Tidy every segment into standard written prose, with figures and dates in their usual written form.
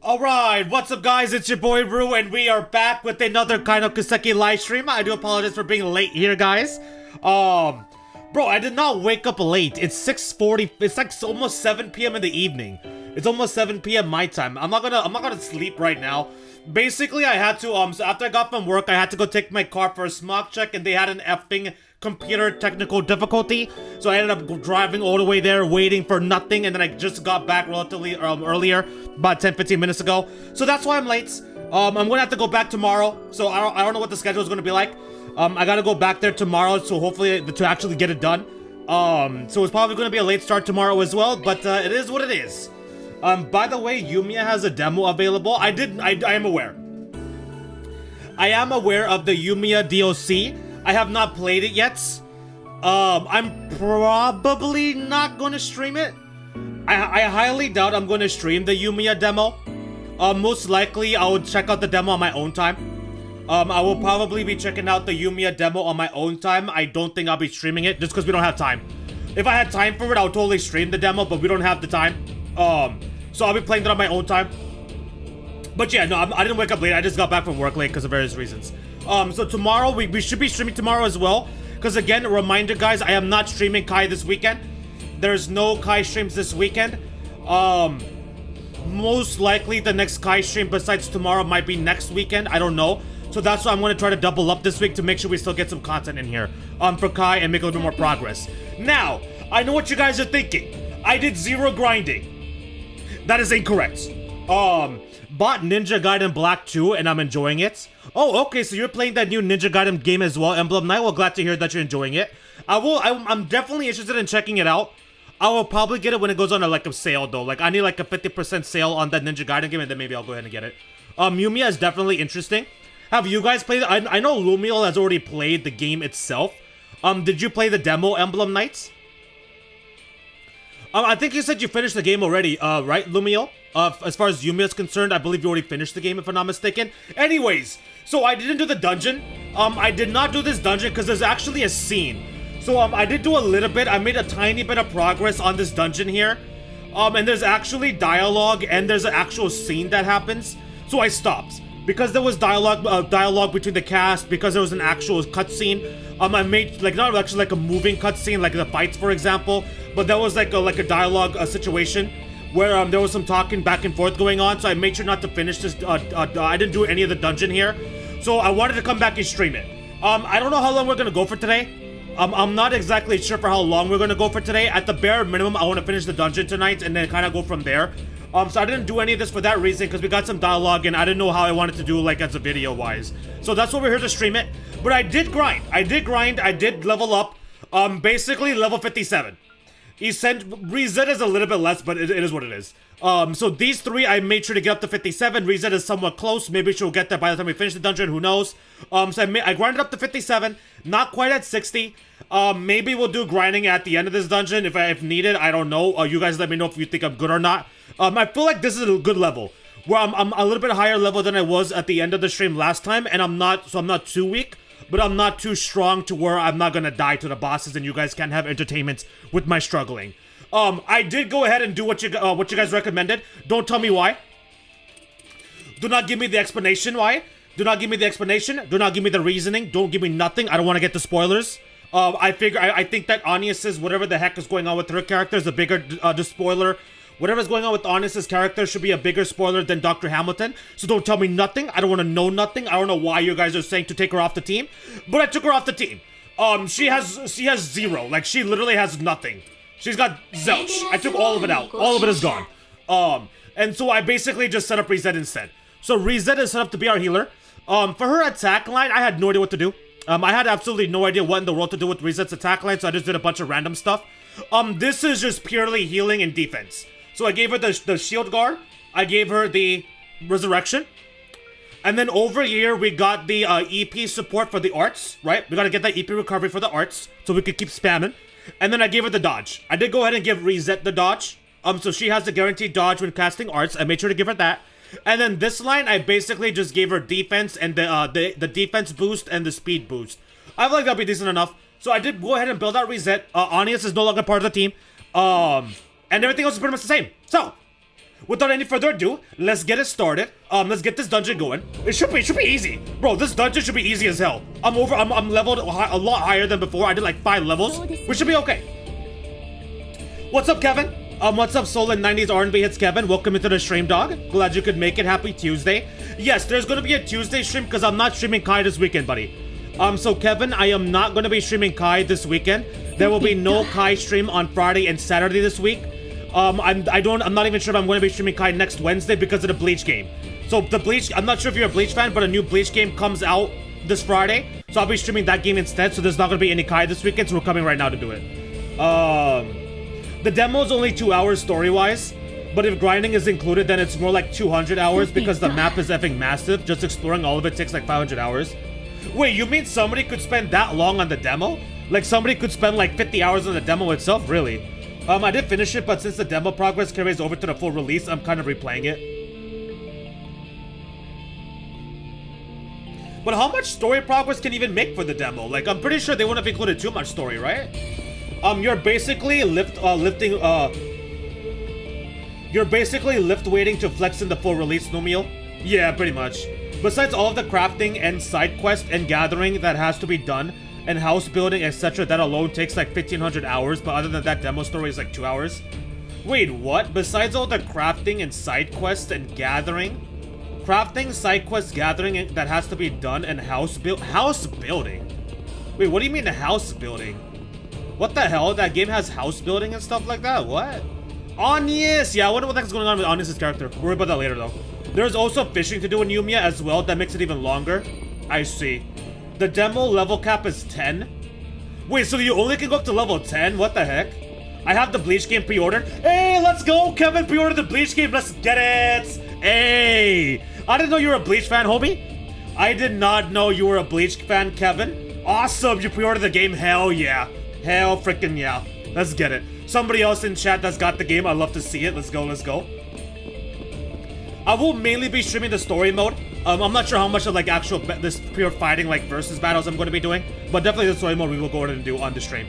Alright, what's up guys, it's your boy Rue and we are back with another kind of Kiseki live stream. I do apologize for being late here guys. Bro, I did not wake up late. It's 6:40, it's like almost 7 p.m. in the evening. It's almost 7 p.m. my time. I'm not gonna sleep right now. Basically, I had to, so after I got from work, I had to go take my car for a smog check and they had an effing computer technical difficulty. So I ended up driving all the way there, waiting for nothing, and then I just got back relatively earlier, about 10-15 minutes ago. So that's why I'm late. I'm gonna have to go back tomorrow, so I don't know what the schedule is gonna be like. I gotta go back there tomorrow, so hopefully to actually get it done. So it's probably gonna be a late start tomorrow as well, but it is what it is. By the way, Yumiya has a demo available. I am aware. I am aware of the Yumiya DLC. I have not played it yet. I'm probably not gonna stream it. I highly doubt I'm gonna stream the Yumiya demo. Most likely I will check out the demo on my own time. I will probably be checking out the Yumiya demo on my own time. I don't think I'll be streaming it just because we don't have time. If I had time for it, I would totally stream the demo, but we don't have the time. So I'll be playing it on my own time. But yeah, no, I didn't wake up late. I just got back from work late because of various reasons. So tomorrow, we should be streaming tomorrow as well. Because again, a reminder guys, I am not streaming Kai this weekend. There's no Kai streams this weekend. Most likely the next Kai stream besides tomorrow might be next weekend. I don't know. So that's why I'm going to try to double up this week to make sure we still get some content in here. For Kai and make a little bit more progress. Now, I know what you guys are thinking. I did 0 grinding. That is incorrect. Bought Ninja Gaiden Black 2 and I'm enjoying it. Oh, okay, so you're playing that new Ninja Gaiden game as well, Emblem Knight. Well, glad to hear that you're enjoying it. I'm definitely interested in checking it out. I will probably get it when it goes on a sale though. Like I need like a 50% sale on that Ninja Gaiden game and then maybe I'll go ahead and get it. Yumiya is definitely interesting. Have you guys played it? I know Lumiel has already played the game itself. Did you play the demo, Emblem Knights? I think you said you finished the game already, right, Lumiel? As far as Yumiya is concerned, I believe you already finished the game, if I'm not mistaken. Anyways, so I didn't do the dungeon. I did not do this dungeon because there's actually a scene. So, I did do a little bit. I made a tiny bit of progress on this dungeon here. And there's actually dialogue and there's an actual scene that happens. So I stopped. Because there was dialogue between the cast, because there was an actual cutscene. I made, not actually like a moving cutscene, like the fights, for example. But that was like a dialogue situation where there was some talking back and forth going on. So I made sure not to finish this. I didn't do any of the dungeon here. So I wanted to come back and stream it. I don't know how long we're going to go for today. I'm not exactly sure for how long we're going to go for today. At the bare minimum, I want to finish the dungeon tonight and then kind of go from there. So I didn't do any of this for that reason because we got some dialogue and I didn't know how I wanted to do as a video wise. So that's why we're here to stream it. But I did grind. I did level up. Basically level 57. Reset is a little bit less, but it is what it is. So these 3 I made sure to get up to 57. Reset is somewhat close. Maybe she'll get there by the time we finish the dungeon. Who knows? So I grinded up to 57. Not quite at 60. Maybe we'll do grinding at the end of this dungeon if needed. I don't know. You guys let me know if you think I'm good or not. I feel like this is a good level. Where I'm a little bit higher level than I was at the end of the stream last time. And I'm not too weak. But I'm not too strong to where I'm not gonna die to the bosses and you guys can't have entertainment with my struggling. I did go ahead and do what you guys recommended. Don't tell me why. Do not give me the explanation why. Do not give me the explanation. Do not give me the reasoning. Don't give me nothing. I don't want to get the spoilers. I think that Anya says whatever the heck is going on with her character is a bigger the spoiler. Whatever's going on with Anya's character should be a bigger spoiler than Dr. Hamilton. So don't tell me nothing. I don't want to know nothing. I don't know why you guys are saying to take her off the team. But I took her off the team. She has 0. Like, she literally has nothing. She's got zilch. I took all of it out. All of it is gone. And so I basically just set up Reset instead. So Reset is set up to be our healer. For her attack line, I had no idea what to do. I had absolutely no idea what in the world to do with Reset's attack line, so I just did a bunch of random stuff. This is just purely healing and defense. So I gave her the shield guard, I gave her the resurrection, and then over here we got the EP support for the arts, right? We gotta get that EP recovery for the arts, so we could keep spamming. And then I gave her the dodge. I did go ahead and give Reset the dodge, so she has the guaranteed dodge when casting arts. I made sure to give her that. And then this line, I basically just gave her defense and the defense boost and the speed boost. I feel like that'll be decent enough. So I did go ahead and build out Reset. Anias is no longer part of the team. And everything else is pretty much the same. So, without any further ado, let's get it started. Let's get this dungeon going. It should be easy. Bro, this dungeon should be easy as hell. I'm leveled a lot higher than before. I did like 5 levels. We should be okay. What's up, Kevin? What's up, Solon 90s R&B hits Kevin? Welcome into the stream, dog. Glad you could make it. Happy Tuesday. Yes, there's gonna be a Tuesday stream because I'm not streaming Kai this weekend, buddy. So Kevin, I am not gonna be streaming Kai this weekend. There will be no Kai stream on Friday and Saturday this week. I'm not even sure if I'm gonna be streaming Kai next Wednesday because of the Bleach game. So the Bleach, I'm not sure if you're a Bleach fan, but a new Bleach game comes out this Friday. So I'll be streaming that game instead. So there's not gonna be any Kai this weekend. So we're coming right now to do it. The demo is only 2 hours story-wise, but if grinding is included, then it's more like 200 hours because the map is effing massive. Just exploring all of it takes like 500 hours. Wait, you mean somebody could spend that long on the demo? Like somebody could spend like 50 hours on the demo itself? Really? I did finish it, but since the demo progress carries over to the full release, I'm kind of replaying it. But how much story progress can you even make for the demo? Like, I'm pretty sure they wouldn't have included too much story, right? You're basically lift weighting to flex in the full release, Numio. Yeah, pretty much. Besides all of the crafting and side quest and gathering that has to be done, and house building, etc., that alone takes like 1500 hours, but other than that, demo story is like 2 hours. Wait, what? Besides all the crafting and side quests and gathering? Crafting, side quest, gathering that has to be done, and house building? Wait, what do you mean the house building? What the hell? That game has house building and stuff like that? What? Onius! Yeah, I wonder what the heck's going on with Onius' character. We'll worry about that later, though. There's also fishing to do in Yumiya as well. That makes it even longer. I see. The demo level cap is 10. Wait, so you only can go up to level 10? What the heck? I have the Bleach game pre-ordered. Hey, let's go! Kevin pre-ordered the Bleach game. Let's get it! Hey! I didn't know you were a Bleach fan, homie. I did not know you were a Bleach fan, Kevin. Awesome! You pre-ordered the game. Hell yeah. Hell freaking yeah. Let's get it. Somebody else in chat that's got the game, I'd love to see it. Let's go, let's go. I will mainly be streaming the story mode. I'm not sure how much of like actual this pure fighting like versus battles I'm going to be doing, but definitely the story mode we will go ahead and do on the stream.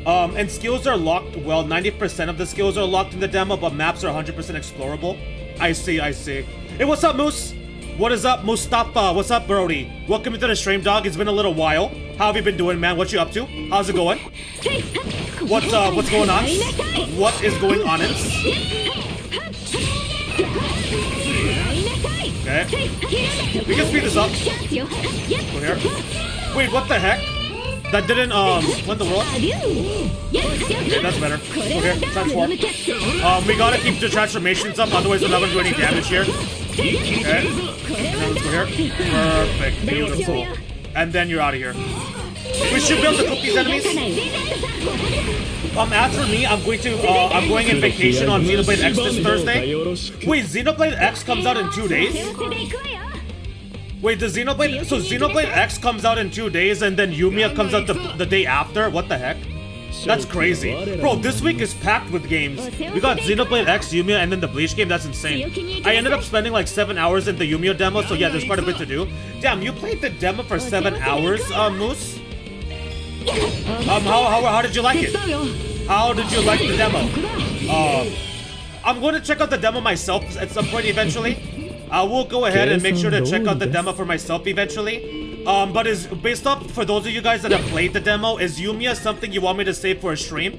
And skills are locked. Well, 90% of the skills are locked in the demo, but maps are 100% explorable. I see, I see. Hey, what's up, Moose? What is up, Mustafa? What's up, Brody? Welcome to the stream, dog. It's been a little while. How have you been doing, man? What you up to? How's it going? What's going on? What is going on? Okay. We can speed this up. Go here. Wait, what the heck? That didn't win the world? Okay, that's better. Okay, transform. We gotta keep the transformations up, otherwise we're not gonna do any damage here. Okay. And then let's go here. Perfect. Beautiful. And then you're out of here. We should be able to cook these enemies. As for me, I'm going in vacation on Xenoblade X this Thursday. Wait, Xenoblade X comes out in 2 days? Wait, Xenoblade X comes out in 2 days and then Yumiya comes out the day after? What the heck? That's crazy. Bro, this week is packed with games. We got Xenoblade X, Yumiya, and then the Bleach game. That's insane. I ended up spending like 7 hours in the Yumiya demo, so yeah, there's quite a bit to do. Damn, you played the demo for 7 hours, Moose? How did you like it? How did you like the demo? I'm going to check out the demo myself at some point eventually. I will go ahead and make sure to check out the demo for myself eventually. But is based off, for those of you guys that have played the demo, is Yumiya something you want me to save for a stream?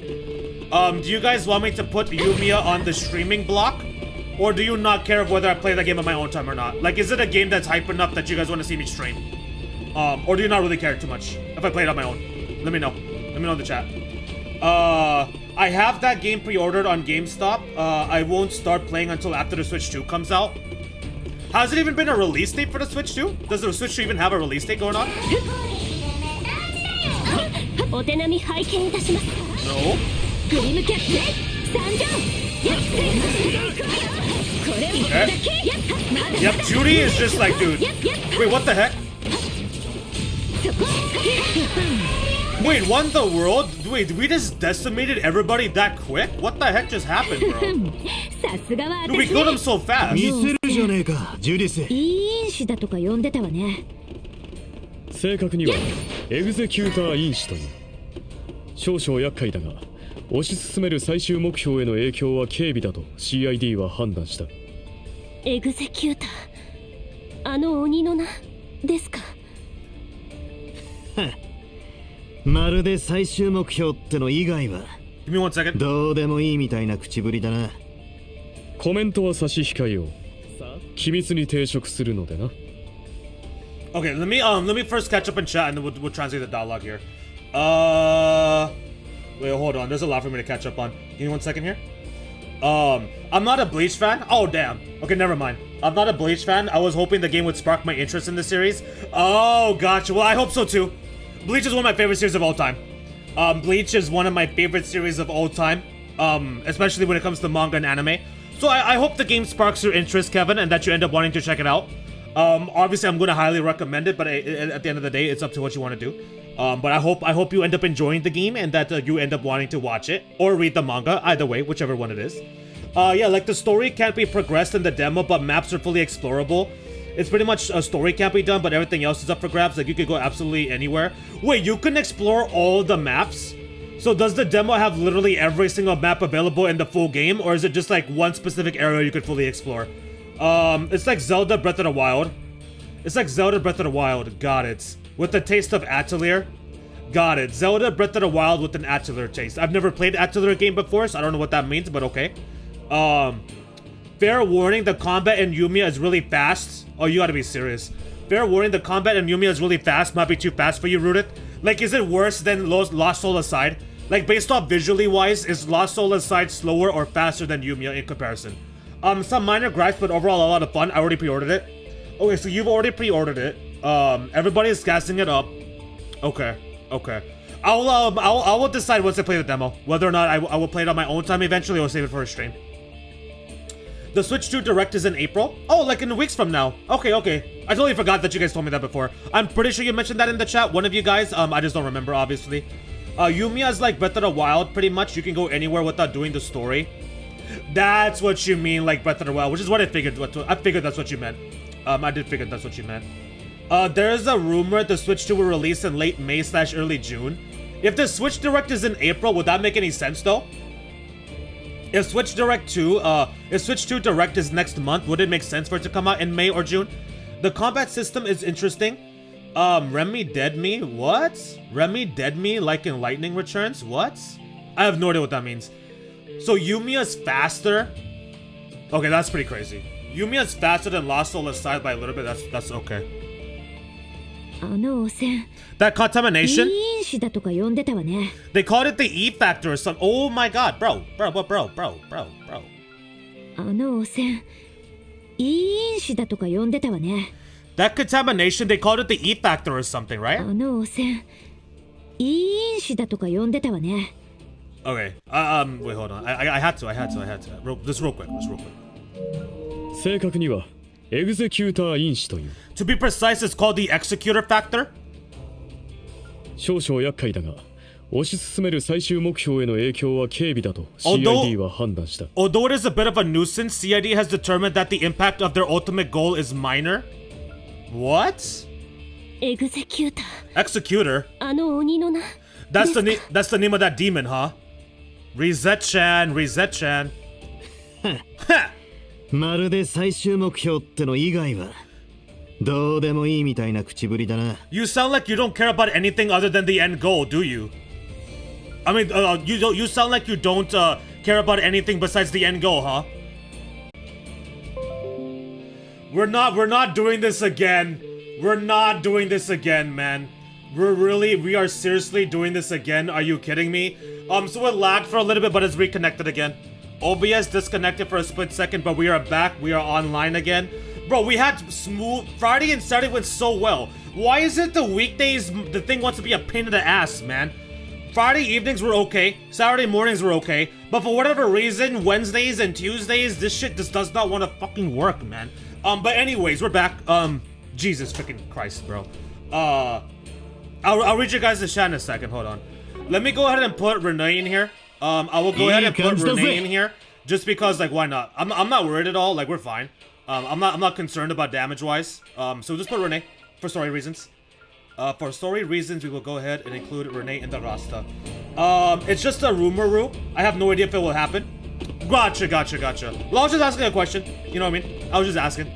Do you guys want me to put Yumiya on the streaming block? Or do you not care whether I play the game on my own time or not? Like, is it a game that's hype enough that you guys want to see me stream? Or do you not really care too much if I play it on my own? Let me know. Let me know in the chat. I have that game pre-ordered on GameStop. I won't start playing until after the Switch 2 comes out. Has it even been a release date for the Switch 2? Does the Switch 2 even have a release date going on? No. Okay. Yep, Judy is just like, dude. Wait, what the heck? Wait, won the world? Wait, we just decimated everybody that quick? What the heck just happened, bro? Dude, we killed him so fast. 正確にはエグゼキューター因子という少々厄介だが推し進める最終目標への影響は軽微だと CID は判断した。エグゼキューター、あの鬼の名ですか。まるで最終目標っての以外は Give me 1 second. どうでもいいみたいな口ぶりだな。コメントは差し控えよう。機密に抵触するのでな。Okay, let me first catch up in chat and then we'll translate the dialogue here. Wait, hold on. There's a lot for me to catch up on. Give me 1 second here. I'm not a Bleach fan. Oh, damn. Okay, never mind. I'm not a Bleach fan. I was hoping the game would spark my interest in the series. Oh, gotcha. Well, I hope so too. Bleach is one of my favorite series of all time. Bleach is one of my favorite series of all time. Especially when it comes to manga and anime. So I hope the game sparks your interest, Kevin, and that you end up wanting to check it out. Obviously, I'm going to highly recommend it, but at the end of the day, it's up to what you want to do. But I hope you end up enjoying the game and that you end up wanting to watch it or read the manga. Either way, whichever one it is. Yeah, like the story can't be progressed in the demo, but maps are fully explorable. It's pretty much a story can't be done, but everything else is up for grabs. Like you could go absolutely anywhere. Wait, you can explore all the maps? So does the demo have literally every single map available in the full game, or is it just like one specific area you could fully explore? It's like Zelda Breath of the Wild. It's like Zelda Breath of the Wild. Got it. With the taste of Atelier. Got it. Zelda Breath of the Wild with an Atelier taste. I've never played Atelier game before, so I don't know what that means, but okay. Fair warning, the combat in Yumiya is really fast. Oh, you gotta be serious. Fair warning, the combat in Yumiya is really fast. Might be too fast for you, Rudith. Like, is it worse than Lost Soul Aside? Like, based off visually wise, is Lost Soul Aside slower or faster than Yumiya in comparison? Some minor gripes, but overall a lot of fun. I already pre-ordered it. Okay, so you've already pre-ordered it. Everybody is gassing it up. Okay, okay. I will decide once I play the demo whether or not I will play it on my own time eventually or save it for a stream. The Switch 2 Direct is in April. Oh, like in weeks from now. Okay, okay. I totally forgot that you guys told me that before. I'm pretty sure you mentioned that in the chat. One of you guys. I just don't remember, obviously. Yumiya is like Breath of the Wild, pretty much. You can go anywhere without doing the story. That's what you mean, like Breath of the Wild, which is what I figured. I figured that's what you meant. I did figure that's what you meant. There is a rumor the Switch 2 will release in late May/early June. If the Switch Direct is in April, would that make any sense though? If Switch 2 Direct is next month, would it make sense for it to come out in May or June? The combat system is interesting. Remy Dead Me? What? Remy Dead Me like in Lightning Returns? What? I have no idea what that means. So Yumiya's faster? Okay, that's pretty crazy. Yumiya's faster than Lost Soul Aside by a little bit. That's okay. That contamination? They called it the E factor or something. Oh my god, bro. That contamination, they called it the E factor or something, right? Okay. Wait, hold on. I had to. Just real quick. To be precise, it's called the executor factor. 少々厄介だが、推し進める最終目標への影響は軽微だと CID は判断した。Although it is a bit of a nuisance, CID has determined that the impact of their ultimate goal is minor. What? Executor. Executor? That's the name of that demon, huh? Reset-chan. まるで最終目標っての以外はどうでもいいみたいな口ぶりだな。You sound like you don't care about anything other than the end goal, do you? I mean, you sound like you don't care about anything besides the end goal, huh? We're not doing this again. We're not doing this again, man. We are seriously doing this again. Are you kidding me? So it lagged for a little bit, but it's reconnected again. OBS disconnected for a split second, but we are back. We are online again. Bro, we had smooth... Friday and Saturday went so well. Why is it the weekdays, the thing wants to be a pain in the ass, man? Friday evenings were okay. Saturday mornings were okay. But for whatever reason, Wednesdays and Tuesdays, this shit just does not want to fucking work, man. But anyways, we're back. Jesus freaking Christ, bro. I'll read you guys the chat in a second. Hold on. Let me go ahead and put Renee in here. I will go ahead and put Renee in here, just because, like, why not? I'm not worried at all. Like, we're fine. I'm not concerned about damage-wise. So just put Renee for story reasons. For story reasons, we will go ahead and include Renee in the roster. It's just a rumor. I have no idea if it will happen. Gotcha. Well, I was just asking a question. You know what I mean? I was just asking.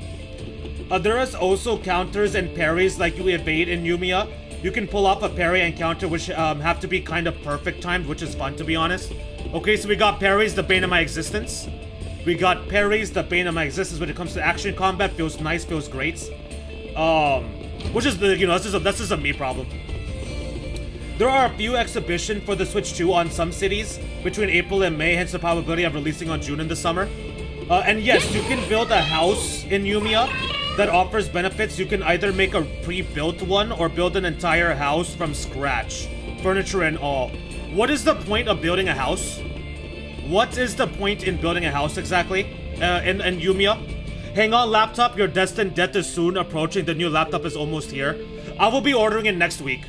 There is also counters and parries like you evade in Yumiya. You can pull off a parry and counter which have to be kind of perfect timed, which is fun to be honest. Okay, so we got parries, the bane of my existence. We got parries, the bane of my existence when it comes to action combat. Feels nice, feels great. Which is the, you know, that's just a me problem. There are a few exhibitions for the Switch 2 on some cities between April and May, hence the probability of releasing on June in the summer. And yes, you can build a house in Yumiya that offers benefits. You can either make a pre-built one or build an entire house from scratch, furniture and all. What is the point of building a house? What is the point in building a house exactly in Yumiya? Hang on, laptop, your destined death is soon approaching. The new laptop is almost here. I will be ordering it next week.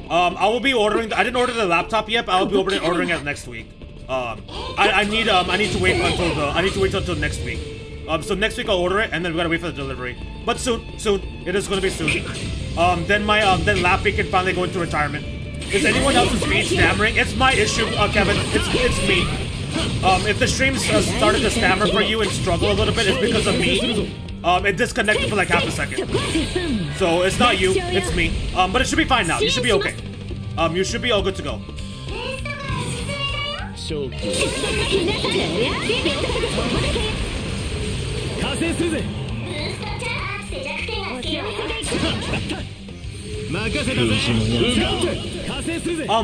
I will be ordering. I didn't order the laptop yet, but I will be ordering it next week. I need to wait until next week. So next week I'll order it, and then we gotta wait for the delivery. But soon, it is gonna be soon. Then Lappy can finally go into retirement. Is anyone else's speed stammering? It's my issue, Kevin. It's me. If the stream started to stammer for you and struggle a little bit, it's because of me. It disconnected for like half a second. So it's not you, it's me. But it should be fine now. You should be okay. You should be all good to go.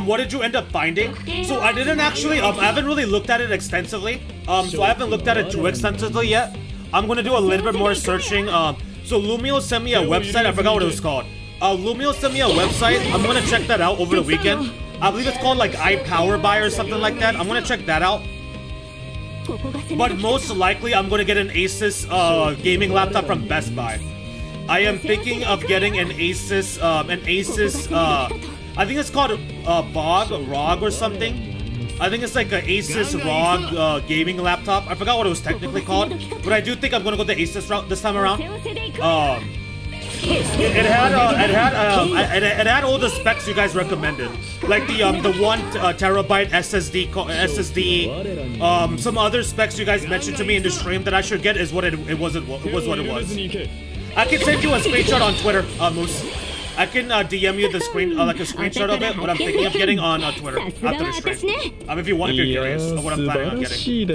What did you end up finding? So I didn't actually, I haven't really looked at it extensively. So I haven't looked at it too extensively yet. I'm gonna do a little bit more searching. So Lumio sent me a website, I forgot what it was called. Lumio sent me a website, I'm gonna check that out over the weekend. I believe it's called like iPowerBuy or something like that. I'm gonna check that out. But most likely I'm gonna get an Asus gaming laptop from Best Buy. I am thinking of getting an Asus, I think it's called ROG or something. I think it's like an Asus ROG gaming laptop. I forgot what it was technically called, but I do think I'm gonna go the Asus route this time around. It had all the specs you guys recommended, like the 1 terabyte SSD. Some other specs you guys mentioned to me in the stream that I should get is what it was. I can send you a screenshot on Twitter, Moose. I can DM you the like a screenshot of it, what I'm thinking of getting on Twitter after the stream. If you're curious of what I'm planning on getting.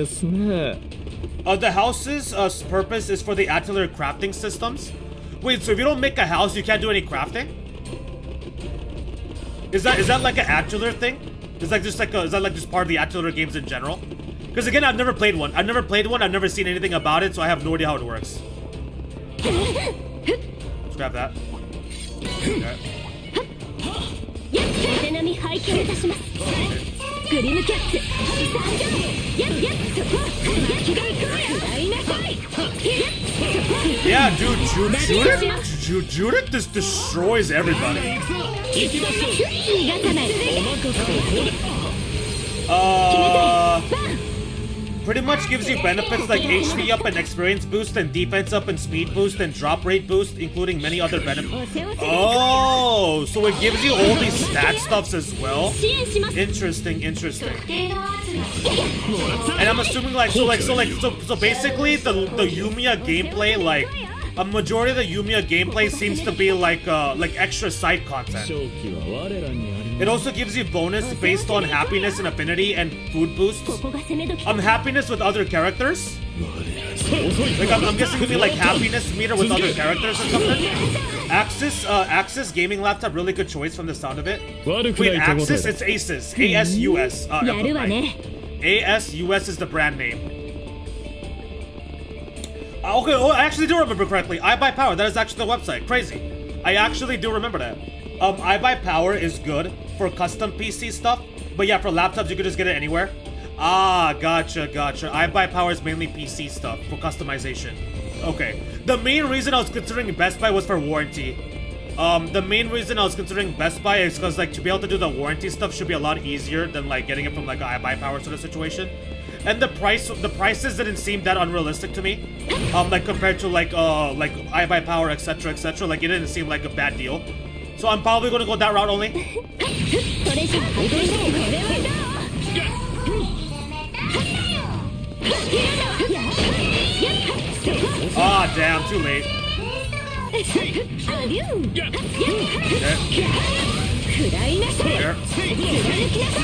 The house's purpose is for the artillery crafting systems. Wait, so if you don't make a house, you can't do any crafting? Is that like an artillery thing? Is that just part of the artillery games in general? Because again, I've never played one. I've never seen anything about it, so I have no idea how it works. Let's grab that. Okay. Yeah, dude, Judith just destroys everybody. Pretty much gives you benefits like HP up and experience boost and defense up and speed boost and drop rate boost, including many other benefits. Oh, so it gives you all these stat stuffs as well? Interesting. And I'm assuming so basically the Yumiya gameplay, like a majority of the Yumiya gameplay seems to be like extra side content. It also gives you bonus based on happiness and affinity and food boosts. Happiness with other characters. Like I'm guessing it could be like happiness meter with other characters or something. Axis gaming laptop, really good choice from the sound of it. Wait, Axis? It's Asus. ASUS. ASUS is the brand name. Okay, I actually do remember correctly. I Buy Power, that is actually the website. Crazy. I actually do remember that. I Buy Power is good for custom PC stuff, but yeah, for laptops you could just get it anywhere. Ah, gotcha. I Buy Power is mainly PC stuff for customization. Okay. The main reason I was considering Best Buy was for warranty. The main reason I was considering Best Buy is because like to be able to do the warranty stuff should be a lot easier than like getting it from like I Buy Power sort of situation. And the prices didn't seem that unrealistic to me. Like compared to like I Buy Power, etc. Like it didn't seem like a bad deal. So I'm probably gonna go that route only. これじゃこれはどう Ah, damn, too late. アリュー Okay. 食らいなさい There. 貫きなさい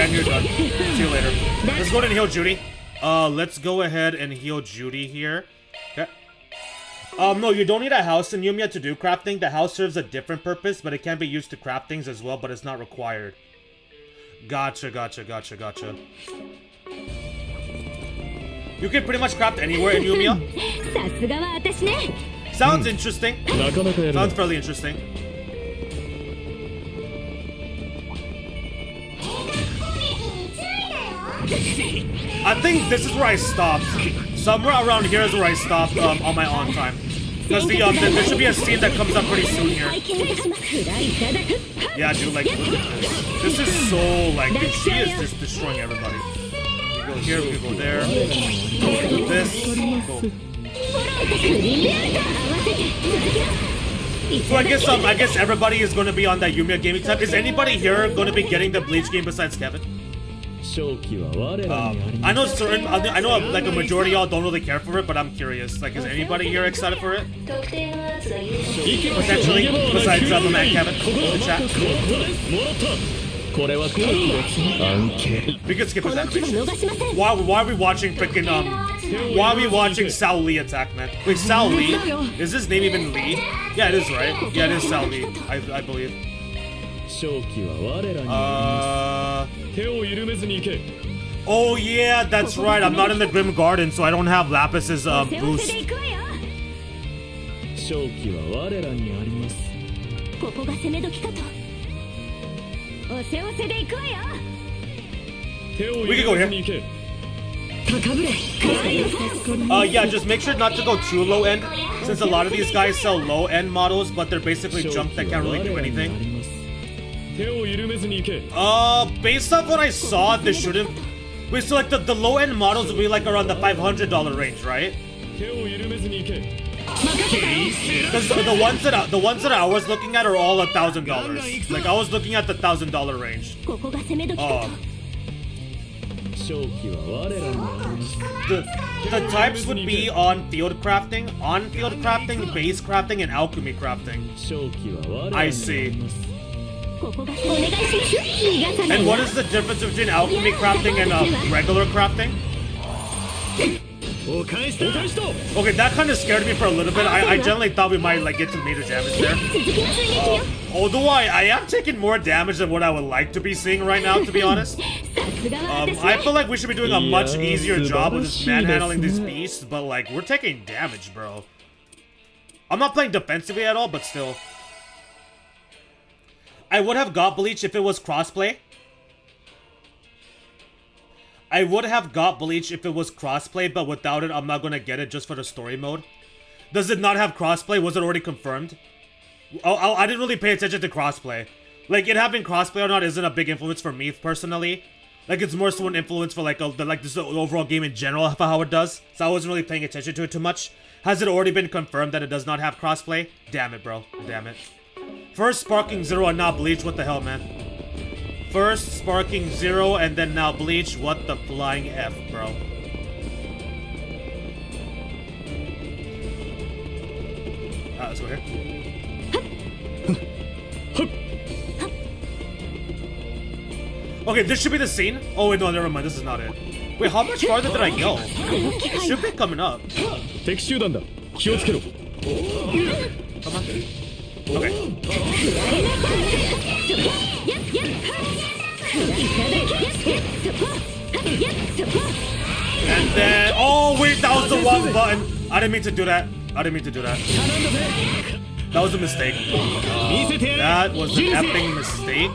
And you're done. See you later. Let's go ahead and heal Judy. Let's go ahead and heal Judy here. Okay. No, you don't need a house in Yumiya to do crafting. The house serves a different purpose, but it can be used to craft things as well, but it's not required. Gotcha. You can pretty much craft anywhere in Yumiya. さすがは私ね Sounds interesting. なかなかやるな Sounds fairly interesting. I think this is where I stopped. Somewhere around here is where I stopped on my on time. Because there should be a scene that comes up pretty soon here. 拝見いたします食らいいただく Yeah, dude, like, look at this. This is so, like, dude, she is just destroying everybody. We go here, we go there. Do this. Go. クリーンベアーと合わせて続きます So I guess everybody is going to be on that Yumiya gaming time. Is anybody here going to be getting the Bleach game besides Kevin? 勝機は我らにあります I know like a majority of y'all don't really care for it, but I'm curious. Like, is anybody here excited for it? Potentially, besides my man Kevin in the chat. もらったこれは今度案件 We could skip his この気は animation. 逃しません Why are we watching freaking why are we watching Sao Lee attack, man? Wait, Sao Lee? Is his name even Lee? Yeah, it is, right? Yeah, it is Sao Lee. I believe. 勝機は我らにあります手を緩めずに行け Oh yeah, that's right. I'm not in the Grim Garden, so I don't have Lapis's 背負わせ boost. でいくわよ勝機は我らにありますここが攻め時かとお背負わせでいくわよ手を緩めずに行け 高ぶれ Yeah, just make sure not to go too low end, since a lot of these guys sell low end models, but they're basically junk that can't really do anything. 手を緩めずに行け Based off what I saw, this shouldn't. Wait, so like the low end models will be like around the $500 range, right? 手を緩めずに行け Because the ones that I was looking at are all $1,000. Like I was looking at the $1,000 range. ここが攻め時かと 勝機は我らにあります The types would be on field crafting, base crafting, and alchemy crafting. 勝機は我らにあ I り see. ますここがお願いします逃がさない And わ what is the difference between alchemy crafting and regular crafting? お返しだ Okay, that kind of scared me for a little bit. I generally thought we might like get some major damage there. 続きます撃よ Although I am taking more damage than what I would like to be seeing right now, to be honest. さすがは私 I ね feel like we should be doing a much Yeah, easier job of just manhandling these 素晴らしいですね。 beasts, but like we're taking damage, bro. I'm not playing defensively at all, but still. I would have got Bleach if it was crossplay. I would have got Bleach if it was crossplay, but without it, I'm not gonna get it just for the story mode. Does it not have crossplay? Was it already confirmed? I didn't really pay attention to crossplay. Like, it having crossplay or not isn't a big influence for me personally. Like, it's more so an influence for like this overall game in general for how it does. So I wasn't really paying attention to it too much. Has it already been confirmed that it does not have crossplay? Damn it, bro. Damn it. First Sparking Zero and now Bleach. What the hell, man? First Sparking Zero and then now Bleach. What the flying F, bro. Let's go here. Okay, this should be the scene. Oh wait, no, never mind. This is not it. Wait, how much farther did I go? It should be coming up. 敵集団だ気をつけろ Come on. Okay. And then, oh wait, that was the wrong button. I didn't mean to do that. I didn't mean to do that. That was a mistake. That was an epic mistake.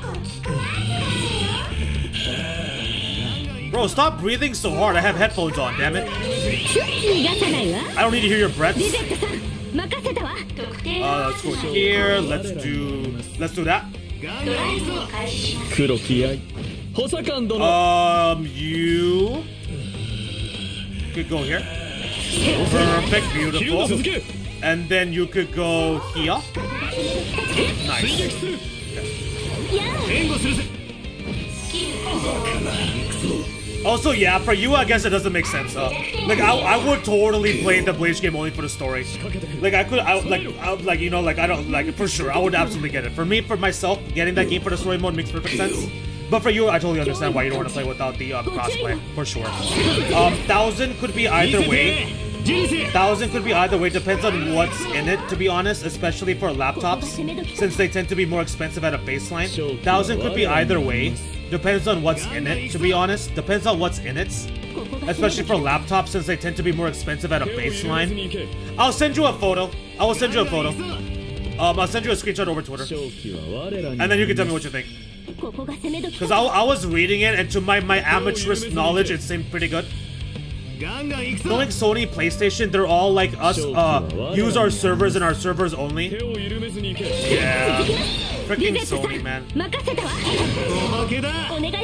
Bro, stop breathing so hard. I have headphones on, damn it. 逃がさないわ I don't need to hear your breaths. リゼットさん任せたわ Let's go here. Let's do that. 黒気合い補佐官殿 You could go here. Perfect, ヒルド beautiful. 続け And then you could go here. Nice. Also, yeah, for you, I guess it doesn't make sense. Like, I would totally play the Bleach game only for the story. Like, I don't, like, for sure, I would absolutely get it. For me, for myself, getting that game for the story mode makes perfect sense. But for you, I totally understand why you don't want to play without the crossplay, for sure. 1,000 could be either way. 1,000 could be either way, depends on what's in it, to be honest, especially for laptops, since they tend to be more expensive at a baseline. 1,000 could be either way, depends on what's in it, to be honest. Depends on what's in it, especially for laptops, since they tend to be more expensive at a baseline. I'll send you a photo. I'll send you a screenshot over Twitter, and then you can tell me what you think. Because I was reading it, and to my amateurish knowledge, it seemed pretty good. Knowing Sony, PlayStation, they're all like us, use our servers and our servers only. Yeah. Freaking Sony, man.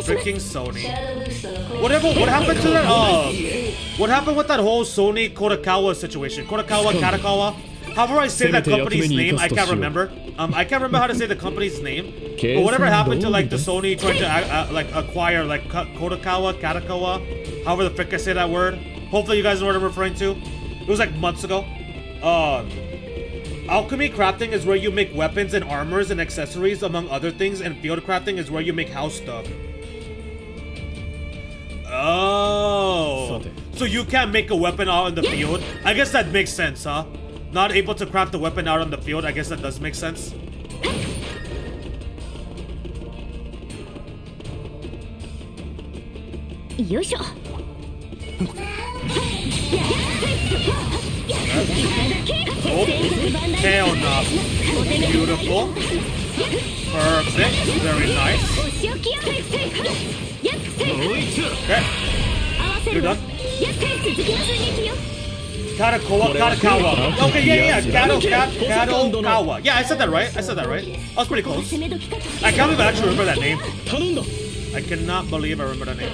Freaking Sony. What happened to that, what happened with that whole Sony Kodakawa situation? Katakawa? However I say that company's name, I can't remember. I can't remember how to say the company's name. But whatever happened to like the Sony trying to like acquire like Katakawa, however the frick I say that word. Hopefully you guys know what I'm referring to. It was like months ago. Alchemy crafting is where you make weapons and armors and accessories among other things, and field crafting is where you make house stuff. Oh. So you can't make a weapon out in the field? I guess that makes sense, huh? Not able to craft the weapon out on the field, I guess that does make sense. Oh, hell no. Beautiful. Perfect. Very nice. Okay. You're done. Katakawa. Okay, yeah. Katakawa. Yeah, I said that right. I was pretty close. I can't believe I actually remember that name. I cannot believe I remember that name.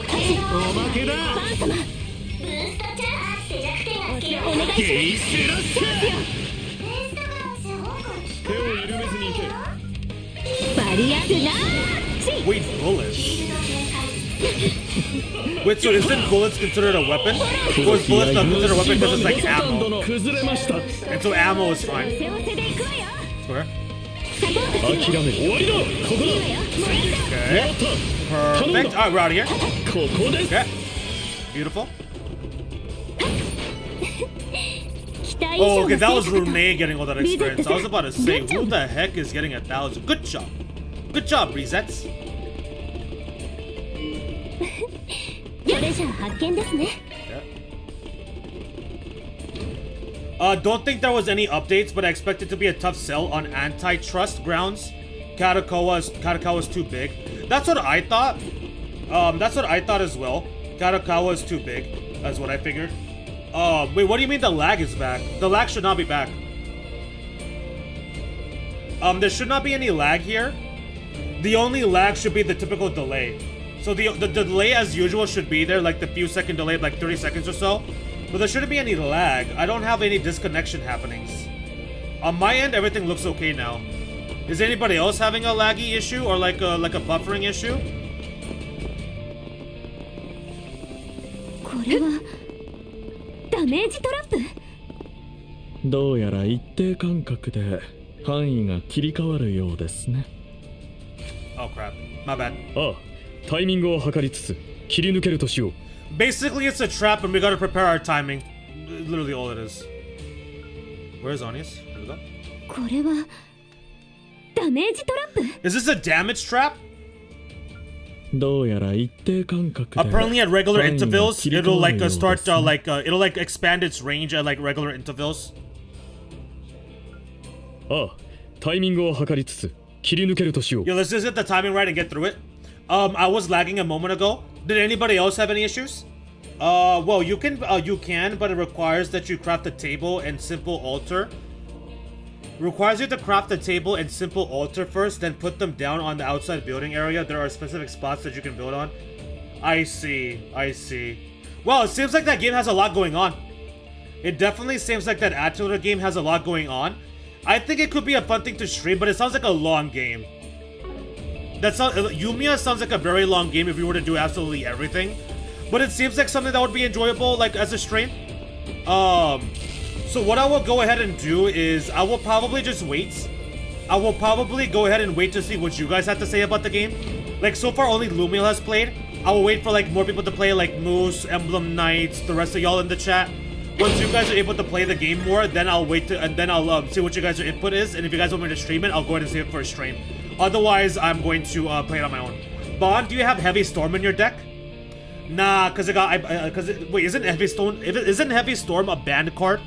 Wait, bullets? Wait, so isn't bullets considered a weapon? Or is bullets not considered a weapon because it's like ammo? And so ammo is fine. Swear? Okay. Perfect. Alright, we're out of here. Okay. Beautiful. Oh, okay, that was Rune getting all that experience. I was about to say, who the heck is getting 1,000? Good job. Good job, Resets. Don't think there was any updates, but I expect it to be a tough sell on antitrust grounds. Katakawa is too big. That's what I thought. That's what I thought as well. Katakawa is too big, that's what I figured. Wait, what do you mean the lag is back? The lag should not be back. There should not be any lag here. The only lag should be the typical delay. So the delay as usual should be there, like the few second delay, like 30 seconds or so. But there shouldn't be any lag. I don't have any disconnection happenings. On my end, everything looks okay now. Is anybody else having a laggy issue or like a buffering issue? ダメージトラップ？どうやら一定間隔で範囲が切り替わるようですね。Oh crap. My bad. ああ、タイミングを測りつつ切り抜けるとしよう。Basically, it's a trap and we gotta prepare our timing. Literally all it is. Where's Onius? There we go. これはダメージトラップ？ Is this a damage trap? どうやら一定間隔で Apparently at regular intervals, it'll like start it'll like expand its range at like regular intervals. ああ、タイミングを測りつつ切り抜けるとしよう。 Yo, let's just get the timing right and get through it. I was lagging a moment ago. Did anybody else have any issues? Well, you can, but it requires that you craft a table and simple altar. Requires you to craft a table and simple altar first, then put them down on the outside building area. There are specific spots that you can build on. I see. Well, it seems like that game has a lot going on. It definitely seems like that Attila game has a lot going on. I think it could be a fun thing to stream, but it sounds like a long game. Yumiya sounds like a very long game if you were to do absolutely everything. But it seems like something that would be enjoyable, like, as a stream. So what I will go ahead and do is I will probably just wait. I will probably go ahead and wait to see what you guys have to say about the game. Like, so far only Lumiel has played. I will wait for, like, more people to play, like Moose, Emblem Knights, the rest of y'all in the chat. Once you guys are able to play the game more, then I'll wait to, and then I'll see what you guys' input is. And if you guys want me to stream it, I'll go ahead and save it for a stream. Otherwise, I'm going to play it on my own. Bond, do you have Heavy Storm in your deck? Nah, cause wait, isn't Heavy Storm a banned card?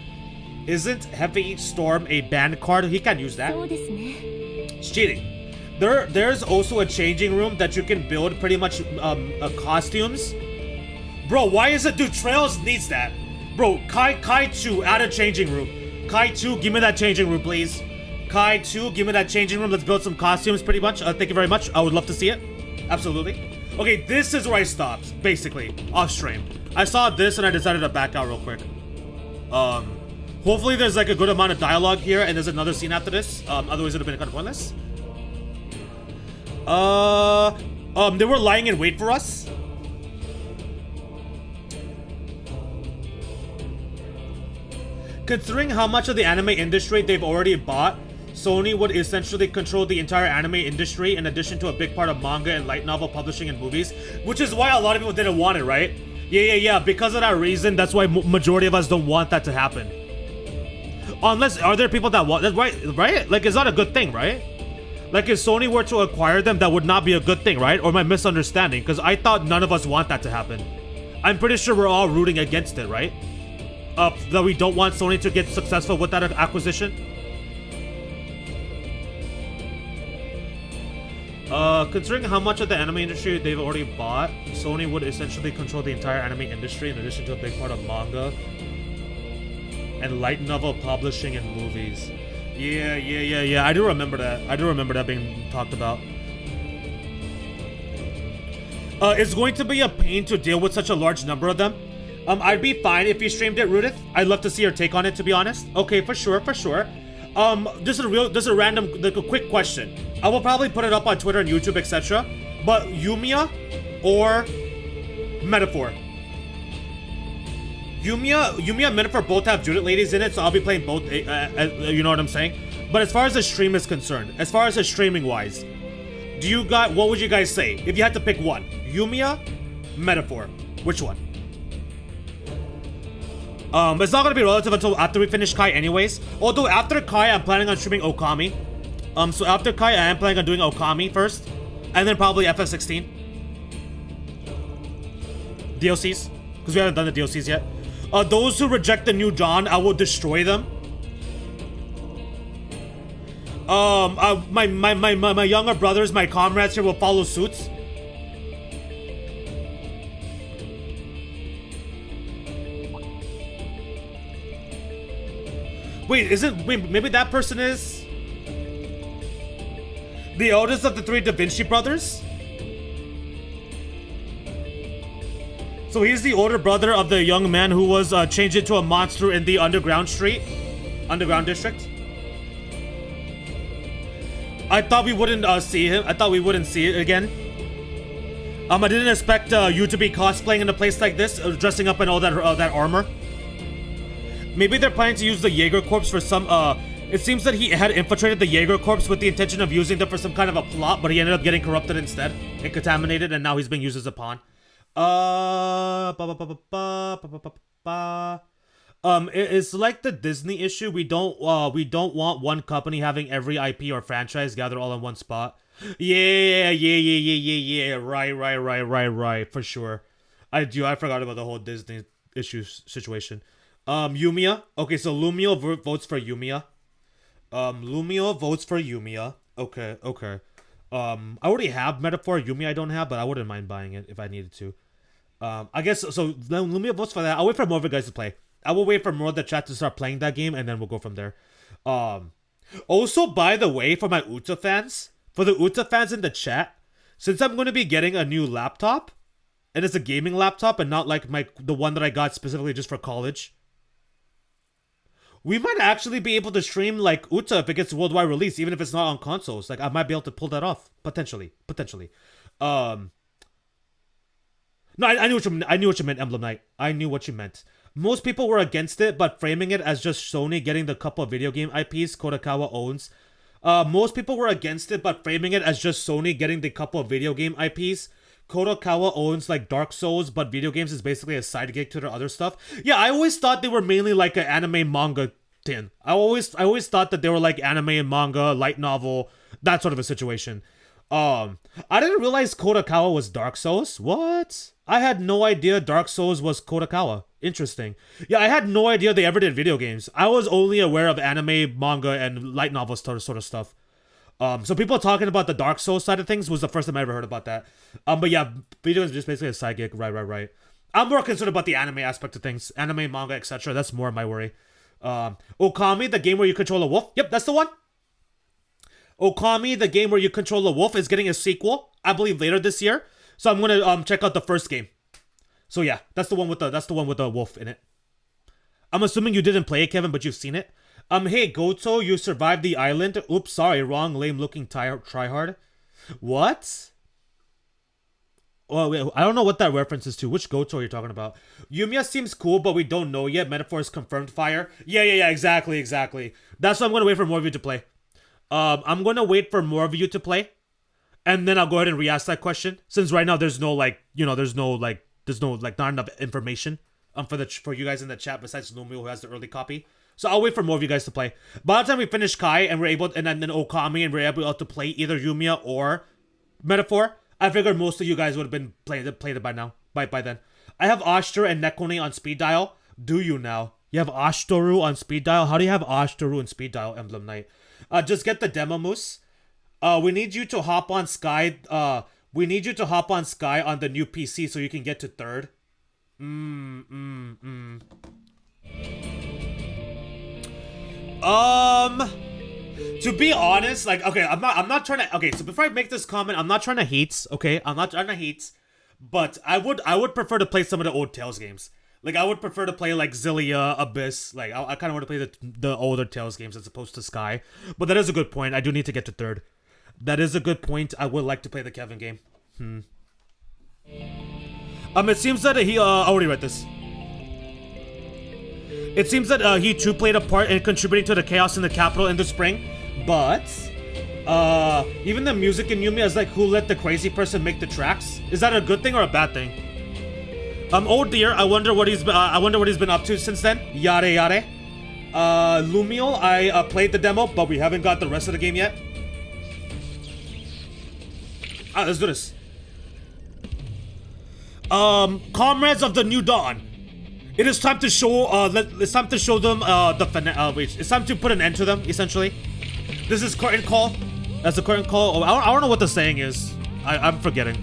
Isn't Heavy Storm a banned card? He can't use that. It's cheating. There's also a changing room that you can build pretty much costumes. Bro, why is it? Dude, Trails needs that. Bro, Kai 2, add a changing room. Kai 2, give me that changing room, please. Kai 2, give me that changing room. Let's build some costumes pretty much. Thank you very much. I would love to see it. Absolutely. Okay, this is where I stopped, basically, off stream. I saw this and I decided to back out real quick. Hopefully there's like a good amount of dialogue here and there's another scene after this. Otherwise it would have been kind of pointless. They were lying in wait for us. Considering how much of the anime industry they've already bought, Sony would essentially control the entire anime industry in addition to a big part of manga and light novel publishing and movies, which is why a lot of people didn't want it, right? Yeah. Because of that reason, that's why majority of us don't want that to happen. Unless, are there people that want that, right? Like, it's not a good thing, right? Like, if Sony were to acquire them, that would not be a good thing, right? Or am I misunderstanding? Because I thought none of us want that to happen. I'm pretty sure we're all rooting against it, right? That we don't want Sony to get successful with that acquisition. Considering how much of the anime industry they've already bought, Sony would essentially control the entire anime industry in addition to a big part of manga and light novel publishing and movies. Yeah. I do remember that. I do remember that being talked about. It's going to be a pain to deal with such a large number of them. I'd be fine if you streamed it, Rudith. I'd love to see your take on it, to be honest. Okay, for sure. Just a random, like a quick question. I will probably put it up on Twitter and YouTube, etc. But Yumiya or Metaphor? Yumiya and Metaphor both have Judith ladies in it, so I'll be playing both, you know what I'm saying? But as far as the stream is concerned, as far as the streaming wise, what would you guys say? If you had to pick one, Yumiya, Metaphor, which one? It's not gonna be relative until after we finish Kai anyways. Although after Kai, I'm planning on streaming Okami. So after Kai, I am planning on doing Okami first. And then probably FF16. DLCs. Because we haven't done the DLCs yet. Those who reject the new Dawn, I will destroy them. My younger brothers, my comrades here will follow suit. Wait, maybe that person is the eldest of the three Da Vinci brothers? So he's the older brother of the young man who was changed into a monster in the underground district. I thought we wouldn't see him. I thought we wouldn't see it again. I didn't expect you to be cosplaying in a place like this, dressing up in all that armor. Maybe they're planning to use the Jaeger Corps for some, it seems that he had infiltrated the Jaeger Corps with the intention of using them for some kind of a plot, but he ended up getting corrupted instead and contaminated, and now he's being used as a pawn. It's like the Disney issue. We don't want one company having every IP or franchise gathered all in one spot. Yeah. Right. For sure. I forgot about the whole Disney issue situation. Yumiya. Okay, so Lumiel votes for Yumiya. Lumiel votes for Yumiya. Okay. I already have Metaphor. Yumiya I don't have, but I wouldn't mind buying it if I needed to. I guess, so then Lumiel votes for that. I'll wait for more of you guys to play. I will wait for more of the chat to start playing that game, and then we'll go from there. Also, by the way, for my Uta fans, in the chat, since I'm going to be getting a new laptop, and it's a gaming laptop and not like the one that I got specifically just for college, We might actually be able to stream like Uta if it gets worldwide release, even if it's not on consoles. Like I might be able to pull that off potentially. No, I knew what you meant. I knew what you meant, Emblem Knight. I knew what you meant. Most people were against it, but framing it as just Sony getting the couple of video game IPs Kodakawa owns. Most people were against it, but framing it as just Sony getting the couple of video game IPs. Kodakawa owns like Dark Souls, but video games is basically a side gig to their other stuff. Yeah, I always thought they were mainly like an anime manga thing. I always thought that they were like anime and manga, light novel, that sort of a situation. I didn't realize Kodakawa was Dark Souls. What? I had no idea Dark Souls was Kodakawa. Interesting. Yeah, I had no idea they ever did video games. I was only aware of anime, manga, and light novel sort of stuff. So people talking about the Dark Souls side of things was the first time I ever heard about that. But yeah, video is just basically a side gig. Right. I'm more concerned about the anime aspect of things. Anime, manga, etc. That's more my worry. Okami, the game where you control a wolf. Yep, that's the one. Okami, the game where you control a wolf, is getting a sequel, I believe, later this year. So I'm gonna check out the first game. So yeah, that's the one with the wolf in it. I'm assuming you didn't play it, Kevin, but you've seen it. Hey Goto, you survived the island. Oops, sorry, wrong, lame looking tryhard. What? Oh, wait, I don't know what that reference is to. Which Goto are you talking about? Yumiya seems cool, but we don't know yet. Metaphor is confirmed fire. Yeah, exactly. That's why I'm gonna wait for more of you to play. I'm gonna wait for more of you to play, and then I'll go ahead and re-ask that question. Since right now there's no not enough information for you guys in the chat besides Lumio who has the early copy. So I'll wait for more of you guys to play. By the time we finish Kai and we're able, and then Okami, and we're able to play either Yumiya or Metaphor, I figured most of you guys would have been played it by now. By then, I have Ashtor and Nekone on speed dial. Do you now? You have Ashtoru on speed dial. How do you have Ashtoru on speed dial, Emblem Knight? Just get the demo, Moose. We need you to hop on Sky. We need you to hop on Sky on the new PC so you can get to third. To be honest, like, okay, I'm not trying to, okay, so before I make this comment, I'm not trying to hate, okay? I'm not trying to hate, but I would prefer to play some of the old Tales games. Like, I would prefer to play, like, Xillia, Abyss, like, I kind of want to play the older Tales games as opposed to Sky. But that is a good point, I do need to get to third. That is a good point, I would like to play the Kevin game. It seems that he, I already read this. It seems that he too played a part in contributing to the chaos in the capital in the spring, but even the music in Yumiya is like, who let the crazy person make the tracks? Is that a good thing or a bad thing? Oh dear, I wonder what he's been up to since then. Yare. Lumio, I played the demo, but we haven't got the rest of the game yet. Let's do this. Comrades of the New Dawn. It is time to show, it's time to show them, it's time to put an end to them, essentially. This is curtain call. That's a curtain call. Oh, I don't know what the saying is. I'm forgetting.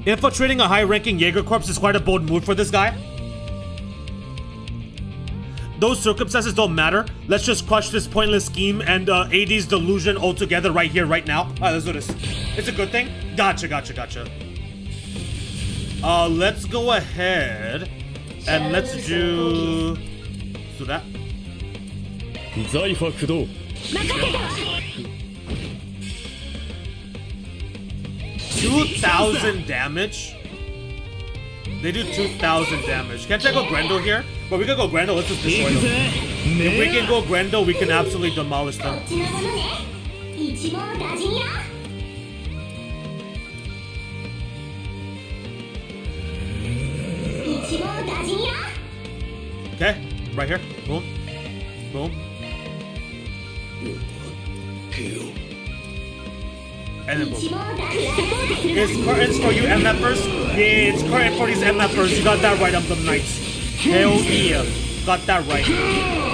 Infiltrating a high-ranking Jaeger Corps is quite a bold move for this guy. Those circumstances don't matter. Let's just crush this pointless scheme and AD's delusion altogether right here, right now. Alright, let's do this. It's a good thing? Gotcha. Let's go ahead and let's do that. 財ファ駆動 2,000 damage? They do 2,000 damage. Can't I go Grendel here? But we can go Grendel, let's just destroy them. If we can go Grendel, we can absolutely demolish them. Okay, right here. Boom. And then boom. It's curtains for you MFers? Yeah, it's curtain for these MFers. You got that right, Emblem Knights. Hell yeah. Got that right.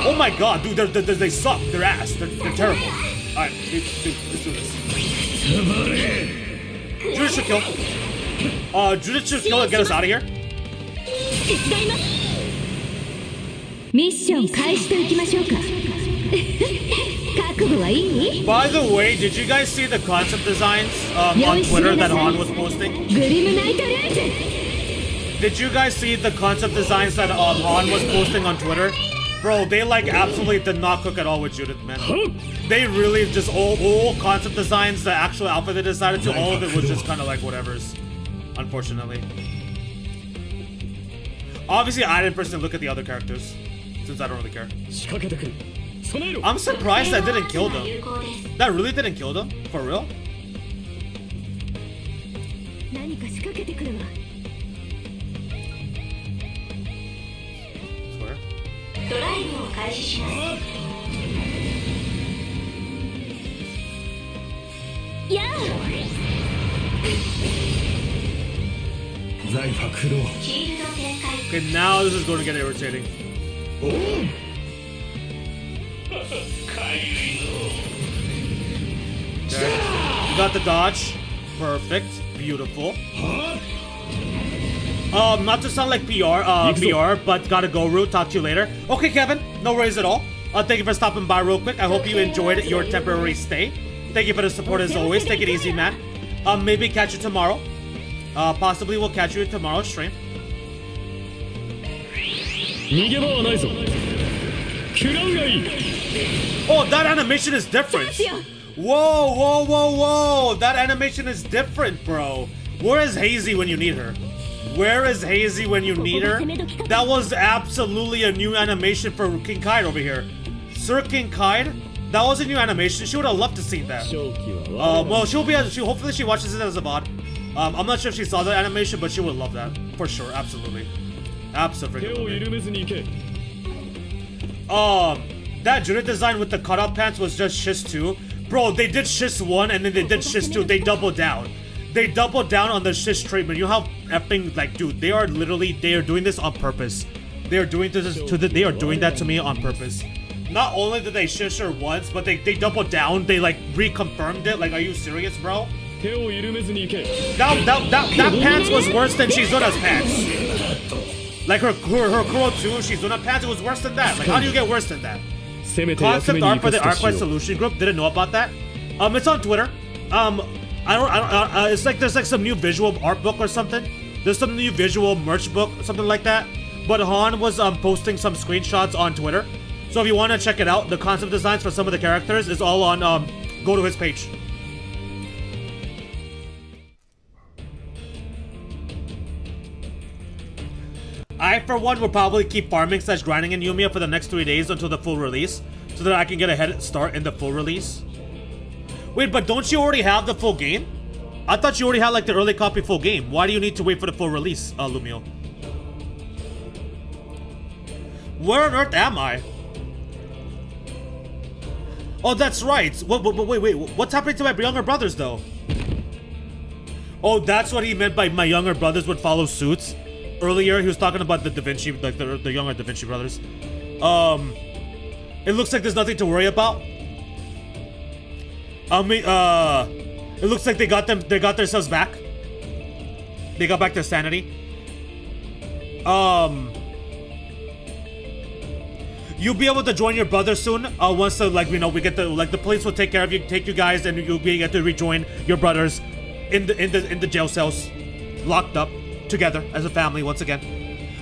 Oh my god, dude, they suck. They're ass. They're terrible. Alright, let's do this. Judith should kill. Judith should kill and get us out of here. ミッション開始といきましょうか。覚悟はいい？ By the way, did you guys see the concept designs on Twitter that Han was posting? グリムナイトレーズ。Did you guys see the concept designs that Han was posting on Twitter? Bro, they like absolutely did not cook at all with Judith, man. They really just all concept designs, the actual outfit they decided to, all of it was just kind of like whatever's, unfortunately. Obviously, I didn't personally look at the other characters, since I don't really care. I'm surprised that didn't kill them. That really didn't kill them? For real? 何か仕掛けてくるわ。 Swear? ドライブを開始します。やあ。 Okay, now this is going to get irritating. Okay. You got the dodge. Perfect. Beautiful. Not to sound like PR, but gotta go, Root. Talk to you later. Okay, Kevin. No worries at all. Thank you for stopping by real quick. I hope you enjoyed your temporary stay. Thank you for the support as always. Take it easy, man. Maybe catch you tomorrow. Possibly we'll catch you in tomorrow's stream. Oh, that animation is different. Whoa, whoa, whoa, whoa. That animation is different, bro. Where is Hazy when you need her? Where is Hazy when you need her? That was absolutely a new animation for King Kide over here. Sir King Kide? That was a new animation. She would have loved to see that. Well, hopefully she watches it as a VOD. I'm not sure if she saw that animation, but she would love that. For sure, absolutely. Absolutely. That Judith design with the cutout pants was just Shiz 2. Bro, they did Shiz 1 and then they did Shiz 2. They doubled down. They doubled down on the Shiz treatment. You know how effing, like, dude, they are doing this on purpose. They are doing this they are doing that to me on purpose. Not only did they Shiz her once, but they doubled down. They like reconfirmed it. Like, are you serious, bro? That pants was worse than Shizuna's pants. Like her Kuro 2, Shizuna pants, it was worse than that. Like, how do you get worse than that? Concept art for the ArcLight Solution Group. Didn't know about that. It's on Twitter. It's like there's like some new visual art book or something. There's some new visual merch book, something like that. But Han was posting some screenshots on Twitter. So if you want to check it out, the concept designs for some of the characters is all on. Go to his page. I, for one, will probably keep farming / grinding in Yumiya for the next 3 days until the full release, so that I can get a head start in the full release. Wait, but don't you already have the full game? I thought you already had like the early copy full game. Why do you need to wait for the full release, Lumio? Where on earth am I? Oh, that's right. Wait. What's happening to my younger brothers, though? Oh, that's what he meant by my younger brothers would follow suits. Earlier, he was talking about the Da Vinci, like the younger Da Vinci brothers. It looks like there's nothing to worry about. It looks like they got themselves back. They got back their sanity. You'll be able to join your brother soon. Once the we get the police will take care of you, take you guys, and you'll be able to rejoin your brothers in the jail cells, locked up together as a family once again.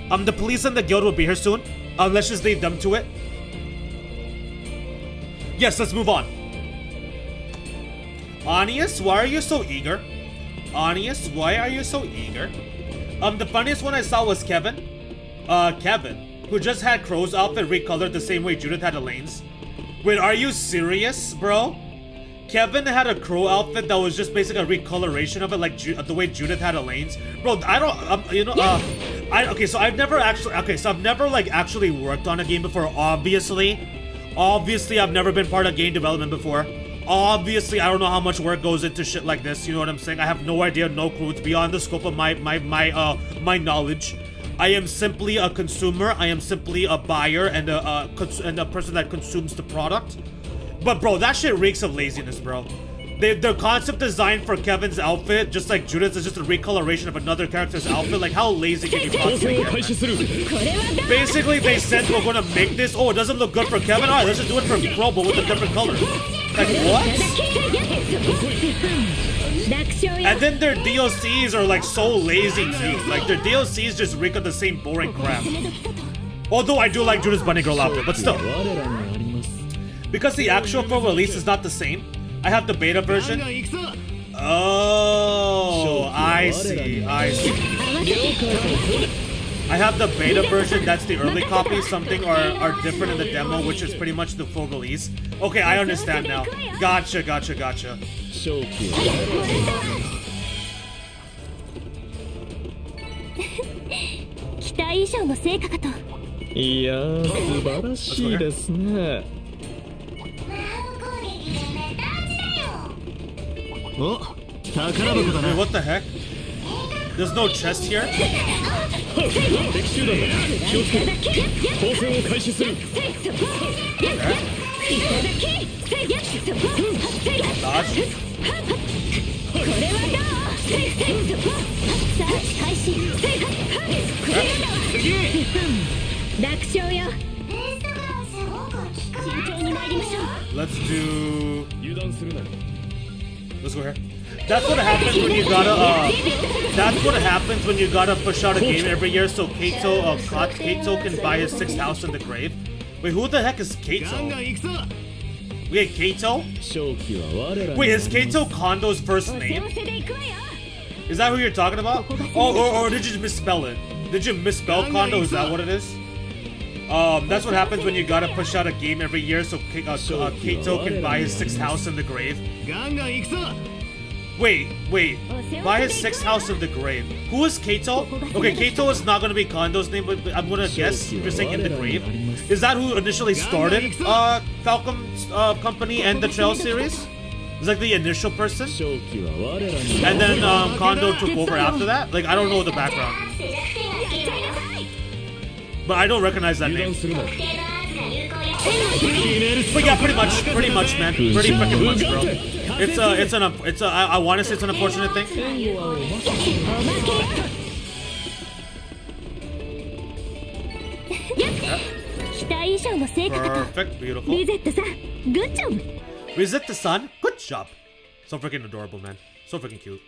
The police and the guild will be here soon. Let's just leave them to it. Yes, let's move on. Anius, why are you so eager? Anius, why are you so eager? The funniest one I saw was Kevin. Kevin, who just had Crow's outfit recolored the same way Judith had Elaine's. Wait, are you serious, bro? Kevin had a Crow outfit that was just basically a recoloration of it, like the way Judith had Elaine's. Bro, I don't, so I've never actually worked on a game before, obviously. Obviously, I've never been part of game development before. Obviously, I don't know how much work goes into shit like this, you know what I'm saying? I have no idea, no clue. It's beyond the scope of my knowledge. I am simply a consumer. I am simply a buyer and a person that consumes the product. But bro, that shit reeks of laziness, bro. The concept design for Kevin's outfit, just like Judith's, is just a recoloration of another character's outfit. Like, how lazy can you possibly get, man? Basically, they said we're gonna make this. Oh, it doesn't look good for Kevin. Alright, let's just do it for Crow, but with a different color. Like, what? And then their DLCs are like so lazy too. Like their DLCs just reek of the same boring crap. Although I do like Judith's bunny girl outfit, but still. Because the actual full release is not the same, I have the beta version. Oh, I see. I have the beta version, that's the early copy. Something are different in the demo, which is pretty much the full release. Okay, I understand now. Gotcha. 期待以上の成果かと。いやー、素晴らしいですね。お、宝箱だな。 Wait, what the heck? There's no chest here? 敵集団だ。気をつけろ。交戦を開始する。Dodge. 楽勝よ。慎重に参りましょう。 Let's do. 油断するな。 Let's go here. That's what happens when you gotta. That's what happens when you gotta push out a game every year. So Kaito can buy his 6th house in the grave. Wait, who the heck is Kaito? Wait, Kaito? Wait, is Kaito Kondo's first name? Is that who you're talking about? Oh, or did you misspell it? Did you misspell Kondo? Is that what it is? That's what happens when you gotta push out a game every year, so Kaito can buy his 6th house in the grave. Wait, buy his 6th house in the grave. Who is Kaito? Okay, Kaito is not gonna be Kondo's name, but I'm gonna guess if you're saying in the grave. Is that who initially started Falcom Company and the Trail series? It's like the initial person? And then Kondo took over after that? Like, I don't know the background. But I don't recognize that name. But yeah, pretty much, man. Pretty freaking much, bro. I want to say it's an unfortunate thing. Perfect, beautiful. Rizetta-san, good job. So freaking adorable, man. So freaking cute.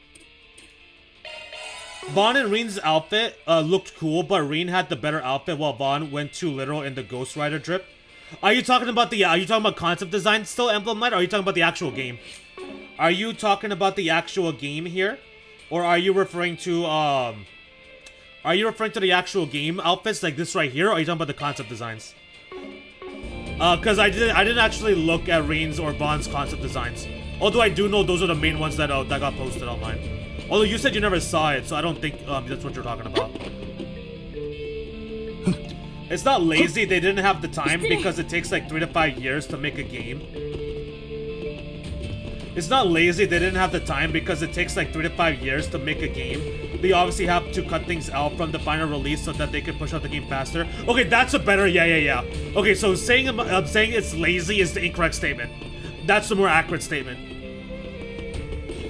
Vaughn and Reen's outfit looked cool, but Reen had the better outfit while Vaughn went too literal in the Ghost Rider drip. Are you talking about the? Are you talking about concept design still, Emblem Knight? Or are you talking about the actual game? Are you talking about the actual game here, or are you referring to Are you referring to the actual game outfits like this right here? Or are you talking about the concept designs? Because I didn't actually look at Reen's or Vaughn's concept designs. Although I do know those are the main ones that got posted online. Although you said you never saw it, so I don't think that's what you're talking about. It's not lazy, they didn't have the time because it takes like 3 to 5 years to make a game. It's not lazy, they didn't have the time because it takes like 3 to 5 years to make a game. They obviously have to cut things out from the final release so that they can push out the game faster. Okay, that's a better, yeah. Okay, so saying it's lazy is the incorrect statement. That's the more accurate statement.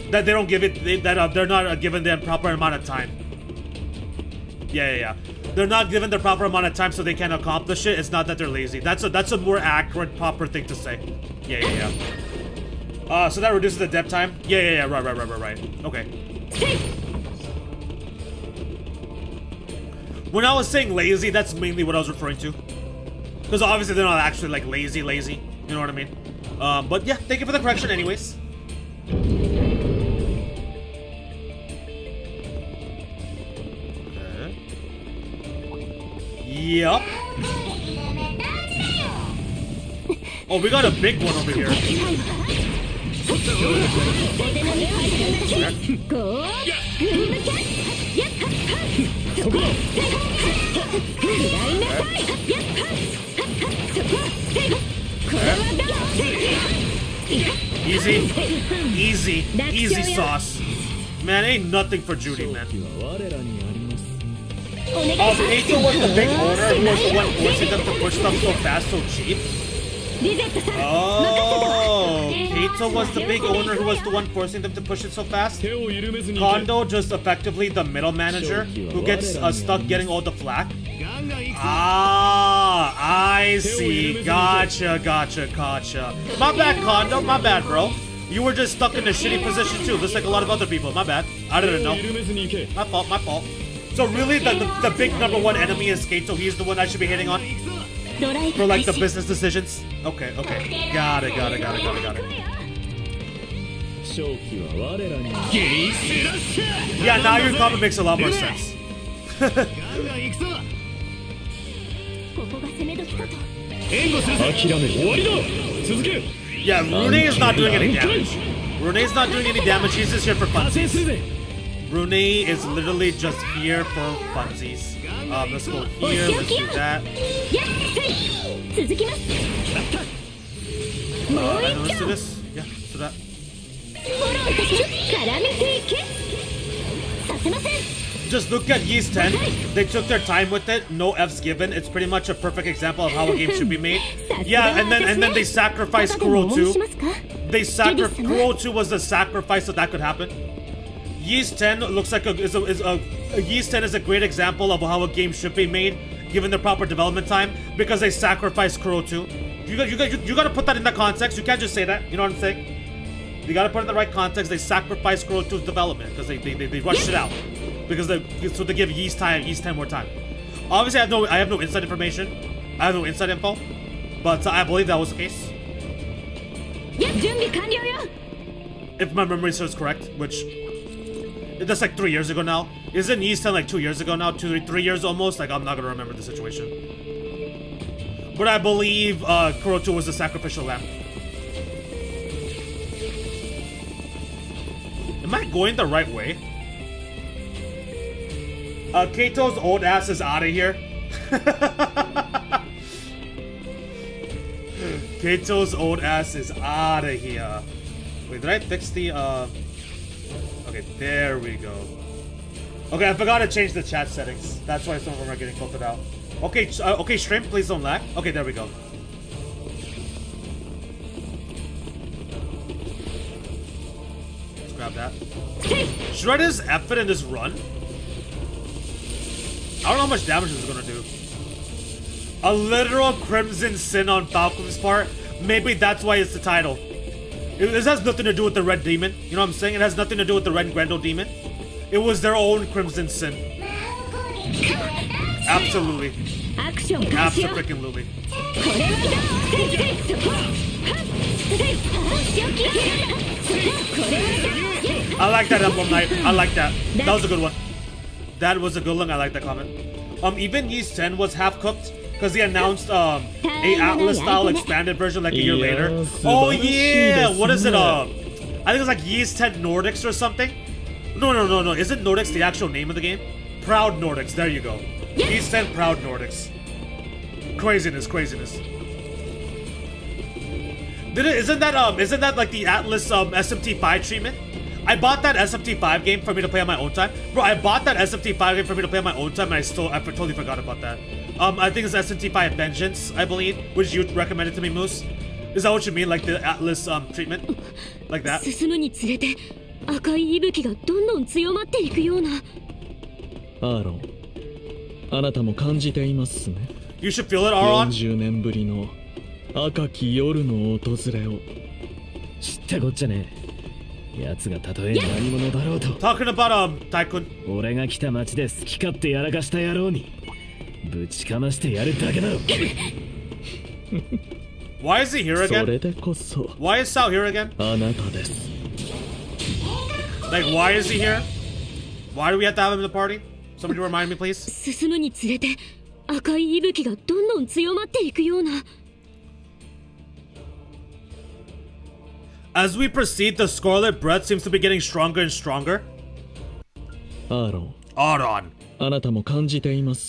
That they don't give it, they're not given the proper amount of time. Yeah. They're not given the proper amount of time so they can accomplish it. It's not that they're lazy. That's a more accurate, proper thing to say. Yeah. So that reduces the dev time? Yeah, right. Okay. When I was saying lazy, that's mainly what I was referring to. Because obviously they're not actually like lazy. You know what I mean? But yeah, thank you for the correction anyways. Yup. Oh, we got a big one over here. Easy sauce. Man, ain't nothing for Judy, man. Kaito was the big owner who was the one forcing them to push stuff so fast, so cheap. Oh, Kaito was the big owner who was the one forcing them to push it so fast. Kondo just effectively the middle manager who gets stuck getting all the flack. Ah, I see. Gotcha. My bad, Kondo. My bad, bro. You were just stuck in a shitty position too, just like a lot of other people. My bad. I didn't know. My fault. So really, the big number one enemy is Kaito. He's the one I should be hitting on for like the business decisions. Okay. Got it. Yeah, now your comment makes a lot more sense. Yeah, Rune is not doing any damage. Rune's not doing any damage. He's just here for funsies. Rune is literally just here for funsies. Let's go here. Let's do that. Let's do this. Yeah, let's do that. Just look at Ys 10. They took their time with it. No F's given. It's pretty much a perfect example of how a game should be made. Yeah, and then they sacrificed Kuro 2. Kuro 2 was the sacrifice so that could happen. Ys 10 looks like Ys 10 is a great example of how a game should be made, given the proper development time, because they sacrificed Kuro 2. You gotta put that in the context. You can't just say that. You know what I'm saying? You gotta put it in the right context. They sacrificed Kuro 2's development because they rushed it out. So they give Ys 10 more time. Obviously, I have no inside information. I have no inside info, but I believe that was the case. If my memory serves correct, which that's like 3 years ago now. Isn't Ys 10 like 2 years ago now? 3 years almost? Like, I'm not gonna remember the situation. But I believe Kuro 2 was the sacrificial lamb. Am I going the right way? Kaito's old ass is out of here. Kaito's old ass is out of here. Wait, did I fix the Okay, there we go. Okay, I forgot to change the chat settings. That's why some of them are getting filtered out. Okay, okay, stream, please don't lag. Okay, there we go. Let's grab that. Should I just F it and just run? I don't know how much damage this is gonna do. A literal crimson sin on Falcon's part. Maybe that's why it's the title. This has nothing to do with the red demon. You know what I'm saying? It has nothing to do with the red Grendel demon. It was their own crimson sin. Absolutely. Absolutely. I like that Emblem Knight. I like that. That was a good one. That was a good one. I like that comment. Even Ys 10 was half cooked because he announced a Atlas style expanded version like a year later. Oh yeah, what is it? I think it's like Ys 10 Nordics or something. No. Isn't Nordics the actual name of the game? Proud Nordics. There you go. Ys 10 Proud Nordics. Craziness. Isn't that like the Atlas SMT5 treatment? I bought that SMT5 game for me to play on my own time. Bro, I bought that SMT5 game for me to play on my own time and I totally forgot about that. I think it's SMT5 Vengeance, I believe, which you recommended to me, Moose. Is that what you mean, like the Atlas treatment? Like that? You should feel it, Aaron. Talking about Tycoon. Why is he here again? Why is Sao here again? Like, why is he here? Why do we have to have him in the party? Somebody remind me, please. As we proceed, the scarlet breath seems to be getting stronger and stronger. Aaron.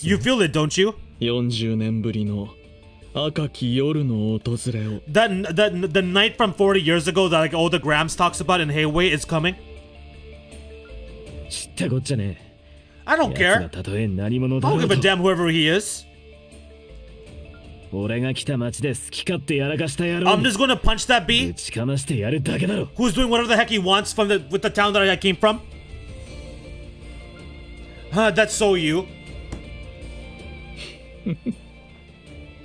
You feel it, don't you? The night from 40 years ago that like all the Grams talks about in Hayway is coming. I don't care. I don't give a damn whoever he is. I'm just gonna punch that bee who's doing whatever the heck he wants with the town that I came from. Huh, that's so you.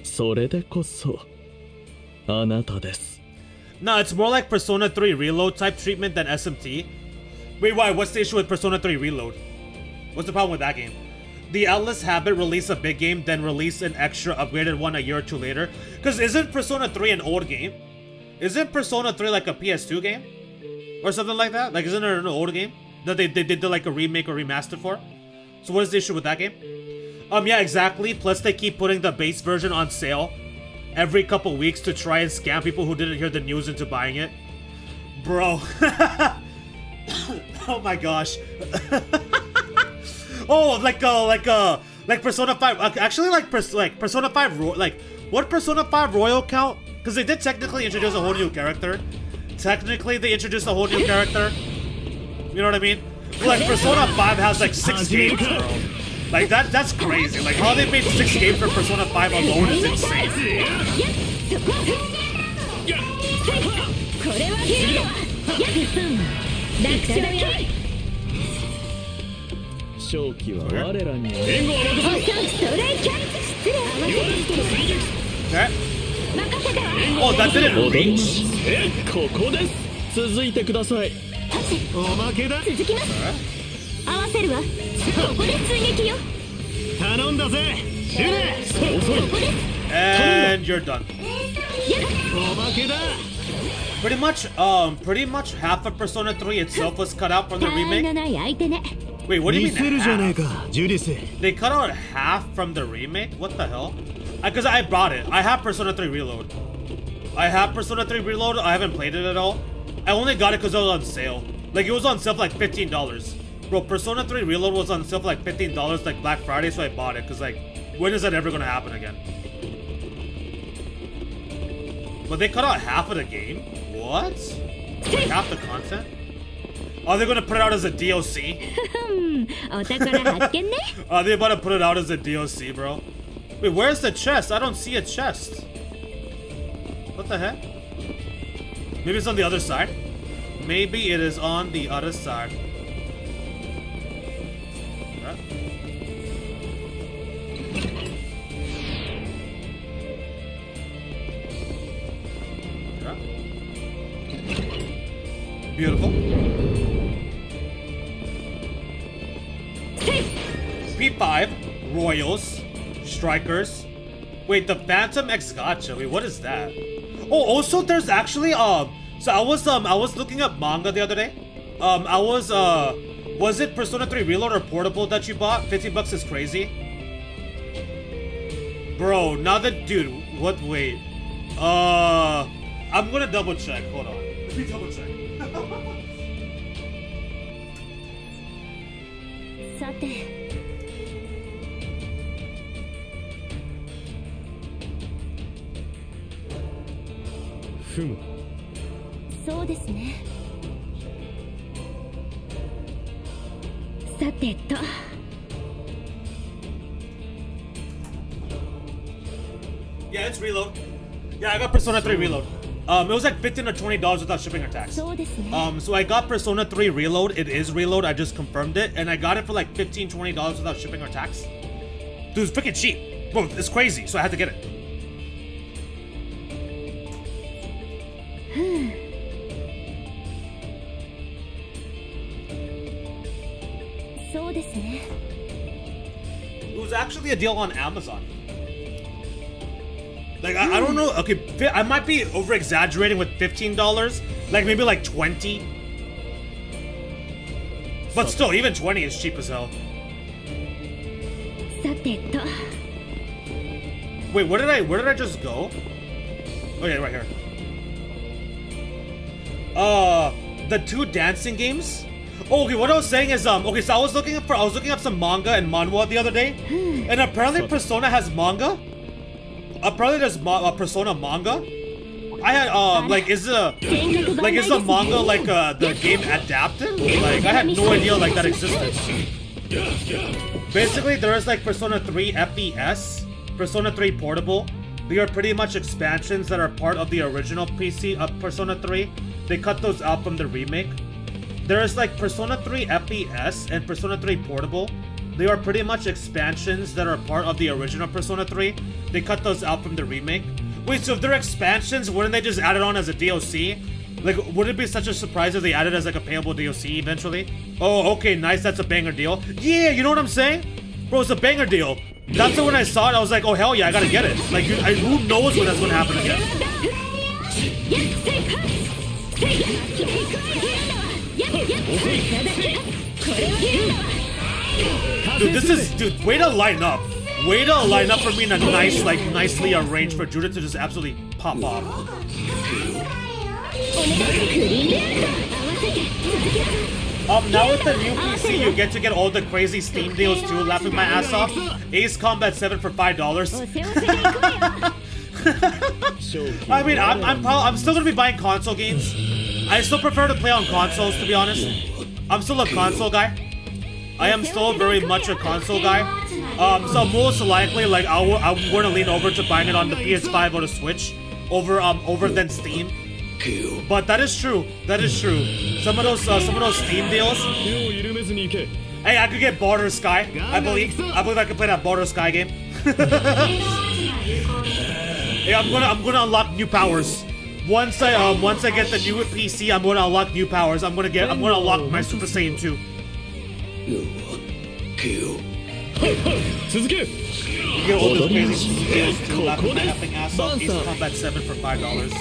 それでこそあなたです。 No, it's more like Persona 3 Reload type treatment than SMT. Wait, why? What's the issue with Persona 3 Reload? What's the problem with that game? The Atlas Habit release a big game, then release an extra upgraded one a year or two later. Because isn't Persona 3 an old game? Isn't Persona 3 like a PS2 game? Or something like that? Like, isn't it an old game that they did like a remake or remaster for? So what is the issue with that game? Yeah, exactly. Plus they keep putting the base version on sale every couple weeks to try and scam people who didn't hear the news into buying it. Bro. Oh my gosh. Oh, like Persona 5. Actually, like Persona 5. What Persona 5 Royal count? Because they did technically introduce a whole new character. Technically, they introduced a whole new character. You know what I mean? Like Persona 5 has like 6 games, bro. Like that's crazy. Like how they made 6 games for Persona 5 alone is insane. 勝機は我らに援護を任せ Oh, that didn't reach. ここです。続いてください。おまけだ。続きます。合わせるわ。ここで追撃よ。頼んだぜ。シュレ。ここです。And you're done. おまけだ。Pretty much half of Persona 3 itself was cut out from the ターン remake. のない相手ね。 Wait, what do you 見せる mean じゃねえ half? か、ジュディス。 They cut out half from the remake? What the hell? Because I bought it. I have Persona 3 Reload. I have Persona 3 Reload. I haven't played it at all. I only got it because it was on sale. Like, it was on sale for like $15. Bro, Persona 3 Reload was on sale for like $15 like Black Friday, so I bought it. Because, like, when is that ever going to happen again? But they cut out half of the game? What? Like, half the content? Are they going to put it out as a DLC? お宝発見ね。 Are they about to put it out as a DLC, bro? Wait, where's the chest? I don't see a chest. What the heck? Maybe it's on the other side? Maybe it is on the other side. Okay. Okay. Beautiful. P5, Royals, Strikers. Wait, the Phantom X Gacha. Wait, what is that? Oh, also there's actually so I was looking up manga the other day. Was it Persona 3 Reload or Portable that you bought? $50 is crazy. Bro, now that dude, what wait. I'm gonna double check. Hold on. Let me double check. さて。ふむ。そうですね。さてと。Yeah, it's Reload. Yeah, I got Persona 3 Reload. It was like $15 or $20 without shipping or tax. そうですね。So I got Persona 3 Reload. It is Reload. I just confirmed it, and I got it for like $15, $20 without shipping or tax. Dude, it's freaking cheap. Bro, it's crazy. So I had to get it. そうですね。 It was actually a deal on Amazon. Like, I don't know. Okay, I might be over exaggerating with $15. Like, maybe like 20. But still, even 20 is cheap as hell. さてと。 Wait, where did I just go? Oh yeah, right here. The 2 dancing games? Oh, okay, what I was saying is, okay, so I was looking up some manga and manhwa the other day, and apparently Persona has manga. Apparently there's Persona manga. I had like is the manga like the game adapted? Like I had no idea like that existed. Basically, there is like Persona 3 FES, Persona 3 Portable. They are pretty much expansions that are part of the original PC of Persona 3. They cut those out from the remake. There is like Persona 3 FES and Persona 3 Portable. they are pretty much expansions that are part of the original Persona 3. They cut those out from the remake. Wait, so if they're expansions, wouldn't they just add it on as a DLC? Like, would it be such a surprise if they added it as like a payable DLC eventually? Oh, okay, nice, that's a banger deal. Yeah, you know what I'm saying? Bro, it's a banger deal. That's when I saw it, I was like, oh hell yeah, I gotta get it. Like, who knows when that's gonna happen again? Dude, this is, dude, way to line up. Way to line up for me in a nice, like, nicely arranged for Judith to just absolutely pop off. Now with the new PC, you get to get all the crazy Steam deals too, laughing my ass off. Ace Combat 7 for $5. I mean, I'm still gonna be buying console games. I still prefer to play on consoles, to be honest. I'm still a console guy. I am still very much a console guy. So most likely, like, I'm going to lean over to buying it on the PS5 or the Switch over than Steam. But that is true. That is true. Some of those Steam deals. Hey, I could get Border Sky. I believe I could play that Border Sky game. Hey, I'm gonna unlock new powers. Once I get the new PC, I'm gonna unlock new powers. I'm gonna unlock my Super Saiyan 2. You get all those crazy deals too, laughing my effing ass off. Ace Combat 7 for $5.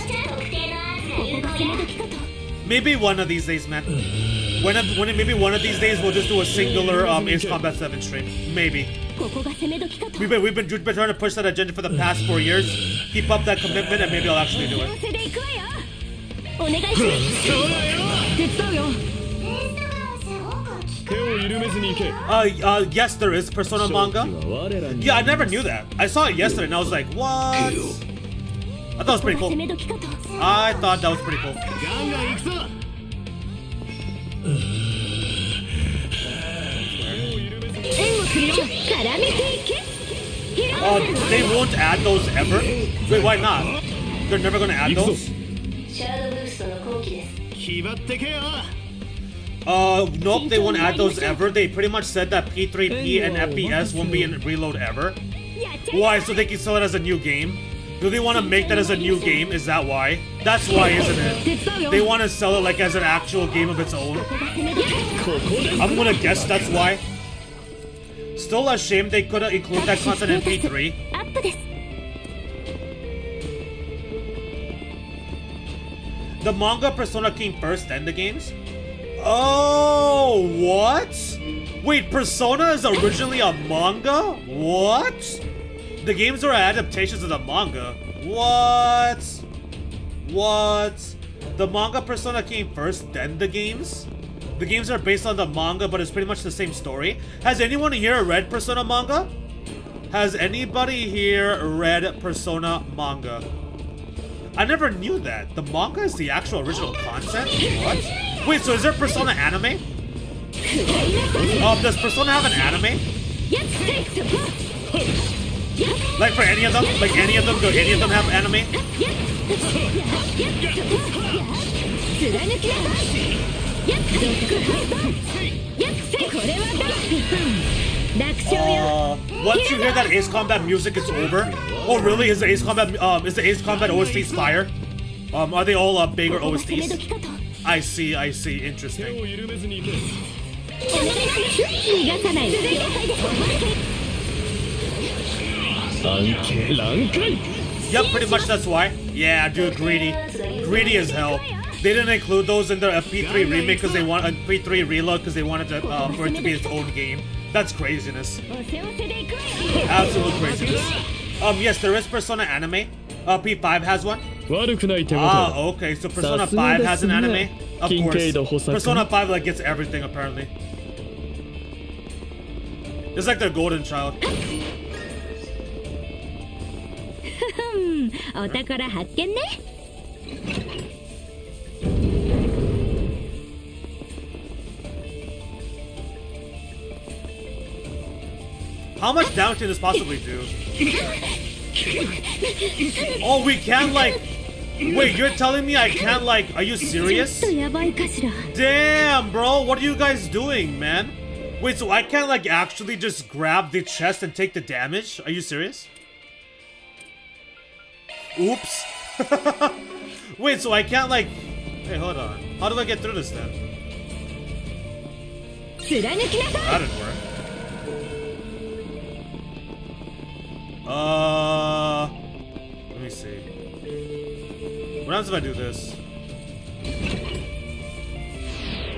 Maybe one of these days, man. Maybe one of these days we'll just do a singular Ace Combat 7 stream. Maybe. We've been trying to push that agenda for the past 4 years. Keep up that commitment and maybe I'll actually do it. Yes, there is Persona manga. Yeah, I never knew that. I saw it yesterday and I was like, what? I thought it was pretty cool. I thought that was pretty cool. They won't add those ever? Wait, why not? They're never gonna add those? Nope, they won't add those ever. They pretty much said that P3P and FPS won't be in Reload ever. Why? So they can sell it as a new game? Do they want to make that as a new game? Is that why? That's why, isn't it? They want to sell it like as an actual game of its own. I'm gonna guess that's why. Still a shame they couldn't include that content in P3. The manga Persona came first, then the games? Oh, what? Wait, Persona is originally a manga? What? The games are adaptations of the manga. What? What? The manga Persona came first, then the games? The games are based on the manga, but it's pretty much the same story. Has anyone here read Persona manga? Has anybody here read Persona manga? I never knew that. The manga is the actual original content? What? Wait, so is there Persona anime? Does Persona have an anime? Like for any of them? Like any of them? Do any of them have anime? Once you hear that Ace Combat music, it's over. Oh really? Is the Ace Combat OSTs fire? Are they all bigger OSTs? I see, interesting. Yep, pretty much that's why. Yeah, dude, greedy as hell. They didn't include those in the P3 remake because they want a P3 reload because they wanted to, for it to be its own game. That's craziness. Absolute craziness. Yes, there is Persona anime. P5 has one. Ah, okay, so Persona 5 has an anime. Of course. Persona 5 like gets everything apparently. It's like their golden child. How much damage can this possibly do? Oh, we can't like... Wait, you're telling me I can't like... Are you serious? Damn, bro, what are you guys doing, man? Wait, so I can't like actually just grab the chest and take the damage? Are you serious? Oops. Wait, so I can't like... Hey, hold on. How do I get through this then? That didn't work. Let me see. What happens if I do this?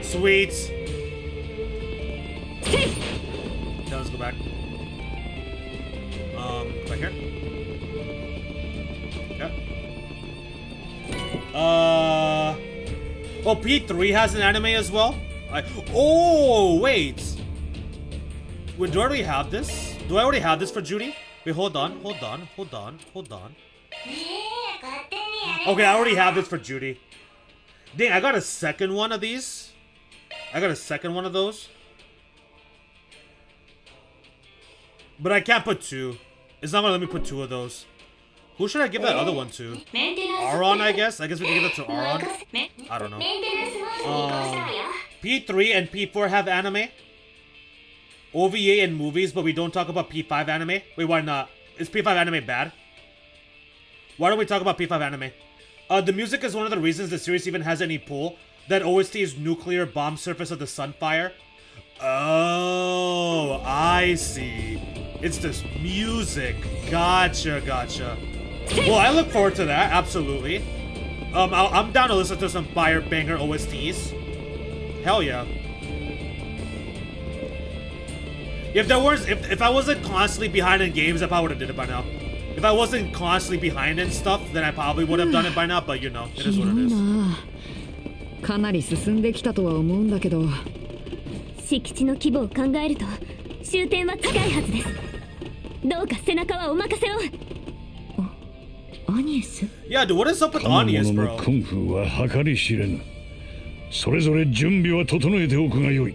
Sweet. Now let's go back. Back here. Okay. Oh, P3 has an anime as well? Oh, wait. Wait, do I already have this? Do I already have this for Judy? Wait, hold on. Okay, I already have this for Judy. Dang, I got a second one of these. I got a second one of those. But I can't put two. It's not gonna let me put two of those. Who should I give that other one to? Aron, I guess? I guess we can give it to Aron. I don't know. P3 and P4 have anime. OVA and movies, but we don't talk about P5 anime. Wait, why not? Is P5 anime bad? Why don't we talk about P5 anime? The music is one of the reasons the series even has any pull. That OST is Nuclear Bomb Surface of the Sunfire. Oh, I see. It's this music. Gotcha. Well, I look forward to that, absolutely. I'm down to listen to some fire banger OSTs. Hell yeah. If I wasn't constantly behind in games, I probably would have did it by now. If I wasn't constantly behind in stuff, then I probably would have done it by now, but you know, it is what it is. かなり進んできたとは思うんだけど敷地の規模を考えると終点は近いはずですどうか背中はお任せをアニエス Yeah, dude, what is up with Anius, bro? カンフーは計り知れぬそれぞれ準備は整えておくがよい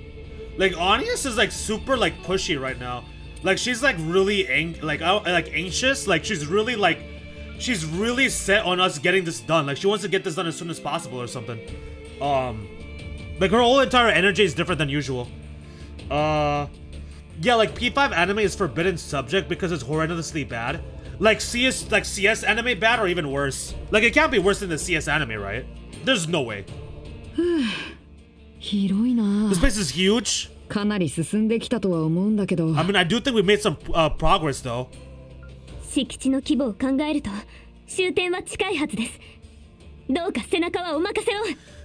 Like, Anius is like super like pushy right now. Like, she's like really anxious. Like, she's really set on us getting this done. Like, she wants to get this done as soon as possible or something. Like her whole entire energy is different than usual. Yeah, like P5 anime is forbidden subject because it's horrendously bad. Like CS anime bad or even worse. Like it can't be worse than the CS anime, right? There's no way. 広いな This place is huge. かなり進んできたとは思うんだけど I mean, I do think we made some progress though. 敷地の規模を考えると終点は近いはずですどうか背中はお任せを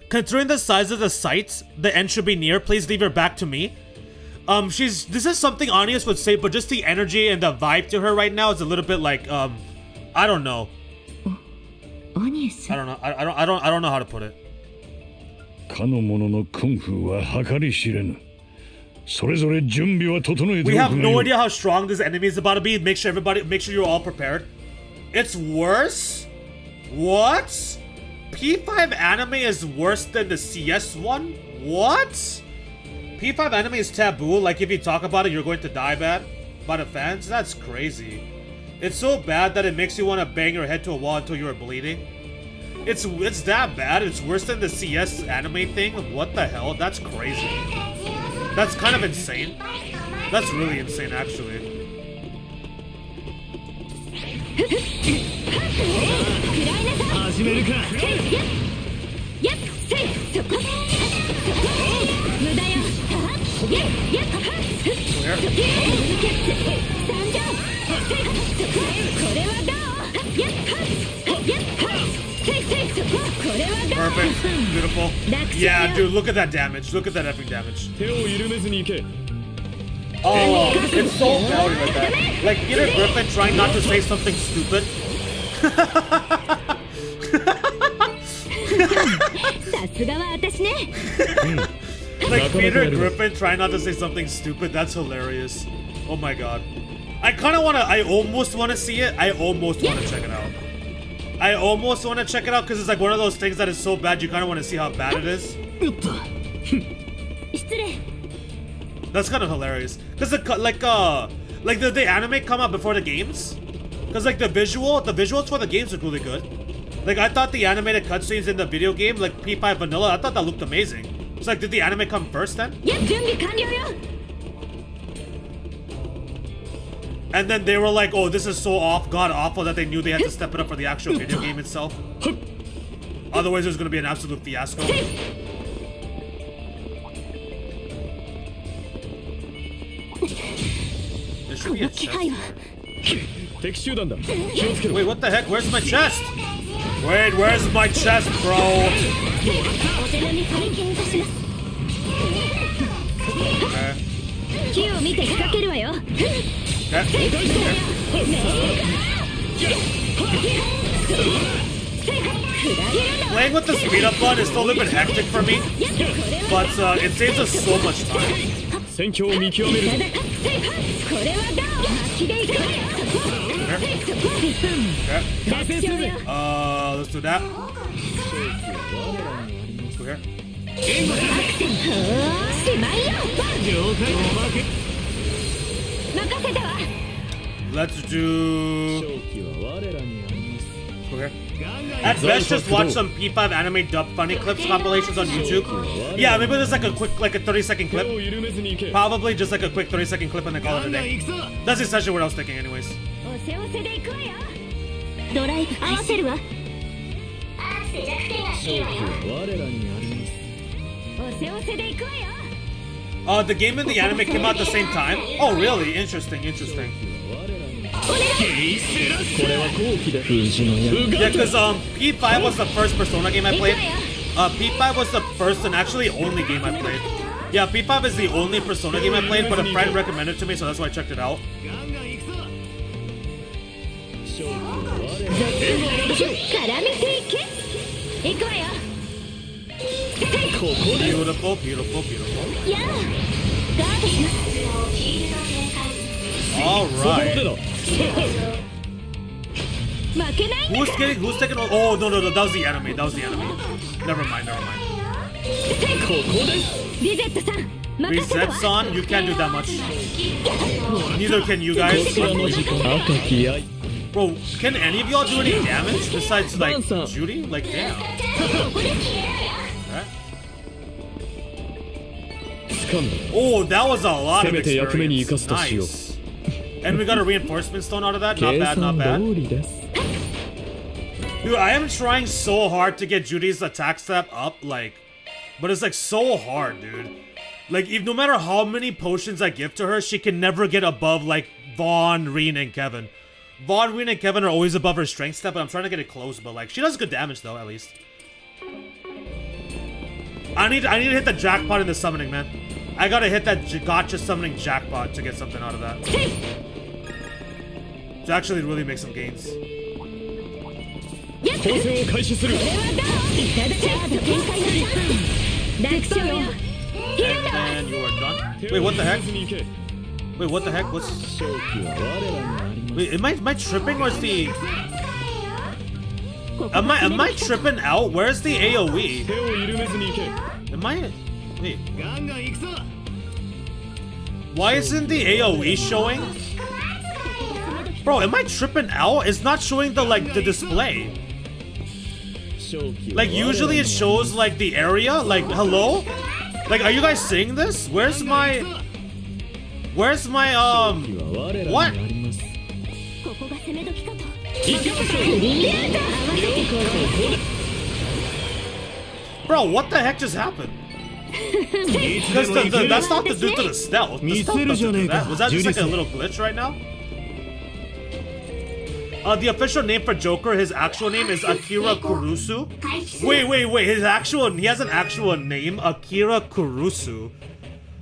Considering the size of the sites, the end should be near. Please leave her back to me. This is something Anius would say, but just the energy and the vibe to her right now is a little bit like, I don't know. アニエス I don't know. I don't know how to put it. かの者のカンフーは計り知れぬそれぞれ準備は整えてお We くが have よ no い idea how strong this enemy is about to be. Make sure you're all prepared. It's worse? What? P5 anime is worse than the CS one? What? P5 anime is taboo, like if you talk about it, you're going to die bad by the fans? That's crazy. It's so bad that it makes you want to bang your head to a wall until you're bleeding. It's that bad? It's worse than the CS anime thing? What the hell? That's crazy. That's kind of insane. That's really insane, actually. 始めるかやっせいそこ無駄よやっ参上これはどうやっこれはどう Perfect. Beautiful. Yeah, dude, look at that damage. Look at that effing damage. 手を緩めずに行け Oh, it's so rowdy like that. Like Peter Griffin trying not to say something stupid. さすがは私ね Like Peter Griffin trying not to say something stupid. That's hilarious. Oh my god. I almost wanna see it. I almost wanna check it out. I almost wanna check it out because it's like one of those things that is so bad you kinda wanna see how bad it is. 失礼 That's kind of hilarious. Cause the anime come out before the games? Cause like the visuals for the games look really good. Like I thought the animated cutscenes in the video game, like P5 Vanilla, I thought that looked amazing. It's like, did the anime come first then? やっ準備完了よ And then they were like, oh, this is so god awful that they knew they had to step it up for the actual video game itself. Otherwise, it was going to be an absolute fiasco. There should be a chest here. 敵集団だ気をつけろ Wait, what the heck? Where's my chest? Wait, where's my chest, bro? お手並み拝見いたします。 Okay. 木を見て仕掛けるわよ。 Okay. Playing with the speed up button is still a little bit hectic for me, but it saves us so much time. 戦況を見極めるぞこれはダウン巻きでいくわよ。 Okay. Let's do that. Go here. しまいよ。任せたわ。 Let's do. 勝機は我らにあります Go here. At best, just watch some P5 anime dub funny clips compilations on YouTube. Yeah, maybe there's like a quick, like a 30-second 手を clip. 緩めずに行け Probably just like a quick 30-second clip and then call it a day. That's essentially what I was thinking, anyways. おせおせでいくわよ。ドライブ合わせるわ。勝機は我らにありますおせおせでいくわよ。 The game and the anime came out at the same time. Oh, really? Interesting, interesting. これは好機で封じの矢 Yeah, because P5 was the first Persona game I played. P5 was the first and actually only game I played. Yeah, P5 is the only Persona game I played, but a friend recommended it to me, so that's why I checked it out. 絡めていけ。いくわよ。 Beautiful, beautiful, beautiful. やあ。ガードします。 Alright. 負けないんだ Who's taking oh, no, that was the enemy, Never mind. リゼットさん任せたわ Reset-san, you can't do that much. Neither can you guys. こちらの時間赤き愛 Bro, can any of y'all do any damage besides, like, Judy? Like, damn. Okay. 掴んだ Oh, that was a lot of せめて役目に生か experience. すとしよう Nice. And we got a reinforcement stone out of that. Not 計 bad, 算 not bad. 通りです Dude, I am trying so hard to get Judy's attack step up, like, but it's like so hard, dude. Like, no matter how many potions I give to her, she can never get above, like, Vaughn, Reen, and Kevin. Vaughn, Reen, and Kevin are always above her strength step, but I'm trying to get it close, but, like, she does good damage, though, at least. I need to hit the jackpot in the summoning, man. I gotta hit that gotcha summoning jackpot to get something out of that. To actually really make some gains. 交戦を開始する いただきます展開の楽勝よ And you are done. Wait, what the heck? に行け Wait, what the heck? What's... 勝機は我らにあります Wait, am I tripping or is the... Am I tripping out? Where's the AoE? 手を緩めずに行け Am I... Wait. Why isn't the AoE showing? Bro, am I tripping out? It's not showing the, like, the display. 勝機は Like, usually it shows, like, the area. Like, hello? Like, are you guys seeing this? Where's my... What? 我らにあります ここが攻め時かと Bro, what the heck just happened? Because that's not the due to the stealth. The stealth doesn't do that. Was that just like a little glitch right now? The official name for Joker, his actual name is Akira Kurusu. Wait. He has an actual name, Akira Kurusu.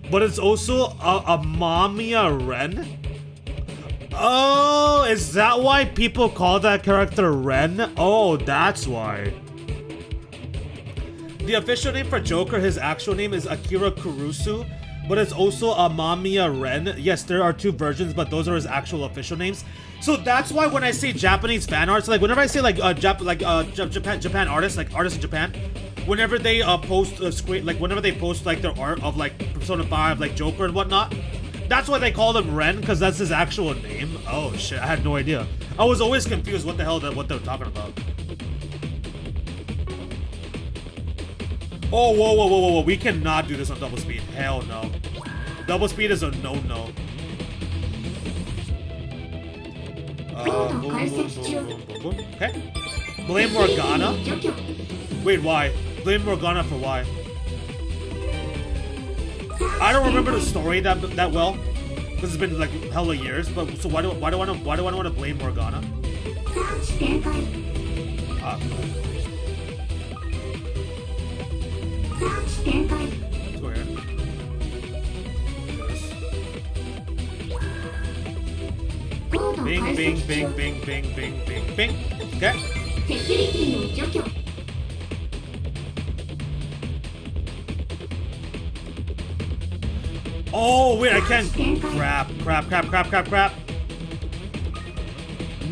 But it's also a Mamiya Ren? Oh, is that why people call that character Ren? Oh, that's why. The official name for Joker, his actual name is Akira Kurusu, but it's also Amamiya Ren. Yes, there are two versions, but those are his actual official names. So that's why when I say Japanese fan arts, like whenever I say like Japan artists, like artists in Japan, whenever they post whenever they post like their art of like Persona 5, like Joker and whatnot, that's why they call him Ren, because that's his actual name. Oh shit, I had no idea. I was always confused what the hell what they were talking about. Oh, whoa. We cannot do this on double speed. Hell no. Double speed is a no-no. Boom, boom, boom, boom, boom, boom. Okay. Blame Morgana? Wait, why? Blame Morgana for why? I don't remember the story that well, because it's been like hella years. But so why do I want to blame Morgana? Let's go here. Bing, bing, bing, bing, bing, bing, bing, bing. Okay. Oh, wait, I can't. Crap.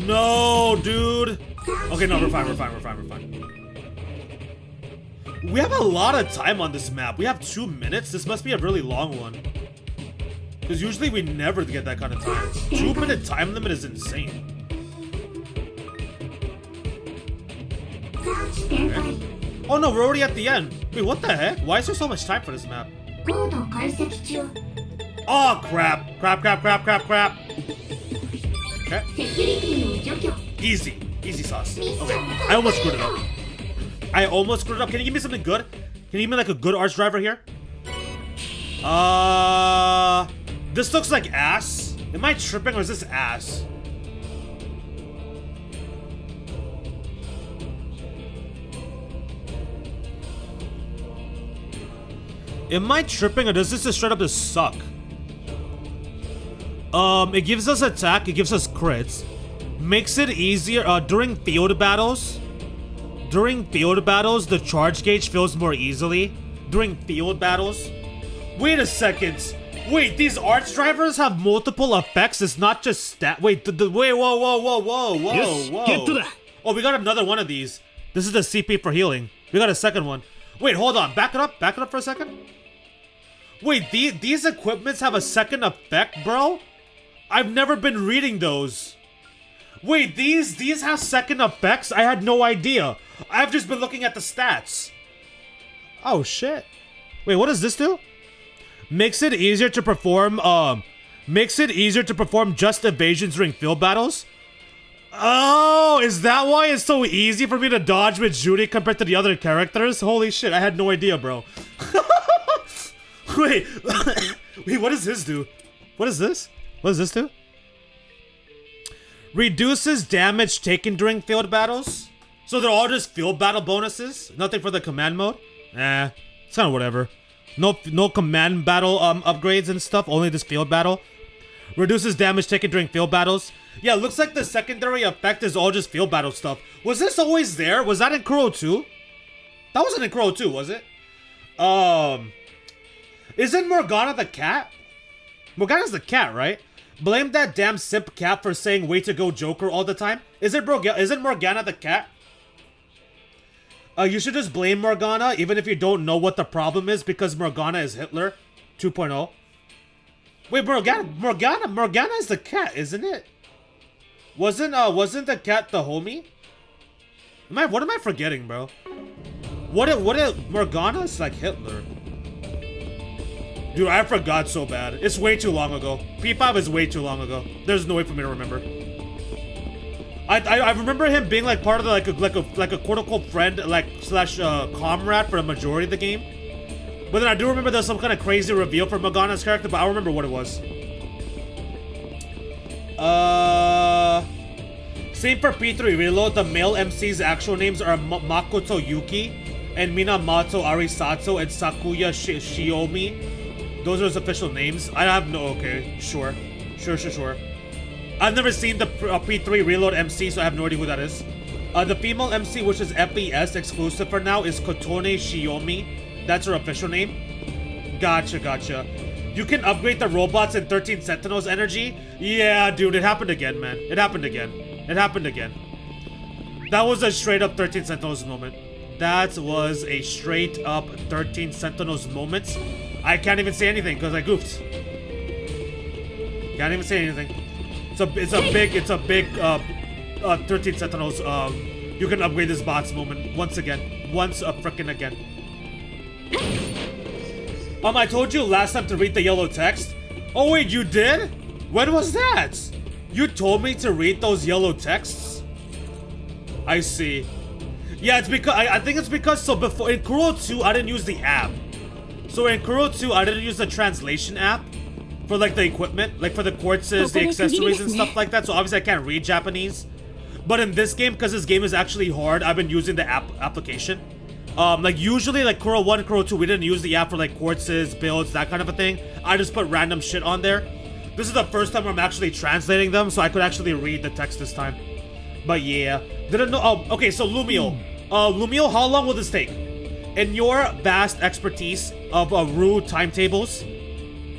No, dude. Okay, no, we're fine. We have a lot of time on this map. We have 2 minutes. This must be a really long one. Because usually we never get that kind of time. 2-minute time limit is insane. Okay. Oh no, we're already at the end. Wait, what the heck? Why is there so much time for this map? Oh, crap. Okay. Easy sauce. Okay, I almost screwed it up. Can you give me something good? Can you give me like a good arch driver here? This looks like ass. Am I tripping or is this ass? Am I tripping or does this just straight up just suck? It gives us attack, it gives us crits. Makes it easier during field battles. The charge gauge fills more easily. During field battles. Wait a second. Wait, these arch drivers have multiple effects. It's not just stat. Wait, wait, whoa. Yes, get to that. Oh, we got another one of these. This is the CP for healing. We got a second one. Wait, hold on. Back it up for a second. Wait, these equipments have a second effect, bro? I've never been reading those. Wait, these have second effects? I had no idea. I've just been looking at the stats. Oh shit. Wait, what does this do? Makes it easier to perform just evasions during field battles. Oh, is that why it's so easy for me to dodge with Judy compared to the other characters? Holy shit, I had no idea, bro. Wait, what does this do? What is this? What does this do? Reduces damage taken during field battles. So they're all just field battle bonuses? Nothing for the command mode? It's kind of whatever. No command battle upgrades and stuff, only this field battle. Reduces damage taken during field battles. Yeah, looks like the secondary effect is all just field battle stuff. Was this always there? Was that in Kuro 2? That wasn't in Kuro 2, was it? Isn't Morgana the cat? Morgana's the cat, right? Blame that damn simp cat for saying way to go Joker all the time. Isn't Morgana the cat? You should just blame Morgana even if you don't know what the problem is because Morgana is Hitler 2.0. Wait, Morgana is the cat, isn't it? Wasn't the cat the homie? What am I forgetting, bro? What if Morgana's like Hitler? Dude, I forgot so bad. It's way too long ago. P5 is way too long ago. There's no way for me to remember. I remember him being like part of the, like a quote unquote friend slash comrade for a majority of the game. But then I do remember there's some kind of crazy reveal for Morgana's character, but I don't remember what it was. Same for P3 Reload. The male MC's actual names are Makoto Yuki and Minamoto Arisato and Sakuya Shiomi. Those are his official names. I have no... Okay, sure. I've never seen the P3 Reload MC, so I have no idea who that is. The female MC, which is FES exclusive for now, is Kotone Shiomi. That's her official name. Gotcha. You can upgrade the robots in 13 Sentinels energy? Yeah, dude, it happened again, man. It happened again. That was a straight up 13 Sentinels moment. That was a straight up 13 Sentinels moment. I can't even say anything because I goofed. Can't even say anything. It's a big 13 Sentinels. You can upgrade this bots moment once again. Once a frickin' again. I told you last time to read the yellow text. Oh wait, you did? When was that? You told me to read those yellow texts? I see. Yeah, it's because I think it's because so before in Kuro 2 I didn't use the app. So in Kuro 2 I didn't use the translation app for like the equipment, like for the quartzes, the accessories and stuff like that. So obviously I can't read Japanese. But in this game, because this game is actually hard, I've been using the application. Like usually like Kuro 1 and Kuro 2 we didn't use the app for like quartzes, builds, that kind of a thing. I just put random shit on there. This is the first time where I'm actually translating them, so I could actually read the text this time. But yeah, didn't know. Oh, okay. So Lumio, Lumio, how long will this take? In your vast expertise of Ru timetables,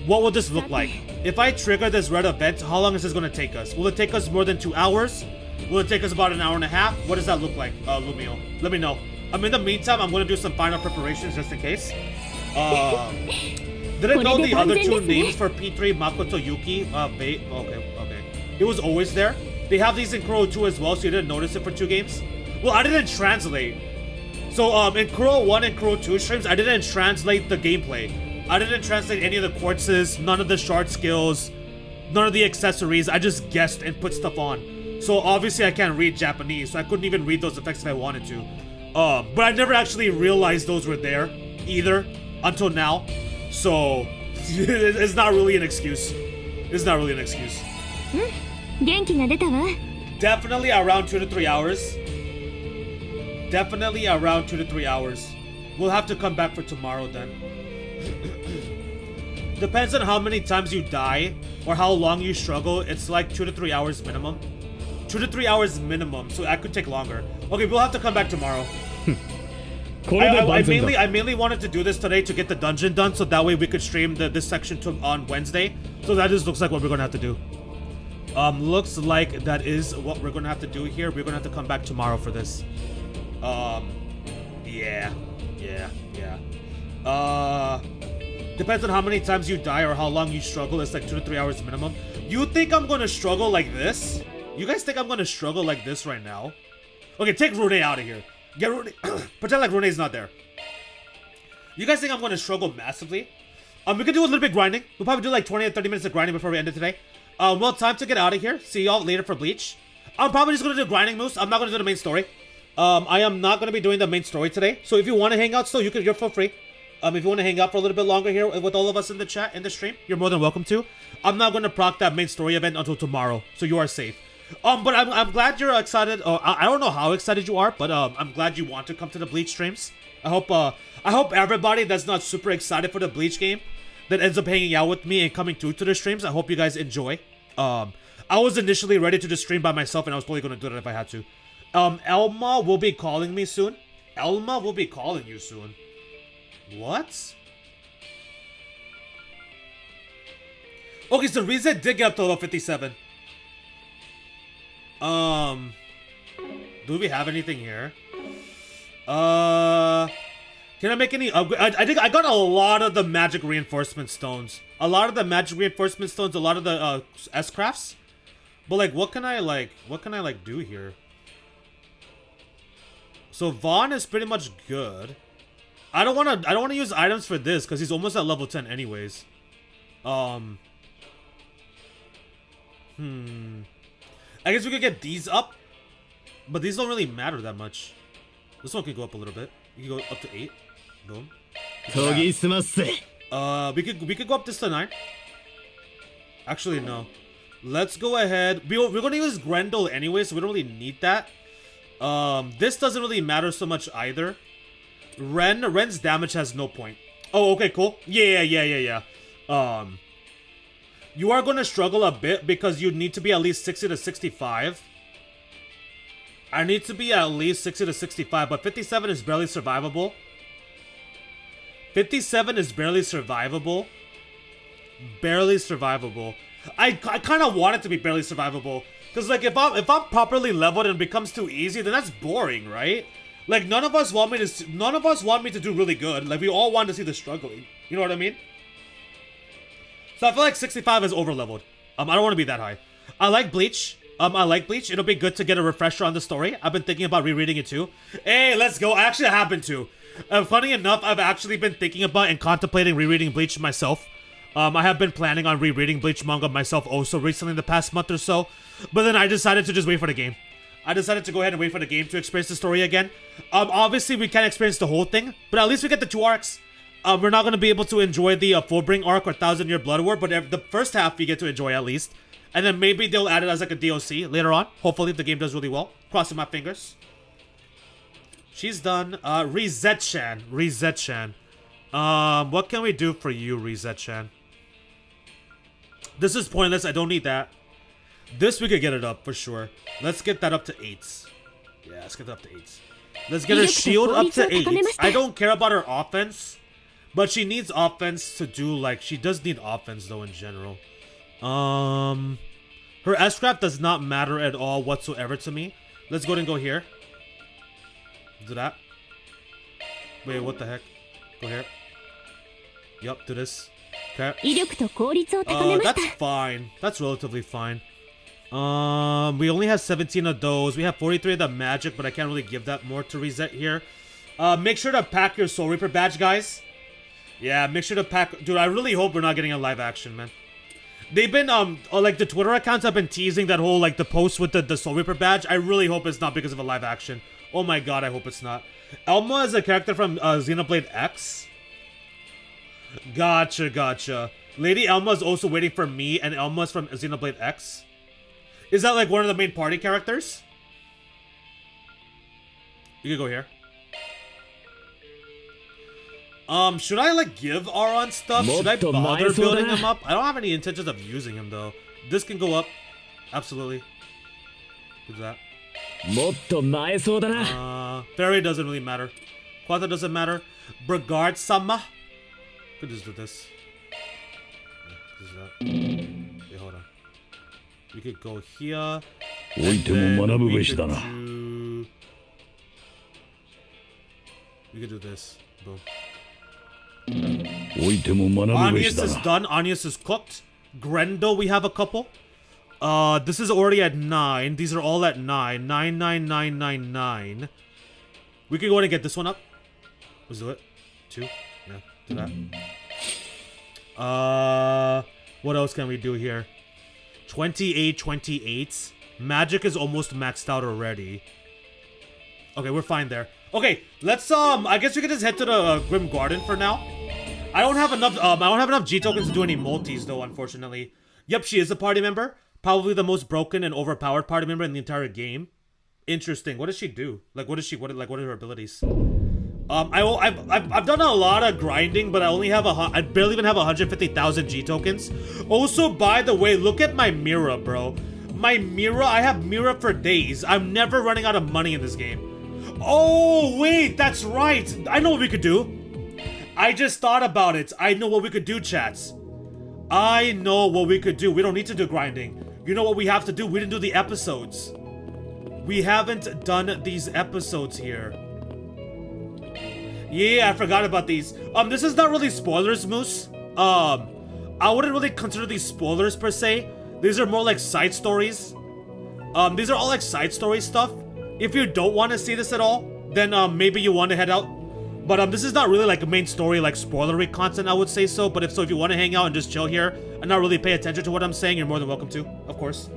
what will this look like? If I trigger this red event, how long is this going to take us? Will it take us more than 2 hours? Will it take us about an hour and a half? What does that look like, Lumio? Let me know. In the meantime, I'm going to do some final preparations just in case. Didn't know the other two names for P3, Makoto Yuki. Okay. It was always there. They have these in Kuro 2 as well, so you didn't notice it for 2 games. Well, I didn't translate. So, in Kuro 1 and Kuro 2 streams, I didn't translate the gameplay. I didn't translate any of the quartzes, none of the shard skills, none of the accessories. I just guessed and put stuff on. So, obviously, I can't read Japanese, so I couldn't even read those effects if I wanted to. But I never actually realized those were there, either, until now. So, it's not really an excuse. It's not really an excuse. Definitely around 2 to 3 hours. Definitely around 2 to 3 hours. We'll have to come back for tomorrow then. Depends on how many times you die or how long you struggle. It's like 2 to 3 hours minimum. 2 to 3 hours minimum, so I could take longer. Okay, we'll have to come back tomorrow. I mainly wanted to do this today to get the dungeon done, so that way we could stream this section on Wednesday. So that just looks like what we're gonna have to do. Looks like that is what we're gonna have to do here. We're gonna have to come back tomorrow for this. Yeah. Depends on how many times you die or how long you struggle. It's like 2 to 3 hours minimum. You think I'm gonna struggle like this? You guys think I'm gonna struggle like this right now? Okay, take Rune out of here. Get Rune. Pretend like Rune's not there. You guys think I'm gonna struggle massively? We could do a little bit grinding. We'll probably do like 20 or 30 minutes of grinding before we end it today. Well, time to get out of here. See y'all later for Bleach. I'm probably just gonna do grinding moves. I'm not gonna do the main story. I am not gonna be doing the main story today. So if you want to hang out still, you're for free. If you want to hang out for a little bit longer here with all of us in the chat, in the stream, you're more than welcome to. I'm not gonna proc that main story event until tomorrow, so you are safe. But I'm glad you're excited. I don't know how excited you are, but I'm glad you want to come to the Bleach streams. I hope everybody that's not super excited for the Bleach game that ends up hanging out with me and coming through to the streams, I hope you guys enjoy. I was initially ready to just stream by myself, and I was probably gonna do that if I had to. Elma will be calling me soon. Elma will be calling you soon. What? Okay, so Rize did get up to level 57. Do we have anything here? Can I make any upgrade? I think I got a lot of the magic reinforcement stones. A lot of the magic reinforcement stones, a lot of the S-crafts. But like what can I do here? So Vaughn is pretty much good. I don't wanna use items for this because he's almost at level 10 anyways. I guess we could get these up, but these don't really matter that much. This one could go up a little bit. You can go up to 8. Boom. Yeah. We could go up this to 9. Actually, no. Let's go ahead. We're gonna use Grendel anyway, so we don't really need that. This doesn't really matter so much either. Ren's damage has no point. Oh, okay, cool. Yeah. You are going to struggle a bit because you need to be at least 60 to 65. I need to be at least 60 to 65, but 57 is barely survivable. 57 is barely survivable. Barely survivable. I kind of want it to be barely survivable. Because, like, if I'm properly leveled and it becomes too easy, then that's boring, right? Like, none of us want me to do really good. Like, we all want to see the struggling. You know what I mean? So I feel like 65 is over-leveled. I don't want to be that high. I like Bleach. It'll be good to get a refresher on the story. I've been thinking about rereading it too. Hey, let's go. I actually have been too. Funny enough, I've actually been thinking about and contemplating rereading Bleach myself. I have been planning on rereading Bleach manga myself also recently in the past month or so, but then I decided to just wait for the game. I decided to go ahead and wait for the game to experience the story again. Obviously we can't experience the whole thing, but at least we get the 2 arcs. We're not going to be able to enjoy the Fullbring arc or 1000 Year Blood War, but the first half we get to enjoy at least. And then maybe they'll add it as like a DLC later on. Hopefully if the game does really well. Crossing my fingers. She's done. Reset-chan. Reset-chan. What can we do for you, Reset-chan? This is pointless. I don't need that. This we could get it up for sure. Let's get that up to 8s. Yeah, let's get that up to 8s. Let's get her shield up to 8. I don't care about her offense. But she needs offense to do, like, she does need offense though in general. Her S-Craft does not matter at all whatsoever to me. Let's go ahead and go here. Do that. Wait, what the heck? Go here. Yup, do this. Okay. That's fine. That's relatively fine. We only have 17 of those. We have 43 of the magic, but I can't really give that more to reset here. Make sure to pack your Soul Reaper badge, guys. Yeah, make sure to pack. Dude, I really hope we're not getting a live action, man. They've been, like, the Twitter accounts have been teasing that whole, like, the post with the Soul Reaper badge. I really hope it's not because of a live action. Oh my god, I hope it's not. Elma is a character from Xenoblade X. Gotcha, gotcha. Lady Elma is also waiting for me, and Elma's from Xenoblade X. Is that, like, one of the main party characters? You can go here. Should I, like, give Aron stuff? Should I bother building him up? I don't have any intentions of using him, though. This can go up. Absolutely. Do that. Fairy doesn't really matter. Quanta doesn't matter. Brigard-sama. Could just do this. Yeah, just that. Wait, hold on. We could go here. We could do this. Boom. Anius is done. Anius is cooked. Grendel, we have a couple. This is already at 9. These are all at 9. 9, 9, 9, 9, 9. We can go ahead and get this one up. Let's do it. 2. Yeah, do that. What else can we do here? 28, 28. Magic is almost maxed out already. Okay, we're fine there. Okay, let's I guess we can just head to the Grim Garden for now. I don't have enough G tokens to do any multis though, unfortunately. Yep, she is a party member. Probably the most broken and overpowered party member in the entire game. Interesting. What does she do? Like, what are her abilities? I've done a lot of grinding, but I only have I barely even have 150,000 G tokens. Also, by the way, look at my Mira, bro. My Mira, I have Mira for days. I'm never running out of money in this game. Oh, wait, that's right. I know what we could do. I just thought about it. I know what we could do, chats. I know what we could do. We don't need to do grinding. You know what we have to do? We didn't do the episodes. We haven't done these episodes here. Yeah, I forgot about these. This is not really spoilers, Moose. I wouldn't really consider these spoilers per se. These are more like side stories. These are all like side story stuff. If you don't want to see this at all, then maybe you want to head out. But this is not really like a main story, like spoilery content, I would say so. But if you want to hang out and just chill here and not really pay attention to what I'm saying, you're more than welcome to, of course.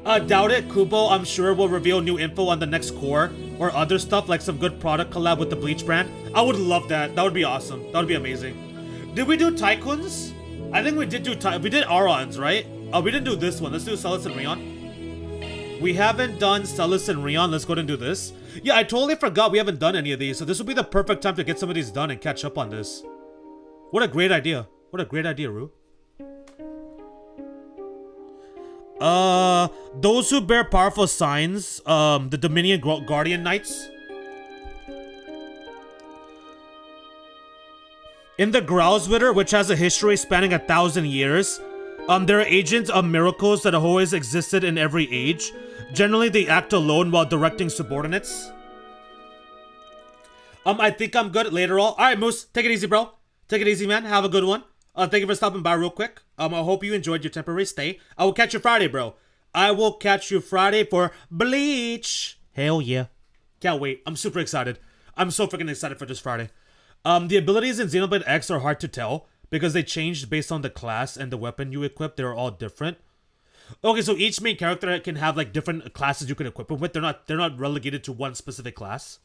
Doubt it. Kubo, I'm sure, will reveal new info on the next core or other stuff, like some good product collab with the Bleach brand. I would love that. That would be awesome. That would be amazing. Did we do Tycoons? I think we did do we did Arons, right? Oh, we didn't do this one. Let's do Celis and Rion. We haven't done Celis and Rion. Let's go ahead and do this. Yeah, I totally forgot we haven't done any of these, so this would be the perfect time to get some of these done and catch up on this. What a great idea. What a great idea, Rue. Those who bear powerful signs, the Dominion Guardian Knights. In the Growlswitter, which has a history spanning 1,000 years, there are agents of miracles that have always existed in every age. Generally, they act alone while directing subordinates. I think I'm good later on. Alright, Moose, take it easy, bro. Take it easy, man. Have a good one. Thank you for stopping by real quick. I hope you enjoyed your temporary stay. I will catch you Friday, bro. I will catch you Friday for Bleach. Hell yeah. Can't wait. I'm super excited. I'm so freaking excited for this Friday. The abilities in Xenoblade X are hard to tell, because they changed based on the class and the weapon you equip. They're all different. Okay, so each main character can have like different classes you can equip them with. They're not relegated to one specific class.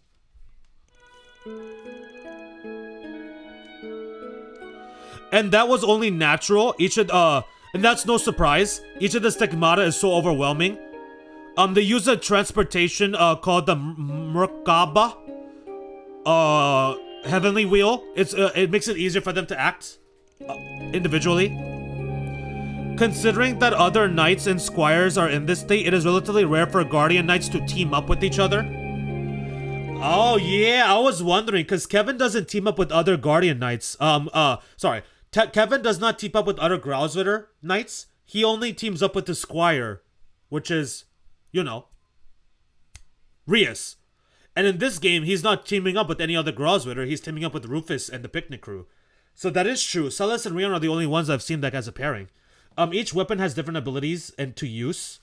And that was only natural. And that's no surprise. Each of the stigmata is so overwhelming. They use a transportation called the Merkaba, heavenly wheel. It makes it easier for them to act individually. Considering that other knights and squires are in this state, it is relatively rare for guardian knights to team up with each other. Oh yeah, I was wondering because Kevin doesn't team up with other guardian knights. Kevin does not team up with other Growlswitter knights. He only teams up with the squire, which is, you know, Rias. And in this game, he's not teaming up with any other Growlswitter. He's teaming up with Rufus and the picnic crew. So that is true. Celes and Rion are the only ones I've seen that as a pairing. Each weapon has different abilities and to use,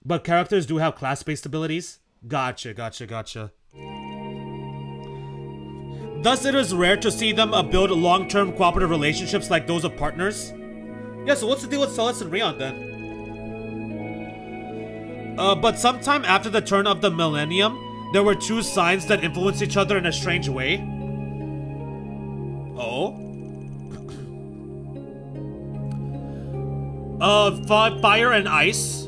but characters do have class-based abilities. Gotcha. Thus, it is rare to see them build long-term cooperative relationships like those of partners. Yeah, so what's the deal with Celes and Rion then? But sometime after the turn of the millennium, there were two signs that influenced each other in a strange way. Oh? Fire and ice.